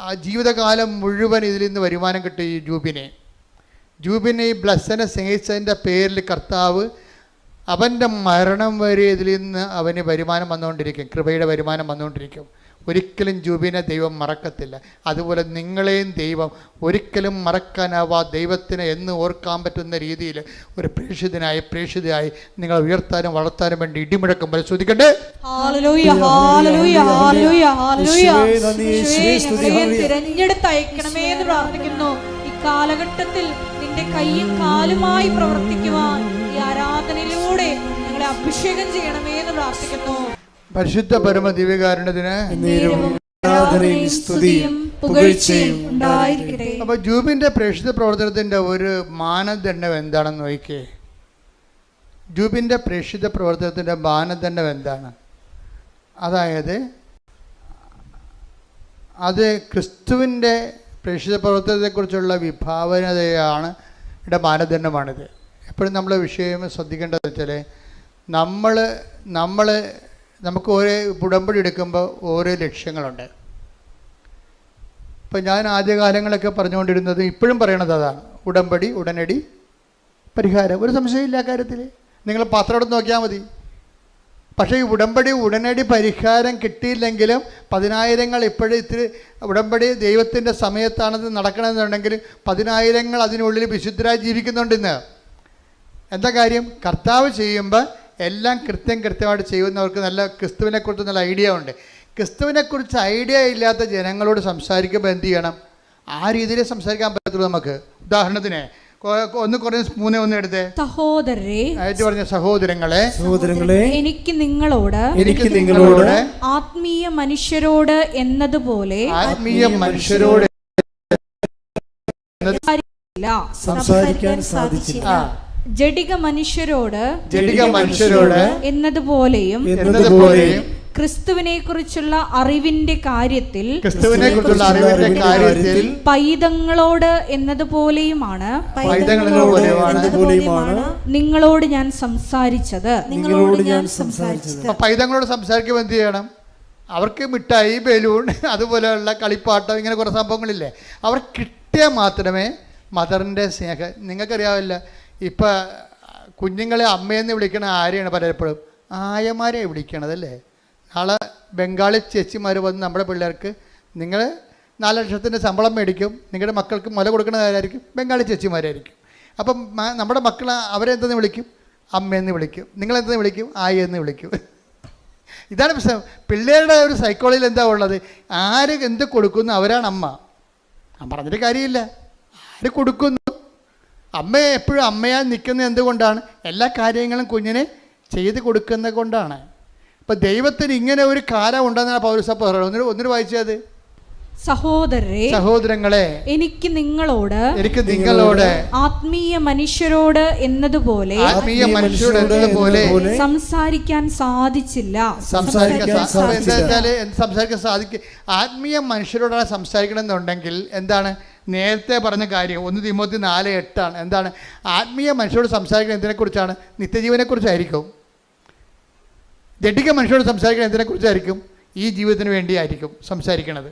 ആ ജീവിതകാലം മുഴുവൻ ഇതിൽ നിന്ന് വരുമാനം കിട്ടി. ഈ ജൂബിനെ ഈ ബ്ലസ്സനെ സ്നേഹിച്ചതിൻ്റെ പേരിൽ കർത്താവ് അവൻ്റെ മരണം വരെ ഇതിൽ നിന്ന് അവന് വരുമാനം വന്നുകൊണ്ടിരിക്കും, കൃപയുടെ വരുമാനം വന്നുകൊണ്ടിരിക്കും. ഒരിക്കലും ജൂബിനെ ദൈവം മറക്കത്തില്ല. അതുപോലെ നിങ്ങളെയും ദൈവം ഒരിക്കലും മറക്കാനാവാ ദൈവത്തിന് എന്ന് ഓർക്കാൻ പറ്റുന്ന രീതിയിൽ ഒരു പ്രേക്ഷിതയായി നിങ്ങൾ ഉയർത്താനും വളർത്താനും വേണ്ടി ഇടിമുഴക്കം പരിശോധിക്കട്ടെ. തിരഞ്ഞെടുത്തയക്കണമേ എന്ന് പ്രാർത്ഥിക്കുന്നു. ഈ കാലഘട്ടത്തിൽ നിന്റെ കൈയും കാലുമായി പ്രവർത്തിക്കുവാൻ ഈ ആരാധനയിലൂടെ ഞങ്ങളെ അഭിഷേകം ചെയ്യണമേ എന്ന് പ്രാർത്ഥിക്കുന്നു. പരിശുദ്ധ പരമ ദിവ്യകാരുണ്യത്തിന് അപ്പൊ ജൂബിന്റെ പ്രേക്ഷിത പ്രവർത്തനത്തിന്റെ ഒരു മാനദണ്ഡം എന്താണെന്ന് നോക്കിയേ. ജൂബിന്റെ പ്രേക്ഷിത പ്രവർത്തനത്തിന്റെ മാനദണ്ഡം എന്താണ്? അതായത് അത് ക്രിസ്തുവിൻ്റെ പ്രേക്ഷിത പ്രവർത്തനത്തെക്കുറിച്ചുള്ള വിഭാവനതയാണ് മാനദണ്ഡമാണിത്. എപ്പോഴും നമ്മൾ വിഷയം ശ്രദ്ധിക്കേണ്ടത് വെച്ചാൽ നമുക്ക് ഓരോ ഉടമ്പടി എടുക്കുമ്പോൾ ഓരോ ലക്ഷ്യങ്ങളുണ്ട്. ഇപ്പം ഞാൻ ആദ്യകാലങ്ങളൊക്കെ പറഞ്ഞുകൊണ്ടിരുന്നത് ഇപ്പോഴും പറയണത് അതാണ്, ഉടമ്പടി ഉടനടി പരിഹാരം. ഒരു സംശയമില്ല കാര്യത്തിൽ, നിങ്ങൾ പാത്രം എടുത്ത് നോക്കിയാൽ മതി. പക്ഷേ ഈ ഉടമ്പടി ഉടനടി പരിഹാരം കിട്ടിയില്ലെങ്കിലും 10,000 ഇപ്പോഴും ഇത്തിരി ഉടമ്പടി ദൈവത്തിൻ്റെ സമയത്താണത് നടക്കണമെന്നുണ്ടെങ്കിൽ 10,000 അതിനുള്ളിൽ വിശുദ്ധരായി ജീവിക്കുന്നുണ്ടെന്ന്. എന്താ കാര്യം? കർത്താവ് ചെയ്യുമ്പോൾ എല്ലാം കൃത്യമായിട്ട് ചെയ്യുന്നവർക്ക് നല്ല ക്രിസ്തുവിനെക്കുറിച്ച് നല്ല ഐഡിയ ഉണ്ട്. ക്രിസ്തുവിനെക്കുറിച്ച് ഐഡിയ ഇല്ലാത്ത ജനങ്ങളോട് സംസാരിക്കുമ്പോൾ എന്ത് ചെയ്യണം? ആ രീതിയിൽ സംസാരിക്കാൻ പറ്റത്തുള്ളൂ നമുക്ക്. ഉദാഹരണത്തിന് ഒന്ന് കുറഞ്ഞ 3:1 എടുത്തേ. സഹോദരരെ, ആയിട്ട് പറഞ്ഞ സഹോദരങ്ങളെ, എനിക്ക് നിങ്ങളോട് ആത്മീയ മനുഷ്യരോട് എന്നതുപോലെ സംസാരിക്കാൻ സാധിച്ചില്ല. ജഡിക മനുഷ്യരോട് എന്നതുപോലെയും ക്രിസ്തുവിനെ കുറിച്ചുള്ള അറിവിന്റെ കാര്യത്തിൽ പൈതങ്ങളോട് എന്നതുപോലെയുമാണ് നിങ്ങളോട് ഞാൻ സംസാരിച്ചത്. പൈതങ്ങളോട് സംസാരിക്കുമ്പോൾ എന്ത് ചെയ്യണം? അവർക്ക് മിഠായി, ബലൂൺ, അതുപോലെയുള്ള കളിപ്പാട്ടം, ഇങ്ങനെ കുറേ സംഭവങ്ങളില്ലേ, അവർ കിട്ടിയാൽ മാത്രമേ മദറിൻ്റെ സ്നേഹം. നിങ്ങൾക്കറിയാവില്ല, ഇപ്പം കുഞ്ഞുങ്ങളെ അമ്മയെന്ന് വിളിക്കണ ആരെയാണ് പലപ്പോഴും? ആയമാരെ വിളിക്കണതല്ലേ. നാളെ ബംഗാളി ചേച്ചിമാർ വന്ന് നമ്മുടെ പിള്ളേർക്ക് നിങ്ങൾ 4 ലക്ഷത്തിൻ്റെ ശമ്പളം മേടിക്കും, നിങ്ങളുടെ മക്കൾക്ക് മുല കൊടുക്കുന്നതായിരിക്കും ബംഗാളി ചേച്ചിമാരായിരിക്കും. അപ്പം നമ്മുടെ മക്കൾ അവരെന്തെന്ന് വിളിക്കും? അമ്മയെന്ന് വിളിക്കും. നിങ്ങളെന്തെന്ന് വിളിക്കും? ആയെന്ന് വിളിക്കും. ഇതാണ് പ്രശ്നം. പിള്ളേരുടെ ഒരു സൈക്കോളജിയിൽ എന്താ ഉള്ളത്? ആര് എന്ത് കൊടുക്കുന്നു അവരാണ് അമ്മ. പറഞ്ഞിട്ട് കാര്യമില്ല. ആര് കൊടുക്കുന്നു? അമ്മ എപ്പോഴും അമ്മയായി നിൽക്കുന്നത് എന്തുകൊണ്ടാണ്? എല്ലാ കാര്യങ്ങളും കുഞ്ഞിനെ ചെയ്ത് കൊടുക്കുന്നത് കൊണ്ടാണ്. അപ്പം ദൈവത്തിന് ഇങ്ങനെ ഒരു കാലം ഉണ്ടെന്നാണ് പൗരസഭ ഒന്നിനു വായിച്ചത്. സഹോദരങ്ങളെ, എനിക്ക് നിങ്ങളോട് ആത്മീയ മനുഷ്യരോട് എന്നതുപോലെ സംസാരിക്കാൻ സാധിച്ചില്ല. സംസാരിക്കാൻ സാധിക്കും. ആത്മീയ മനുഷ്യരോടാണ് സംസാരിക്കണമെന്നുണ്ടെങ്കിൽ എന്താണ്? നേരത്തെ പറഞ്ഞ കാര്യം 1 തിമോത്തി 4:8 എന്താണ്? ആത്മീയ മനുഷ്യരോട് സംസാരിക്കുന്നത് എന്തിനെക്കുറിച്ചാണ്? നിത്യജീവനെക്കുറിച്ചായിരിക്കും. ജഡിക മനുഷ്യരോട് സംസാരിക്കുന്നത് എന്തിനെക്കുറിച്ചായിരിക്കും? ഈ ജീവിതത്തിന് വേണ്ടിയായിരിക്കും സംസാരിക്കണത്.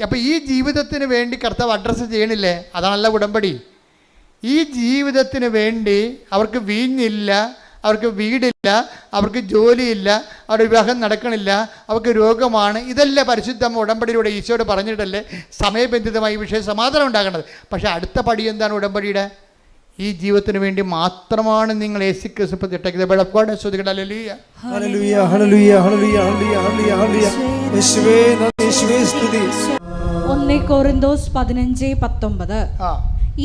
അപ്പോൾ ഈ ജീവിതത്തിന് വേണ്ടി കർത്താവ് അഡ്രസ്സ് ചെയ്യണില്ലേ? അതാണല്ല ഉടമ്പടി. ഈ ജീവിതത്തിന് വേണ്ടി അവർക്ക് വീഞ്ഞില്ല, അവർക്ക് വീടില്ല, അവർക്ക് ജോലിയില്ല, അവരുടെ വിവാഹം നടക്കണില്ല, അവർക്ക് രോഗമാണ്. ഇതല്ലേ പരിശുദ്ധ ഉടമ്പടിയിലൂടെ ഈശോയോട് പറഞ്ഞിട്ടല്ലേ സമയബന്ധിതമായി ഈ വിഷയം സമാധാനം ഉണ്ടാകേണ്ടത്. പക്ഷേ അടുത്ത പടി എന്താണ് ഉടമ്പടിയുടെ? ഈ ജീവിതത്തിന് വേണ്ടി മാത്രമാണ് നിങ്ങൾ യേശു ക്രിസ്തു പ്രതിഷ്ഠിക്കുന്നത്. ഹല്ലേലൂയ, ഹല്ലേലൂയ, ഹല്ലേലൂയ, ഹല്ലേലൂയ, ഹല്ലേലൂയ. യേശുവേ നന്ദി, യേശുവേ സ്തുതി. 1 കൊരിന്തോസ് 15:19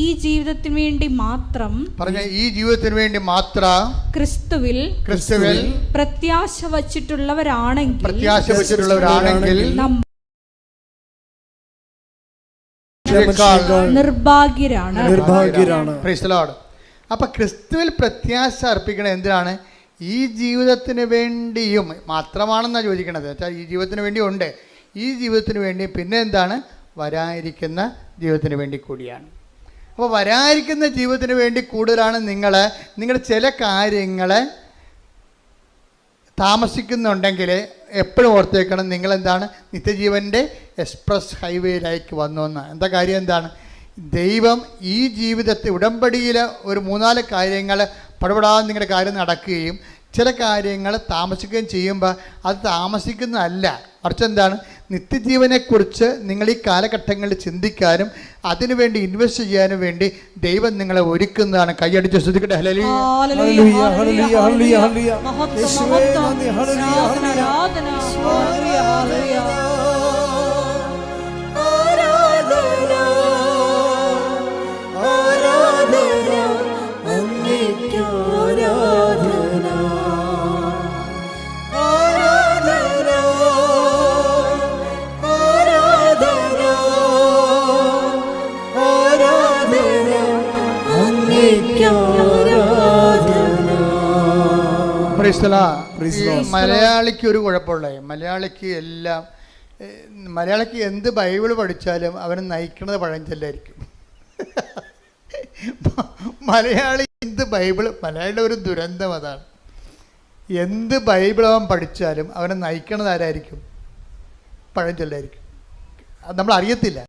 ഈ ജീവിതത്തിന് വേണ്ടി മാത്രം പറഞ്ഞ ഈ ജീവിതത്തിന് വേണ്ടി മാത്രം ക്രിസ്തുവിൽ പ്രത്യാശ വച്ചിട്ടുള്ളവരാണെങ്കിൽ നിർഭാഗ്യരാണ്. അപ്പൊ ക്രിസ്തുവിൽ പ്രത്യാശ അർപ്പിക്കണ എന്തിനാണ്? ഈ ജീവിതത്തിന് വേണ്ടിയും മാത്രമാണെന്നാണ് ചോദിക്കണത്. വെച്ചാൽ ഈ ജീവിതത്തിന് വേണ്ടി ഉണ്ട്, ഈ ജീവിതത്തിന് വേണ്ടി, പിന്നെ എന്താണ്? വരാനിരിക്കുന്ന ജീവിതത്തിന് വേണ്ടി കൂടിയാണ്. അപ്പോൾ വരാനിരിക്കുന്ന ജീവിതത്തിന് വേണ്ടി കൂടുതലാണ് നിങ്ങൾ ചില കാര്യങ്ങൾ താമസിക്കുന്നുണ്ടെങ്കിൽ എപ്പോഴും ഓർത്തേക്കണം, നിങ്ങളെന്താണ്? നിത്യജീവൻ്റെ എക്സ്പ്രസ് ഹൈവേയിലേക്ക് വന്നു എന്ന്. എന്താ കാര്യം? എന്താണ്? ദൈവം ഈ ജീവിതത്തെ ഉടമ്പടിയിൽ ഒരു 3-4 കാര്യങ്ങൾ പടപെടാതെ നിങ്ങളുടെ കാര്യം നടക്കുകയും ചില കാര്യങ്ങൾ താമസിക്കുകയും ചെയ്യുമ്പോൾ അത് താമസിക്കുന്നതല്ല, മറിച്ച് എന്താണ്? നിത്യജീവനെക്കുറിച്ച് നിങ്ങൾ ഈ കാലഘട്ടങ്ങളിൽ ചിന്തിക്കാനും അതിനുവേണ്ടി ഇൻവെസ്റ്റ് ചെയ്യാനും വേണ്ടി ദൈവം നിങ്ങളെ ഒരുക്കുന്നതാണ്. കൈയടിച്ച് ശ്രദ്ധിക്കട്ടെ. ഹല്ലേലൂയ, ഹല്ലേലൂയ, ഹല്ലേലൂയ, ഹല്ലേലൂയ, ഹല്ലേലൂയ. യേശുവേ നന്ദി, ഹല്ലേലൂയ, ഹല്ലേലൂയ. മലയാളിക്ക് ഒരു കുഴപ്പമുള്ളേ, മലയാളിക്ക് എന്ത് ബൈബിൾ പഠിച്ചാലും അവന് നയിക്കുന്നത് പഴഞ്ചൊല്ലായിരിക്കും. മലയാളി എന്ത് ബൈബിൾ, മലയാളിയുടെ ഒരു ദുരന്തം അതാണ്. എന്ത് ബൈബിൾ അവൻ പഠിച്ചാലും അവനെ നയിക്കണത് ആരായിരിക്കും? പഴഞ്ചൊല്ലായിരിക്കും. അത് നമ്മൾ അറിയത്തില്ല.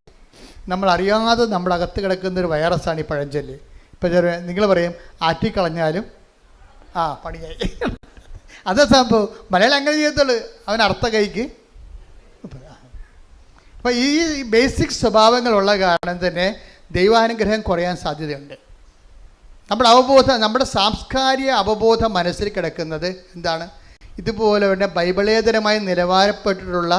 നമ്മളറിയാതെ നമ്മളകത്ത് കിടക്കുന്നൊരു വൈറസാണ് ഈ പഴഞ്ചൊല്ല്. ഇപ്പം നിങ്ങൾ പറയും ആറ്റിക്കളഞ്ഞാലും പണിയായി. അതാ സംഭവം. മലയാളം അങ്ങനെ ചെയ്യത്തുള്ളൂ, അവൻ അർത്ഥ കൈക്ക്. അപ്പം ഈ ബേസിക് സ്വഭാവങ്ങളുള്ള കാരണം തന്നെ ദൈവാനുഗ്രഹം കുറയാൻ സാധ്യതയുണ്ട്. നമ്മുടെ സാംസ്കാരിക അവബോധം മനസ്സിൽ കിടക്കുന്നത് എന്താണ്? ഇതുപോലെ തന്നെ ബൈബിളേതരമായി നിലവാരപ്പെട്ടിട്ടുള്ള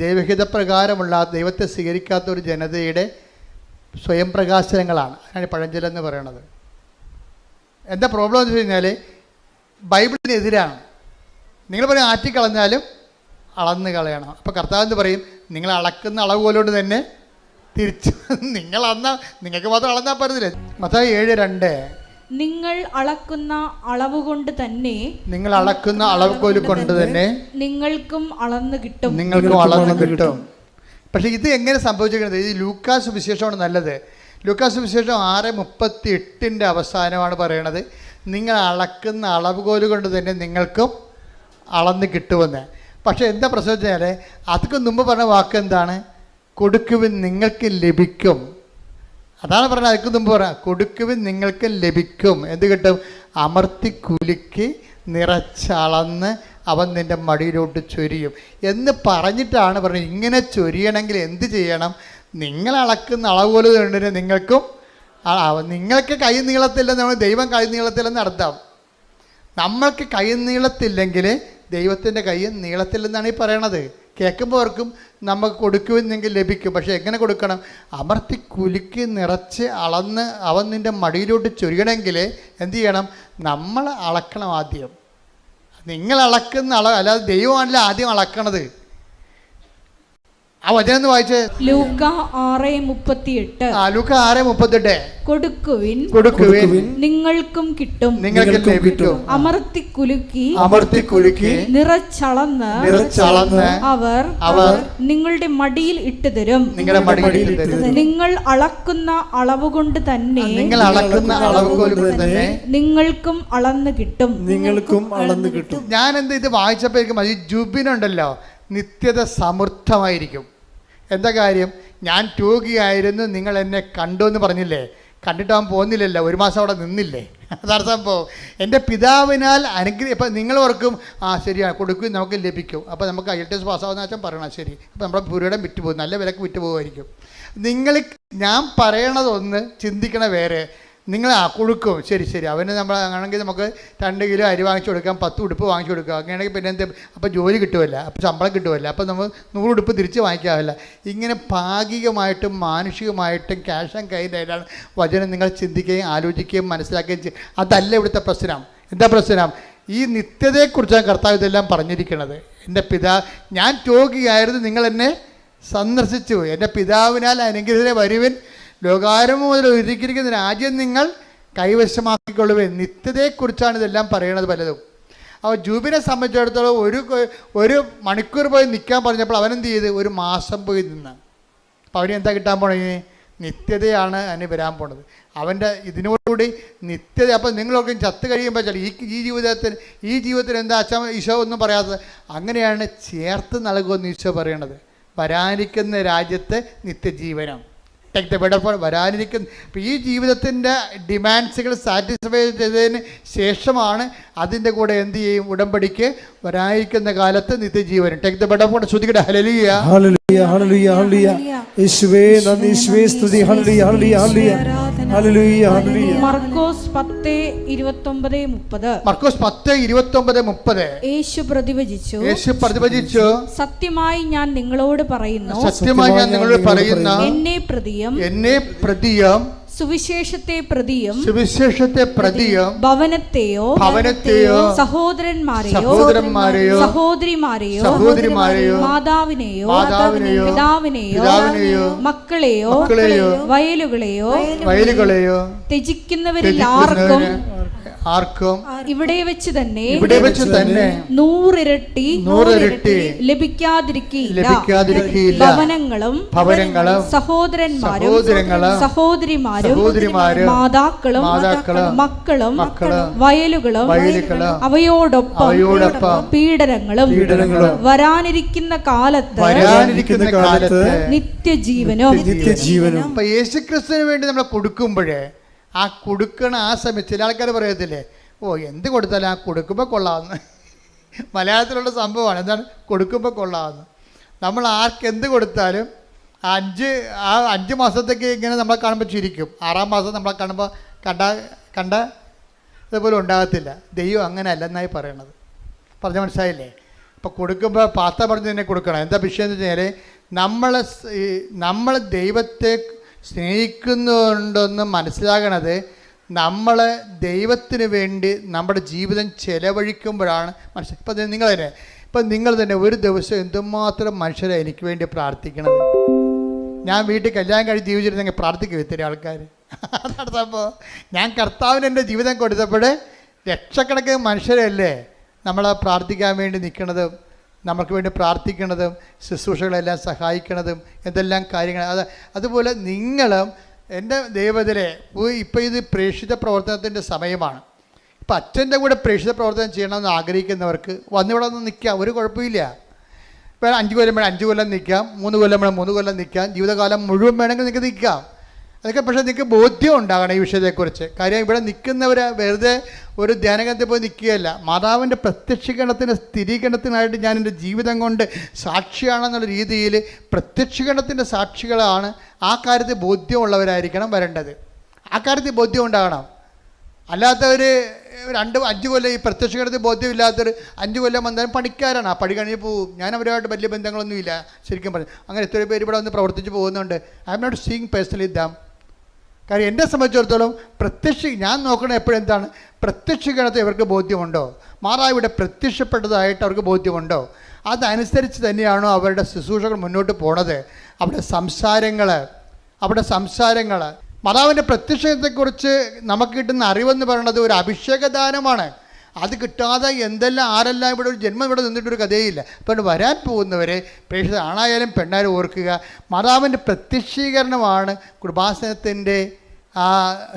ദൈവഹിതപ്രകാരമുള്ള ദൈവത്തെ സ്വീകരിക്കാത്ത ഒരു ജനതയുടെ സ്വയം പ്രകാശനങ്ങളാണ്. അതിനാണ് പഴഞ്ചൊല്ലെന്ന് പറയണത്. എന്താ പ്രോബ്ലം എന്ന് വെച്ച് കഴിഞ്ഞാൽ ബൈബിളിനെതിരാണ്. നിങ്ങൾ പറയും ആറ്റിക്കളഞ്ഞാലും അളന്ന് കളയണം. അപ്പോൾ കർത്താവ് എന്ന് പറയും, നിങ്ങൾ അളക്കുന്ന അളവ് പോലോട്ട് തന്നെ തിരിച്ചു നിങ്ങൾക്ക് മാത്രം അളന്നാൽ പറ്റത്തില്ല. മത്തായി 7:2 നിങ്ങൾ അളക്കുന്ന അളവ് കൊണ്ട് തന്നെ നിങ്ങൾ അളക്കുന്ന അളവ് കൊണ്ട് തന്നെ നിങ്ങൾക്കും അളന്ന് കിട്ടും. നിങ്ങൾക്കും അളന്ന് കിട്ടും. പക്ഷേ ഇത് എങ്ങനെ സംഭവിച്ചിരിക്കുന്നത്? ഈ ലൂക്കാസ് വിശേഷമാണ് നല്ലത്. ലൂക്കാസ് വിശേഷം 6:38 അവസാനമാണ് പറയണത്, നിങ്ങൾ അളക്കുന്ന അളവുകോല് കൊണ്ട് തന്നെ നിങ്ങൾക്കും അളന്ന് കിട്ടുമെന്ന്. പക്ഷേ എന്താ പ്രശ്നം വെച്ചാൽ അതൊക്കെ മുമ്പ് പറഞ്ഞ വാക്ക് എന്താണ്? കൊടുക്കുവിൻ നിങ്ങൾക്ക് ലഭിക്കും. അതാണ് പറഞ്ഞത്. അതിക്ക് മുമ്പ് പറയാം, കൊടുക്കുവിൻ നിങ്ങൾക്ക് ലഭിക്കും. എന്ത് കിട്ടും? അമർത്തി കുലുക്കി നിറച്ചളന്ന് അവൻ നിൻ്റെ മടിയിലോട്ട് ചൊരിയും എന്ന് പറഞ്ഞിട്ടാണ് പറഞ്ഞത്. ഇങ്ങനെ ചൊരിയണമെങ്കിൽ എന്ത് ചെയ്യണം? നിങ്ങൾ അളക്കുന്ന അളവുപോലെ കണ്ടിട്ട് നിങ്ങൾക്കും നിങ്ങൾക്ക് കൈ നീളത്തില്ലെന്ന് ദൈവം കൈ നീളത്തില്ലെന്ന് അർത്ഥം. നമ്മൾക്ക് കൈ നീളത്തില്ലെങ്കിൽ ദൈവത്തിൻ്റെ കൈ നീളത്തില്ലെന്നാണ് ഈ പറയണത്. കേൾക്കുമ്പോൾ ഓർക്കും നമുക്ക് കൊടുക്കുമെന്നെങ്കിൽ ലഭിക്കും. പക്ഷേ എങ്ങനെ കൊടുക്കണം? അമർത്തി കുലുക്കി നിറച്ച് അളന്ന് അവൻ നിൻ്റെ മടിയിലോട്ട് ചൊരിയണമെങ്കിൽ എന്ത് ചെയ്യണം? നമ്മൾ അളക്കണം ആദ്യം. നിങ്ങൾ അളക്കുന്ന അളവ് അല്ലാതെ ദൈവമാണല്ലോ ആദ്യം അളക്കണത്. ആ വചനം ഒന്ന് വായിച്ചേ. ലൂക്ക 6:38. ലൂക്ക 6:38. കൊടുക്കുവിൻ നിങ്ങൾക്കും കിട്ടും, നിങ്ങൾക്ക് ലഭിക്കും. അമർത്തി കുലുക്കി നിറച്ചളന്ന് അവർ നിങ്ങളുടെ മടിയിൽ ഇട്ടുതരും. നിങ്ങളുടെ മടിയിൽ ഇട്ടുതരും. നിങ്ങൾ അളക്കുന്ന അളവ് കൊണ്ട് തന്നെ നിങ്ങൾക്കും അളന്ന് കിട്ടും. ഞാൻ എന്ത് ഇത് വായിച്ചപ്പോഴേക്കും ഈ ജുബിനുണ്ടല്ലോ നിത്യത സമൃദ്ധമായിരിക്കും. എന്താ കാര്യം? ഞാൻ രോഗിയായിരുന്നു, നിങ്ങൾ എന്നെ കണ്ടു എന്ന് പറഞ്ഞില്ലേ? കണ്ടിട്ട് അവൻ പോകുന്നില്ലല്ലോ, 1 മാസം അവിടെ നിന്നില്ലേ? അതാണ് സംഭവം. എൻ്റെ പിതാവിനാൽ ഇപ്പം നിങ്ങൾ ഓർക്കും ശരിയാണ്, കൊടുക്കും നമുക്ക് ലഭിക്കും. അപ്പോൾ നമുക്ക് IELTS പാസ്സാവുന്ന വെച്ചാൽ പറയണം ശരി. അപ്പോൾ നമ്മുടെ പുരയിടം വിറ്റുപോകും, നല്ല വിലക്ക് വിറ്റുപോകുമായിരിക്കും. നിങ്ങൾ ഞാൻ പറയണതൊന്ന് ചിന്തിക്കണ വേറെ. നിങ്ങൾ കൊടുക്കും, ശരി അവന് നമ്മൾ ആണെങ്കിൽ നമുക്ക് 2 കിലോ അരി വാങ്ങിച്ചു കൊടുക്കാം, 10 ഉടുപ്പ് വാങ്ങിച്ചു കൊടുക്കാം. അങ്ങനെയാണെങ്കിൽ പിന്നെ എന്ത്? അപ്പോൾ ജോലി കിട്ടുമല്ല, അപ്പോൾ ശമ്പളം കിട്ടുമല്ല, അപ്പോൾ നമ്മൾ 100 ഉടുപ്പ് തിരിച്ച് വാങ്ങിക്കാമല്ല. ഇങ്ങനെ ഭാഗികമായിട്ടും മാനുഷികമായിട്ടും ക്യാഷ് ആൻഡ് കൈൻഡായിട്ടാണ് വചനം നിങ്ങൾ ചിന്തിക്കുകയും ആലോചിക്കുകയും മനസ്സിലാക്കുകയും ചെയ്യും. അതല്ല ഇവിടുത്തെ പ്രശ്നം. എന്താ പ്രശ്നം? ഈ നിത്യതയെക്കുറിച്ചാണ് കർത്താവ് ഇതെല്ലാം പറഞ്ഞിരിക്കുന്നത്. എൻ്റെ ഞാൻ രോഗിയായിരുന്നു, നിങ്ങൾ എന്നെ സന്ദർശിച്ചു. എൻ്റെ പിതാവിനാൽ അനുഗ്രഹീതരെ വരുവിൻ, ലോകാരംഭം മുതൽ ഒരുക്കിയിരിക്കുന്ന രാജ്യം നിങ്ങൾ കൈവശമാക്കിക്കൊള്ളുവേ. നിത്യതയെക്കുറിച്ചാണ് ഇതെല്ലാം പറയണത് പലതും. അപ്പോൾ ജൂബിനെ സംബന്ധിച്ചിടത്തോളം ഒരു മണിക്കൂർ പോയി നിൽക്കാൻ പറഞ്ഞപ്പോൾ അവനെന്ത് ചെയ്ത്? 1 മാസം പോയി നിന്ന്. അപ്പോൾ അവന് എന്താ കിട്ടാൻ പോണേ? നിത്യതയാണ് അതിന് വരാൻ പോണത്. അവൻ്റെ ഇതിനോടുകൂടി നിത്യത. അപ്പോൾ നിങ്ങളൊക്കെ ചത്ത് കഴിയുമ്പോൾ ഈ ജീവിതത്തിൽ എന്താ അച്ഛൻ ഈശോ ഒന്നും പറയാത്തത്? അങ്ങനെയാണ് ചേർത്ത് നൽകുമെന്ന് ഈശോ പറയണത്. വരാനിരിക്കുന്ന രാജ്യത്ത് നിത്യജീവനം. ടേക്ക് ദ ബെഡ് ഫോർ വരാനിരിക്കുന്ന. അപ്പോൾ ഈ ജീവിതത്തിൻ്റെ ഡിമാൻഡ്സുകൾ സാറ്റിസ്ഫൈ ചെയ്തതിന് ശേഷമാണ് അതിൻ്റെ കൂടെ എന്ത് ചെയ്യും? ഉടമ്പടിക്ക് വരാനിരിക്കുന്ന കാലത്ത് നിത്യജീവനം. ടേക്ക് ദ ബെഡ് ഫോർ ശ്രുതികട ഹല്ലേലൂയ ഹല്ലേലൂയ ഹല്ലേലൂയ ഹല്ലേലൂയ. യേശുവേ നന്ദി, യേശുവേ സ്തുതി. ഹല്ലേലൂയ ഹല്ലേലൂയ ഹല്ലേലൂയ ഹല്ലേലൂയ ഹല്ലേലൂയ. മർക്കോസ് 10:29-30. മർക്കോസ് 10:29-30. യേശു പ്രതിവചിച്ചു, സത്യമായി ഞാൻ നിങ്ങളോട് പറയുന്നു, എന്നെ പ്രതിയും സുവിശേഷത്തെ പ്രതിയും ഭവനത്തെയോ സഹോദരന്മാരെയോ സഹോദരിമാരെയോ മാതാവിനെയോ പിതാവിനെയോ മക്കളെയോ വയലുകളെയോ ത്യജിക്കുന്നവരിൽ ആർക്കും ഇവിടെ വെച്ച് തന്നെ 100 ഇരട്ടി ലഭിക്കാതിരിക്കില്ല. ഭവനങ്ങളും സഹോദരന്മാരും സഹോദരിമാരും മാതാക്കളും മക്കളും വയലുകളും അവയോടൊപ്പം പീഡനങ്ങളും വരാനിരിക്കുന്ന കാലത്ത് നിത്യജീവനും. യേശുക്രിസ്തുവിന് വേണ്ടി നമ്മൾ കൊടുക്കുമ്പോഴേ ആ കൊടുക്കണ ആ സമയത്ത് ചില ആൾക്കാർ പറയത്തില്ലേ, എന്ത് കൊടുത്താലും ആ കൊടുക്കുമ്പോൾ കൊള്ളാമെന്ന്. മലയാളത്തിലുള്ള സംഭവമാണ്. എന്താണ്? കൊടുക്കുമ്പോൾ കൊള്ളാമെന്ന്. നമ്മൾ ആർക്കെന്ത് കൊടുത്താലും 5 മാസത്തേക്ക് ഇങ്ങനെ നമ്മളെ കാണുമ്പോൾ ചിരിക്കും. 6-ാം മാസം നമ്മളെ കാണുമ്പോൾ കണ്ട ഇതുപോലെ ഉണ്ടാകത്തില്ല. ദൈവം അങ്ങനെ അല്ലെന്നായി പറയണത്. പറഞ്ഞ മനസ്സിലായില്ലേ? അപ്പോൾ കൊടുക്കുമ്പോൾ പാത്ത പറഞ്ഞ് തന്നെ കൊടുക്കണം. എന്താ വിഷയം എന്ന് വെച്ച് കഴിഞ്ഞാൽ നമ്മൾ ദൈവത്തെ സ്നേഹിക്കുന്നുണ്ടെന്ന് മനസ്സിലാകണത് നമ്മൾ ദൈവത്തിന് വേണ്ടി നമ്മുടെ ജീവിതം ചെലവഴിക്കുമ്പോഴാണ് മനസ്സിലാക്കുക. ഇപ്പം നിങ്ങൾ തന്നെ ഒരു ദിവസം എന്തുമാത്രം മനുഷ്യരെ എനിക്ക് വേണ്ടി പ്രാർത്ഥിക്കണത്. ഞാൻ വീട്ടിൽ കല്യാണം കഴിച്ച് ജീവിച്ചിരുന്നെങ്കിൽ പ്രാർത്ഥിക്കും ഇത്തിരി ആൾക്കാർ. നടത്തപ്പോൾ ഞാൻ കർത്താവിന് എൻ്റെ ജീവിതം കൊടുത്തപ്പോൾ ലക്ഷക്കണക്കിന് മനുഷ്യരല്ലേ നമ്മളെ പ്രാർത്ഥിക്കാൻ വേണ്ടി നിൽക്കണതും നമുക്ക് വേണ്ടി പ്രാർത്ഥിക്കണതും ശുശ്രൂഷകളെല്ലാം സഹായിക്കണതും എന്തെല്ലാം കാര്യങ്ങൾ. അതുപോലെ നിങ്ങളും എൻ്റെ ദൈവത്തിലെ ഇപ്പോൾ ഇത് പ്രേക്ഷിത പ്രവർത്തനത്തിൻ്റെ സമയമാണ്. ഇപ്പം അച്ഛൻ്റെ കൂടെ പ്രേക്ഷിത പ്രവർത്തനം ചെയ്യണമെന്ന് ആഗ്രഹിക്കുന്നവർക്ക് വന്നിവിടെ ഒന്ന് നിൽക്കാം, ഒരു കുഴപ്പമില്ല. ഇപ്പോൾ 5 കൊല്ലം വേണം 5 കൊല്ലം നിൽക്കാം, 3 കൊല്ലം വേണം 3 കൊല്ലം നിൽക്കാം, ജീവിതകാലം മുഴുവൻ വേണമെങ്കിൽ നിങ്ങൾക്ക് നിൽക്കാം. അതൊക്കെ പക്ഷേ നിങ്ങൾക്ക് ബോധ്യം ഉണ്ടാകണം ഈ വിഷയത്തെക്കുറിച്ച്. കാര്യം ഇവിടെ നിൽക്കുന്നവർ വെറുതെ ഒരു ധ്യാനകത്തിൽ പോയി നിൽക്കുകയല്ല. മാതാവിൻ്റെ പ്രത്യക്ഷീകരണത്തിന് സ്ഥിരീകരണത്തിനായിട്ട് ഞാൻ എൻ്റെ ജീവിതം കൊണ്ട് സാക്ഷിയാണെന്നുള്ള രീതിയിൽ പ്രത്യക്ഷീകരണത്തിൻ്റെ സാക്ഷികളാണ്. ആ കാര്യത്തിൽ ബോധ്യമുള്ളവരായിരിക്കണം വരേണ്ടത്. ആ കാര്യത്തിൽ ബോധ്യം ഉണ്ടാകണം. അല്ലാത്തവർ 5 കൊല്ലം ഈ പ്രത്യക്ഷീകരണത്തിൽ ബോധ്യമില്ലാത്തവർ 5 കൊല്ലം വന്നാലും പണിക്കാരാണ്. ആ പണി കഴിഞ്ഞ് പോവും. ഞാൻ അവരുമായിട്ട് വലിയ ബന്ധങ്ങളൊന്നുമില്ല ശരിക്കും പറഞ്ഞു. അങ്ങനെ എത്ര പേര് ഇവിടെ വന്ന് പ്രവർത്തിച്ച് പോകുന്നുണ്ട്. I'm not seeing personally ദം. കാര്യം എന്നെ സംബന്ധിച്ചിടത്തോളം ഞാൻ നോക്കണത് എപ്പോഴെന്താണ്, പ്രത്യക്ഷീകരണത്തിൽ ഇവർക്ക് ബോധ്യമുണ്ടോ, മാതാവിടെ പ്രത്യക്ഷപ്പെട്ടതായിട്ട് അവർക്ക് ബോധ്യമുണ്ടോ, അതനുസരിച്ച് തന്നെയാണോ അവരുടെ ശുശ്രൂഷകൾ മുന്നോട്ട് പോണത്. അവിടെ സംസാരങ്ങൾ മാതാവിൻ്റെ പ്രത്യക്ഷത്തെക്കുറിച്ച് നമുക്ക് കിട്ടുന്ന അറിവെന്ന് പറയുന്നത് ഒരു അഭിഷേകദാനമാണ്. അത് കിട്ടാതെ ആരെല്ലാം ഇവിടെ ഒരു ജന്മം ഇവിടെ നിന്നിട്ടൊരു കഥയില്ല. അപ്പോൾ വരാൻ പോകുന്നവരെ പ്രേക്ഷിത ആണായാലും പെണ്ണായാലും ഓർക്കുക, മാതാവിൻ്റെ പ്രത്യക്ഷീകരണമാണ് കൃപാസനത്തിൻ്റെ ആ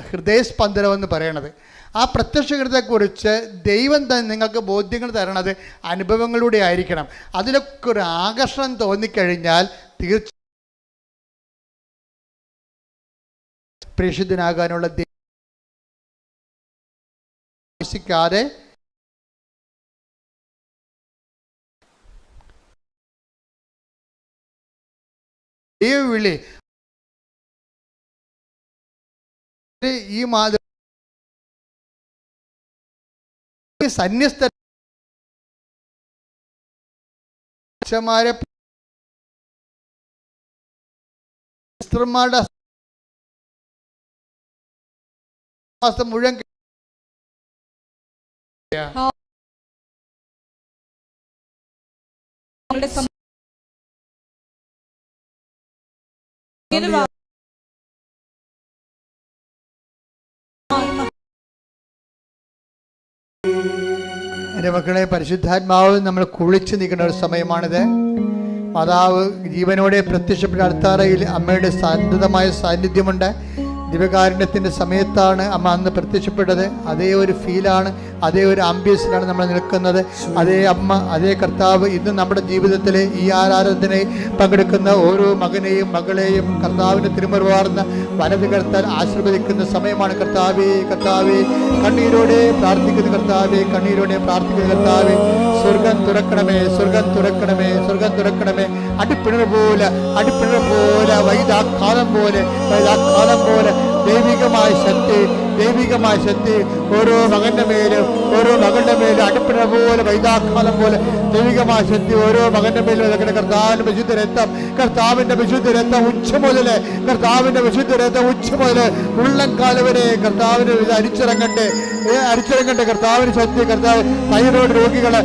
ഹൃദയസ്പന്ദനമെന്ന് പറയണത്. ആ പ്രത്യക്ഷീകരണത്തെക്കുറിച്ച് ദൈവം തന്നെ നിങ്ങൾക്ക് ബോധ്യങ്ങൾ തരണത് അനുഭവങ്ങളിലൂടെ ആയിരിക്കണം. അതിലൊക്കെ ഒരു ആകർഷണം തോന്നിക്കഴിഞ്ഞാൽ തീർച്ചയായും പ്രേക്ഷിതനാകാനുള്ള ാതെ വിളി ഈ മാതൃ സന്യസ്തന്മാരെ മുഴുവൻ എൻ്റെ മക്കളെ, പരിശുദ്ധാത്മാവ് നമ്മൾ കുളിച്ച് നിൽക്കുന്ന ഒരു സമയമാണിത്. മാതാവ് ജീവനോടെ പ്രത്യക്ഷപ്പെട്ട അൾത്താരയിൽ അമ്മയുടെ സന്തതമായ സാന്നിധ്യമുണ്ട്. ദിവ്യകാരുണ്യത്തിൻ്റെ സമയത്താണ് അമ്മ അന്ന് പ്രത്യക്ഷപ്പെട്ടത്. അതേ ഒരു ഫീലാണ്, അതേ ഒരു ആംബിയൻസിലാണ് നമ്മൾ നിൽക്കുന്നത്. അതേ അമ്മ, അതേ കർത്താവ് ഇന്ന് നമ്മുടെ ജീവിതത്തിലെ ഈ ആരാധനയിൽ പങ്കെടുക്കുന്ന ഓരോ മകനെയും മകളെയും കർത്താവിൻ്റെ തിരുമുറിവാർന്ന വലത് കർത്താൽ ആശീർവദിക്കുന്ന സമയമാണ്. കർത്താവേ, കണ്ണീരോടെ പ്രാർത്ഥിക്കുന്ന കർത്താവേ, കർത്താവേ, സ്വർഗം തുറക്കണമേ, അടിപ്പിണർ പോലെ വൈദാക്കാലം പോലെ ദൈവികമായ ശക്തി ഓരോ മകന്റെ മേലും അടുപ്പിണ പോലെ വൈദാക്കാലം പോലെ ദൈവികമായ ശക്തി ഓരോ മകന്റെ മേലും കർത്താവിന്റെ വിശുദ്ധ രക്തം ഉച്ച മുതൽ ഉള്ളംകാല വരെ കർത്താവിന് ഇത് അരിച്ചിറങ്ങട്ടെ. കർത്താവിന് ശക്തി. കർത്താവ് തൈറോയ്ഡ് രോഗികള്,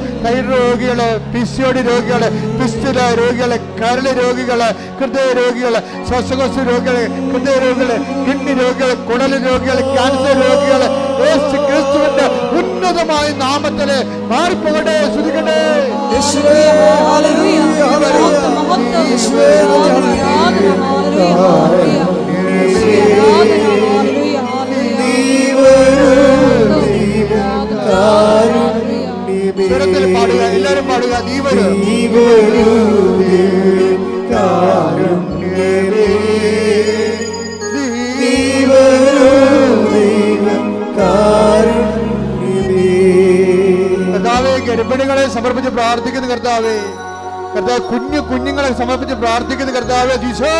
PCOD രോഗികള്, പിസ്റ്റുല രോഗികള്, കരള് രോഗികള്, ഹൃദയ രോഗികള്, ശ്വാസകോശ രോഗികള്, ഹൃദയ രോഗികള്, കിഡ്നി രോഗികള്, കുടല് രോഗികള്, ക്യാൻസർ രോഗികള്, യേശു ക്രിസ്തുവിന്റെ ഉന്നതമായ നാമത്തില് മാറിപ്പോകട്ടെ. ശ്രുതിക്കട്ടെ. സ്വരത്തിൽ പാടുക, എല്ലാവരും പാടുക. കർത്താവേ, ഗർഭിണികളെ സമർപ്പിച്ച് പ്രാർത്ഥിക്കുന്ന കർത്താവേ, കുഞ്ഞുങ്ങളെ സമർപ്പിച്ച് പ്രാർത്ഥിക്കുന്ന കർത്താവേ, ഈശോ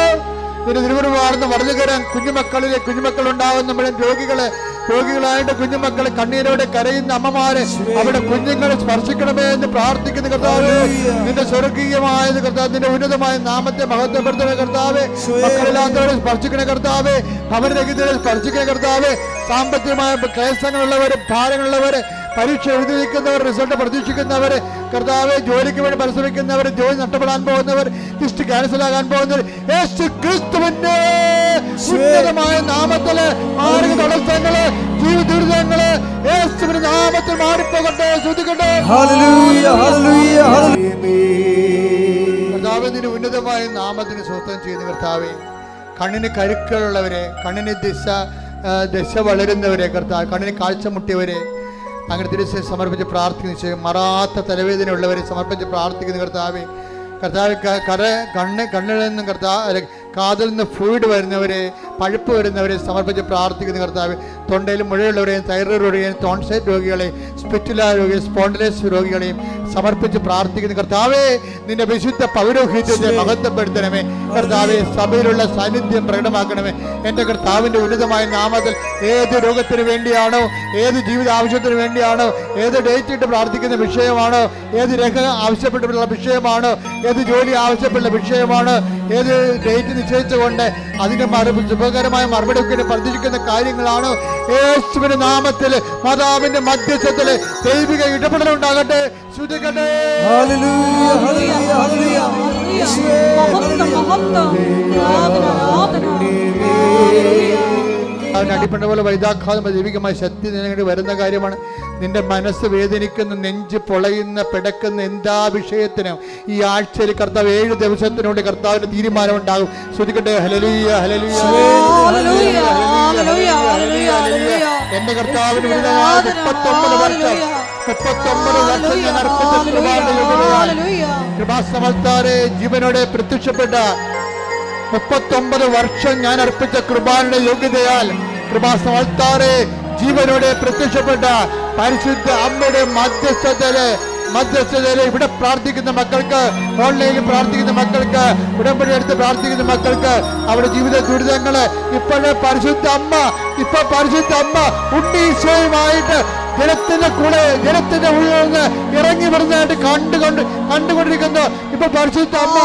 നിന്റെ തിരുമുറിവാർന്ന് വലതു കയറാൻ കുഞ്ഞുമക്കളുണ്ടാകുന്ന മുഴുവൻ രോഗികളെ രോഗികളായിട്ട് കുഞ്ഞുമക്കൾ കണ്ണീരോടെ കരയുന്ന അമ്മമാരെ അവിടെ കുഞ്ഞുങ്ങളെ സ്പർശിക്കണമേ എന്ന് പ്രാർത്ഥിക്കുന്ന കർത്താവ്. നിന്റെ സ്വർഗീയമായത് കർത്താവ്, നിന്റെ ഉന്നതമായ നാമത്തെ മഹത്വപ്പെടുത്തണ കർത്താവ്. മക്കളില്ലാത്തവരെ സ്പർശിക്കണ കർത്താവ്, ഭവനരഹിതരെ സ്പർശിക്കണ കർത്താവ്. സാമ്പത്തികമായ ക്ലേശങ്ങളുള്ളവര്, ഭാരങ്ങളുള്ളവര്, പരീക്ഷ എഴുതി നിൽക്കുന്നവർ, റിസൾട്ട് പ്രതീക്ഷിക്കുന്നവർ കർത്താവെ, ജോലിക്ക് വേണ്ടി പരിശ്രമിക്കുന്നവർ, ജോലി നഷ്ടപ്പെടാൻ പോകുന്നവർ, ലിസ്റ്റ് ക്യാൻസലാകാൻ പോകുന്നവർ, യേശു ക്രിസ്തുവിന്റെ ഉന്നതമായ നാമത്തില് മാർഗ തടസ്സങ്ങള്, ജീവിത ദുരിതങ്ങള് യേശുവിന്റെ നാമത്തിൽ മാറിപ്പോകട്ടെ. ശ്രദ്ധിക്കട്ടെ. കർത്താവെ, നിന്റെ ഉന്നതമായ നാമത്തിന് സ്വസ്ഥം ചെയ്യുന്ന കർത്താവെ, കണ്ണിന് കരുക്കളുള്ളവരെ, കണ്ണിന് ദശ വളരുന്നവരെ കർത്താവ്, കണ്ണിന് കാഴ്ച മുട്ടിയവരെ അങ്ങനെ തിരിച്ച് സമർപ്പിച്ച് പ്രാർത്ഥിക്കുന്നു. മറാത്ത തലവേദന ഉള്ളവരെ സമർപ്പിച്ച് പ്രാർത്ഥിക്കുന്ന കർത്താവെ. കർത്താവ് കണ്ണിൽ നിന്നും കർത്താവ് കാതിൽ നിന്ന് ഫ്ലൂയിഡ് വരുന്നവരെ, പഴുപ്പ് വരുന്നവരെ സമർപ്പിച്ച് പ്രാർത്ഥിക്കുന്ന കർത്താവ്. തൊണ്ടയിൽ മുഴയുള്ളവരെയും, തൈറോയ്ഡ് രോഗികളെയും, ടോൺസൈറ്റ് രോഗികളെയും, സ്പിറ്റുല രോഗികളെയും, സ്പോണ്ടിലൈറ്റിസ് രോഗികളെയും സമർപ്പിച്ച് പ്രാർത്ഥിക്കുന്ന കർത്താവേ. നിന്റെ വിശുദ്ധ പൗരോഹിത്യത്തെ മഹത്വപ്പെടുത്തണമേ കർത്താവെ. സഭയിലുള്ള സാന്നിധ്യം പ്രകടമാക്കണമേ. എൻ്റെ കർത്താവിൻ്റെ ഉന്നതമായ നാമത്തിൽ ഏത് രോഗത്തിന് വേണ്ടിയാണോ, ഏത് ജീവിത ആവശ്യത്തിന് വേണ്ടിയാണോ, ഏത് ഡേറ്റ് ഇട്ട് പ്രാർത്ഥിക്കുന്ന വിഷയമാണോ, ഏത് രേഖ ആവശ്യപ്പെട്ടുള്ള വിഷയമാണോ, ഏത് ജോലി ആവശ്യപ്പെട്ട വിഷയമാണോ, ഏത് ഡേറ്റ് നിശ്ചയിച്ചുകൊണ്ട് അതിന്റെ ശുഭകരമായ മറുപടി പ്രതീക്ഷിക്കുന്ന കാര്യങ്ങളാണോ, യേശുവിന്റെ നാമത്തിൽ മാതാവിന്റെ മധ്യസ്ഥത്തില് ദൈവിക ഇടപെടലുണ്ടാകട്ടെ. ശ്രദ്ധിക്കട്ടെ. അടിപ്പണ്ട പോലെ വൈദാഘാതം ദൈവികമായ ശക്തി നിനക്ക് വരുന്ന കാര്യമാണ്. നിന്റെ മനസ്സ് വേദനിക്കുന്ന, നെഞ്ച് പൊളയുന്ന, പിടക്കുന്ന എന്താ വിഷയത്തിനും ഈ ആഴ്ചയിൽ കർത്താവ് 7 ദിവസത്തിനുള്ളിൽ കർത്താവിന്റെ തീരുമാനം ഉണ്ടാകും. ശ്രദ്ധിക്കട്ടെ. ഹല്ലേലൂയ, ഹല്ലേലൂയ, എന്റെ കർത്താവിന് 39 വർഷം ഞാൻ അർപ്പിച്ച കൃപാസമർത്താരെ ജീവനോടെ പ്രത്യക്ഷപ്പെട്ട 39 വർഷം ഞാൻ അർപ്പിച്ച കൃപാന്റെ യോഗ്യതയാൽ കൃപാസമർത്താരെ ജീവനോടെ പ്രത്യക്ഷപ്പെട്ട പരിശുദ്ധ അമ്മയുടെ മധ്യസ്ഥതയില് ഇവിടെ പ്രാർത്ഥിക്കുന്ന മക്കൾക്ക്, ഓൺലൈനിൽ പ്രാർത്ഥിക്കുന്ന മക്കൾക്ക്, ഉടമ്പടി എടുത്ത് പ്രാർത്ഥിക്കുന്ന മക്കൾക്ക് അവരുടെ ജീവിത ദുരിതങ്ങള് ഇപ്പോഴേ പരിശുദ്ധ അമ്മ ഉണ്ണീശോയുമായിട്ട് ജലത്തിന്റെ ഉള്ളിൽ നിന്ന് ഇറങ്ങി വരുന്നതായിട്ട് കണ്ടുകൊണ്ടിരിക്കുന്നു. ഇപ്പൊ പരിശുദ്ധ അമ്മ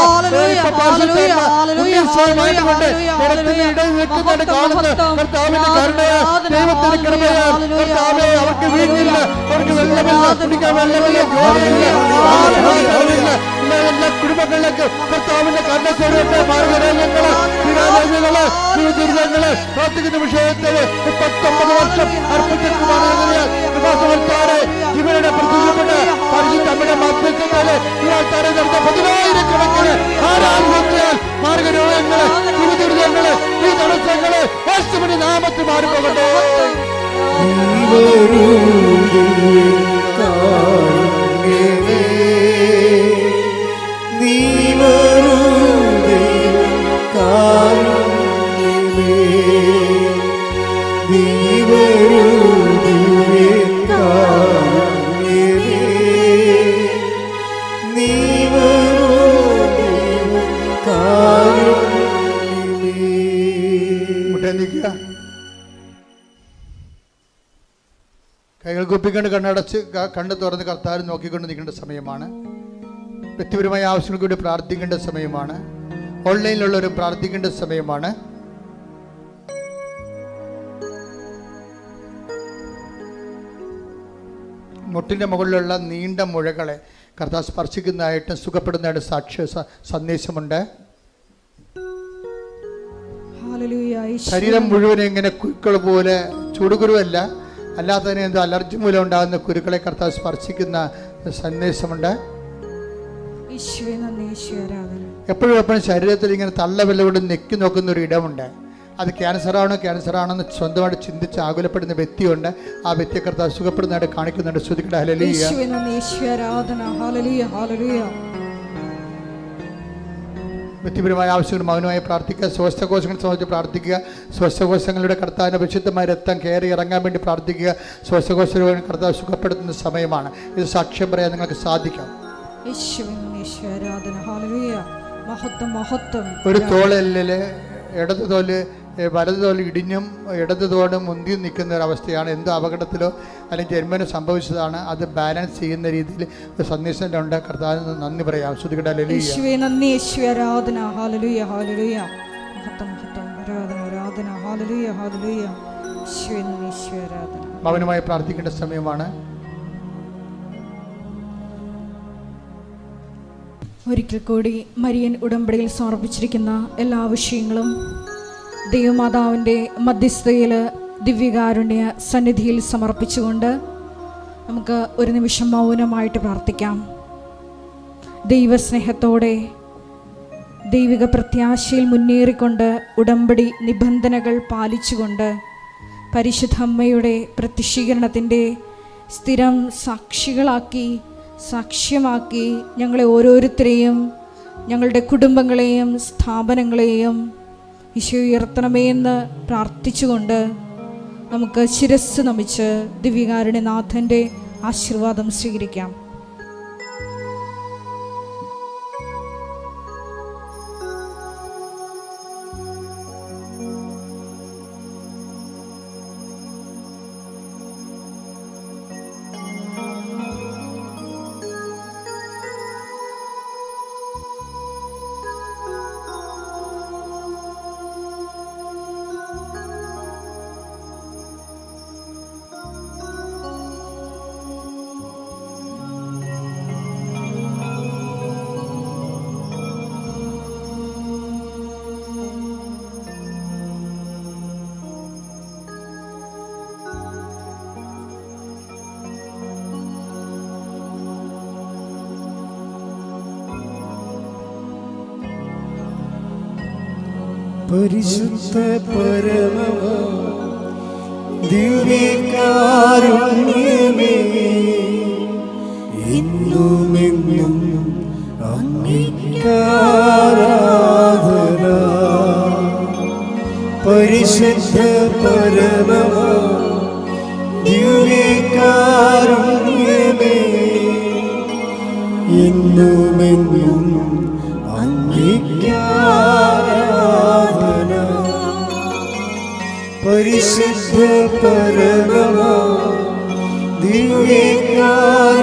ഉണ്ണീശോയുമായിട്ട് കൊണ്ട് ജലത്തിന്റെ ഇടയിൽ നിൽക്കുന്നതായിട്ട് കാണുന്നു. കർത്താവിന്റെ കരുണയെ, ദൈവത്തിന്റെ കൃപയെ കർത്താവെ, അവർക്ക് വീഞ്ഞില്ല, അവർക്ക് വെള്ളമില്ല, കുടിക്കാൻ വെള്ളമില്ല, ജോലിയില്ല, എല്ലാ കുടുംബങ്ങളിലേക്ക് കർത്താവിന്റെ കരുണ ചേരട്ടെ. മാർഗരേഖകള്, ദുരിതങ്ങള് പ്രാർത്ഥിക്കുന്ന വിഷയത്തില് 39 വർഷം അർപ്പിച്ചിട്ടുമാണ്. ഇവരുടെ പ്രത്യക്ഷപ്പെട്ട് പരിശുദ്ധ അമ്മയുടെ മധ്യസ്ഥതയില് ഈ ആൾക്കാരെ നടത്ത 10,000-കണക്കിന് ആരാധനയാൽ മാർഗരോഗങ്ങള്, ദുരിതങ്ങള്, ഈ തടസ്സങ്ങള് യേശുവിന്റെ നാമത്തിൽ മാറിപ്പോകട്ടെ. കൈകൾ കുപ്പിക്കൊണ്ട് കണ്ണടച്ച് കണ്ണ് തുറന്ന് കർത്താവിനെ നോക്കിക്കൊണ്ട് നിൽക്കേണ്ട സമയമാണ്. വ്യക്തിപരമായ ആവശ്യങ്ങൾക്ക് വേണ്ടി പ്രാർത്ഥിക്കേണ്ട സമയമാണ്. ഓൺലൈനിലുള്ളവരും പ്രാർത്ഥിക്കേണ്ട സമയമാണ്. മുട്ടിൻ്റെ മുകളിലുള്ള നീണ്ട മുഴകളെ കർത്താവ് സ്പർശിക്കുന്നതായിട്ടും സുഖപ്പെടുന്നതായിട്ട് സാക്ഷ്യ സന്ദേശമുണ്ട്. ശരീരം മുഴുവൻ ഇങ്ങനെ കുരുക്കൾ പോലെ, ചൂടുകുരുവല്ല, അല്ലാത്തതിന് എന്തോ അലർജി മൂലം ഉണ്ടാകുന്ന കുരുക്കളെ കർത്താവ് സ്പർശിക്കുന്ന സന്ദേശമുണ്ട്. എപ്പോഴും ശരീരത്തിൽ ഇങ്ങനെ തള്ളവിലവിടെ നെക്കി നോക്കുന്ന ഒരു ഇടമുണ്ട്. അത് ക്യാൻസറാണെന്ന് സ്വന്തമായിട്ട് ചിന്തിച്ച് ആകുലപ്പെടുന്ന വ്യക്തിയുണ്ട്. ആ വ്യക്തിയെ കർത്താവ് സുഖപ്പെടുന്നതായിട്ട് കാണിക്കുന്നുണ്ട്. ശ്രദ്ധിക്കട്ടെ. ഹല്ലേലൂയ. വ്യക്തിപരമായ ആവശ്യങ്ങൾ മൗനമായി പ്രാർത്ഥിക്കുക. ശ്വാസകോശങ്ങളെ സംബന്ധിച്ച് പ്രാർത്ഥിക്കുക. ശ്വാസകോശങ്ങളുടെ കർത്താവിൻ്റെ വിശുദ്ധമായ രക്തം കയറി ഇറങ്ങാൻ വേണ്ടി പ്രാർത്ഥിക്കുക. ശ്വാസകോശ രോഗം കർത്താവ് സുഖപ്പെടുത്തുന്ന സമയമാണ്. ഇത് സാക്ഷ്യം പറയാൻ നിങ്ങൾക്ക് സാധിക്കാം. ഒരു തോളെല്ലില്, ഇടത് തോല് വലത് തോൽ ഇടിഞ്ഞും ഇടത് തോടും മുന്തിയും നിൽക്കുന്ന ഒരവസ്ഥയാണ്. എന്തോ അപകടത്തിലോ അല്ലെങ്കിൽ ജന്മനോ സംഭവിച്ചതാണ്. അത് ബാലൻസ് ചെയ്യുന്ന രീതിയിൽ ഒരു സന്ദേശം ഉണ്ട്. കർത്താവിന് നന്ദി പറയാം. ശ്രുതികട യേശുവേ നന്ദി, യേശുവേ ആരാധന. ഹല്ലേലൂയ ഹല്ലേലൂയ. മഹത്വം മഹത്വം ആരാധന ആരാധന. ഹല്ലേലൂയ ഹല്ലേലൂയ. യേശുവേ നന്ദി, യേശുവേ ആരാധന. മൗനമായി പ്രാർത്ഥിക്കേണ്ട സമയമാണ്. ഒരിക്കൽ കൂടി മരിയൻ ഉടമ്പടിയിൽ സമർപ്പിച്ചിരിക്കുന്ന എല്ലാ വിഷയങ്ങളും ദൈവമാതാവിൻ്റെ മധ്യസ്ഥതയിൽ ദിവ്യകാരുണ്യ സന്നിധിയിൽ സമർപ്പിച്ചുകൊണ്ട് നമുക്ക് ഒരു നിമിഷം മൗനമായിട്ട് പ്രാർത്ഥിക്കാം. ദൈവസ്നേഹത്തോടെ ദൈവിക പ്രത്യാശയിൽ മുന്നേറിക്കൊണ്ട് ഉടമ്പടി നിബന്ധനകൾ പാലിച്ചുകൊണ്ട് പരിശുദ്ധ അമ്മയുടെ പ്രത്യക്ഷീകരണത്തിൻ്റെ സ്ഥിരം സാക്ഷ്യമാക്കി ഞങ്ങളെ ഓരോരുത്തരെയും, ഞങ്ങളുടെ കുടുംബങ്ങളെയും സ്ഥാപനങ്ങളെയും ഈശോ ഉയർത്തണമേ എന്ന് പ്രാർത്ഥിച്ചുകൊണ്ട് നമുക്ക് ശിരസ്സ് നമിച്ച് ദിവ്യകാരുണ്യനാഥൻ്റെ ആശീർവാദം സ്വീകരിക്കാം. പരിശുദ്ധ പരമ ദിവ്യകാരുണ്യമേ, എന്നുമെന്നും അങ്ങേക്കാരാധന. പരിശുദ്ധ പരമ ദിവ്യകാരുണ്യമേ, എന്നുമെന്നും അങ്ങേക്കാരാധന. പരിശുദ്ധ പരമ ദിവ്യകാരുണ്യമേ,